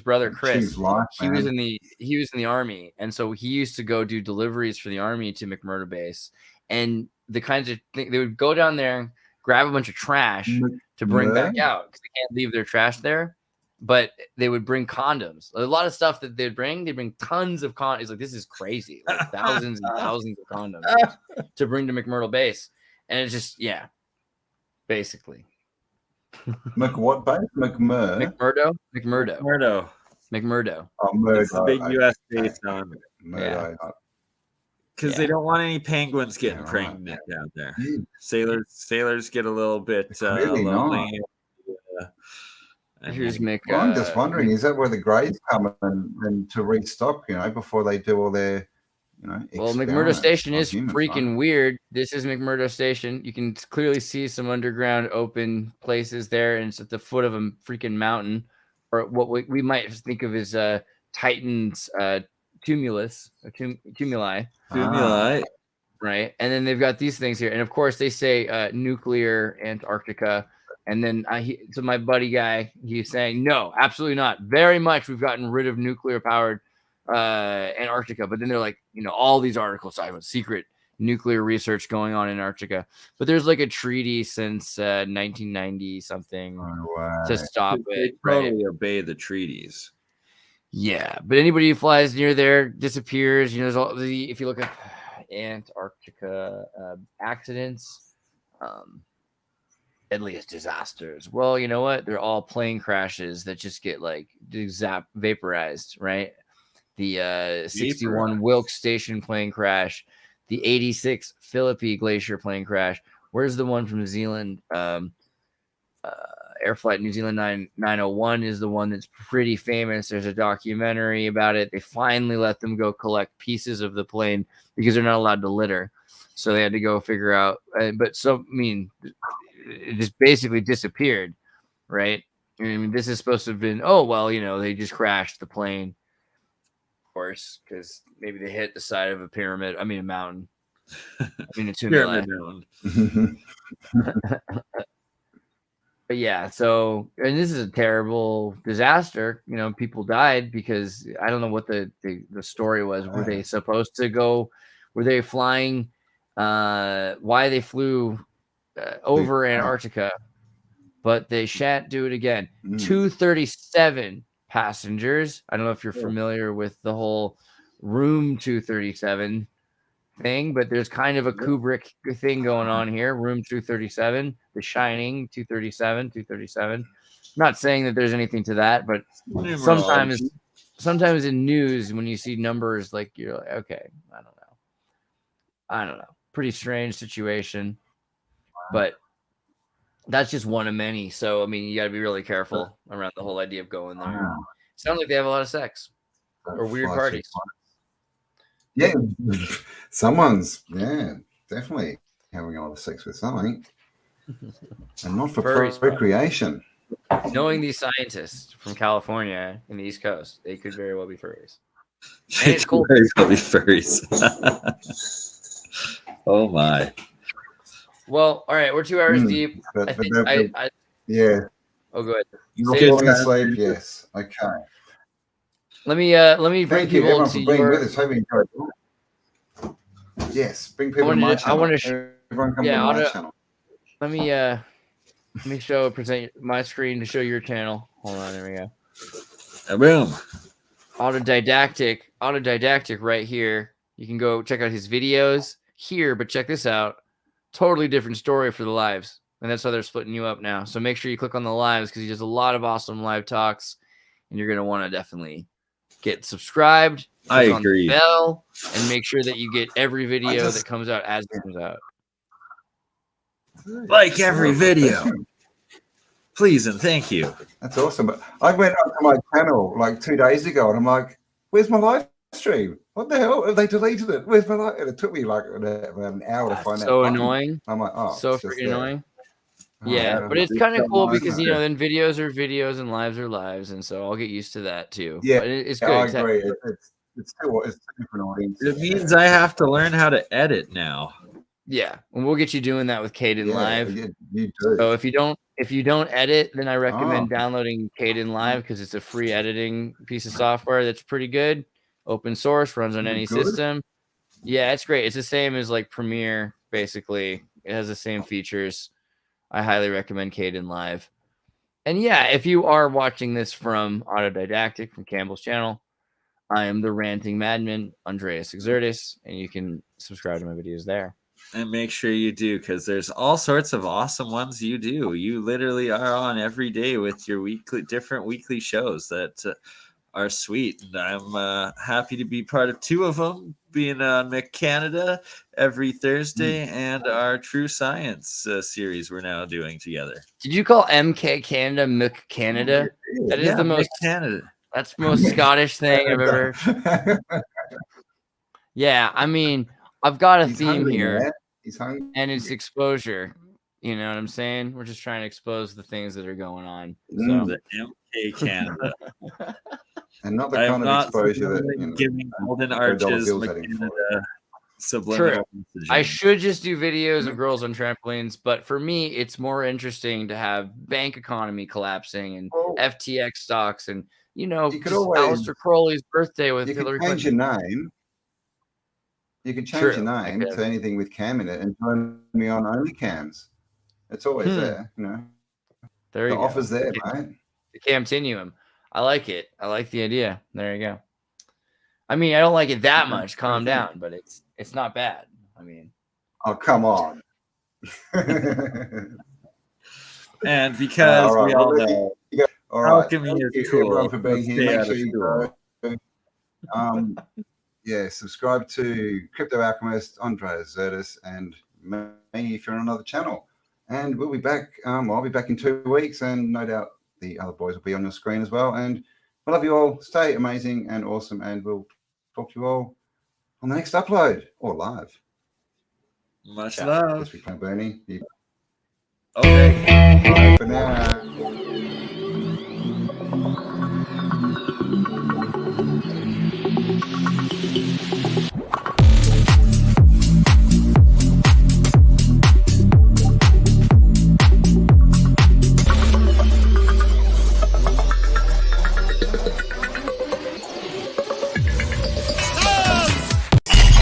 brother Chris. He was in the army, and so he used to go do deliveries for the army to McMurdo base. And the kinds of things they would go down there, grab a bunch of trash to bring back out because they can't leave their trash there. But they would bring condoms. A lot of stuff that they'd bring tons of condoms. It's like, this is crazy. Like thousands and thousands of condoms to bring to McMurdo base. And it's just, basically. What base? McMurdo. Oh, Murdo. It's the big U.S. base on it. Because they don't want any penguins getting pregnant down there. Sailors get a little bit lonely. Here's Mick. I'm just wondering, is that where the grades come and to restock, before they do all their, well, McMurdo Station is freaking weird. This is McMurdo Station. You can clearly see some underground open places there, and it's at the foot of a freaking mountain, or what we might think of as Titan's tumuli. Right. And then they've got these things here. And of course, they say nuclear Antarctica. And then so my buddy guy, he's saying, no, absolutely not. Very much we've gotten rid of nuclear powered Antarctica. But then they're like, all these articles talking about secret nuclear research going on in Antarctica. But there's like a treaty since 1990 something to stop it. They probably obey the treaties. Yeah. But anybody who flies near there disappears. There's all if you look at Antarctica accidents, deadliest disasters. Well, you know what? They're all plane crashes that just get vaporized, right? The 61 Wilkes Station plane crash, the 86 Philippi Glacier plane crash. Where's the one from New Zealand? Air Flight New Zealand 901 is the one that's pretty famous. There's a documentary about it. They finally let them go collect pieces of the plane because they're not allowed to litter. So they had to go figure out. It just basically disappeared, right? This is supposed to have been, they just crashed the plane, of course, because maybe they hit the side of a mountain. A pyramid mountain. But yeah, and this is a terrible disaster. People died because I don't know what the story was. Were they supposed to go? Were they flying? Why they flew over Antarctica, but they shan't do it again. 237 passengers. I don't know if you're familiar with the whole room 237 thing, but there's kind of a Kubrick thing going on here. Room 237, The Shining 237. Not saying that there's anything to that, but sometimes in news when you see numbers, like, you're like, okay, I don't know. Pretty strange situation, but that's just one of many. So I mean, you got to be really careful around the whole idea of going there. Sounds like they have a lot of sex or weird parties. Yeah, someone's definitely having a lot of sex with something, and not for procreation. Knowing these scientists from California and the East Coast, they could very well be furries. And it's cold. Very well be furries. Oh my. Well, all right, we're 2 hours deep. But, I think yeah. Oh, go ahead. You're falling asleep. Yes. Okay. Let me bring people into your. With us. Hope you enjoyed it. Yes, bring people to my channel. Everyone come to my channel. Let me present my screen to show your channel. Hold on, there we go. Boom. Autodidactic right here. You can go check out his videos here, but check this out. Totally different story for the lives. And that's how they're splitting you up now. So make sure you click on the lives because he does a lot of awesome live talks. And you're going to want to definitely get subscribed. I agree. On the bell, and make sure that you get every video that comes out as it comes out. Like every video. Please and thank you. That's awesome. I went up to my channel like 2 days ago and I'm like, where's my live stream? What the hell? Have they deleted it? Where's my live? And it took me like an hour to find out. So annoying. I'm like, so freaking annoying. Yeah, but it's kind of cool because, you know, then videos are videos and lives are lives. And so I'll get used to that too. Yeah, but it's good. I agree. It's two different audiences. It means I have to learn how to edit now. Yeah, and we'll get you doing that with Caden Live. You do. So if you don't edit, then I recommend downloading Caden Live because it's a free editing piece of software that's pretty good. Open source, runs on any system. Yeah, it's great. It's the same as like Premiere, basically. It has the same features. I highly recommend Caden Live. And yeah, if you are watching this from Autodidactic from Cambell's channel, I am the ranting madman, Andreas Xirtus, and you can subscribe to my videos there. And make sure you do, because there's all sorts of awesome ones you do. You literally are on every day with your different weekly shows that are sweet. And I'm happy to be part of 2 of them, being on McCanada every Thursday and our True Science series we're now doing together. Did you call MK Canada McCanada? That is the most Canada. That's the most Scottish thing I've ever heard. Yeah, I mean, I've got a theme here, and it's exposure. You know what I'm saying? We're just trying to expose the things that are going on. So. The MK Canada. And not the kind of exposure that giving golden arches subliminal messaging. I should just do videos of girls on trampolines, but for me, it's more interesting to have bank economy collapsing and FTX stocks and, you know, Aleister Crowley's birthday with Hillary Clinton. Your name. You can change your name to anything with cam in it and join me on OnlyCams. It's always there, you know. There you go. The offer's there, mate. The Camtinuum. I like it. I like the idea. There you go. I mean, I don't like it that much. Calm down, but it's not bad. I mean, oh, come on. And because we all know alchemy is cool. Everyone for being here. Make sure you go. Yeah, subscribe to Crypto Alchemist, Andreas Xirtus, and me if you're on another channel. And we'll be back. I'll be back in 2 weeks, and no doubt the other boys will be on your screen as well. And I love you all. Stay amazing and awesome, and we'll talk to you all on the next upload or live. Much love. Bernie. Okay. Bye for now.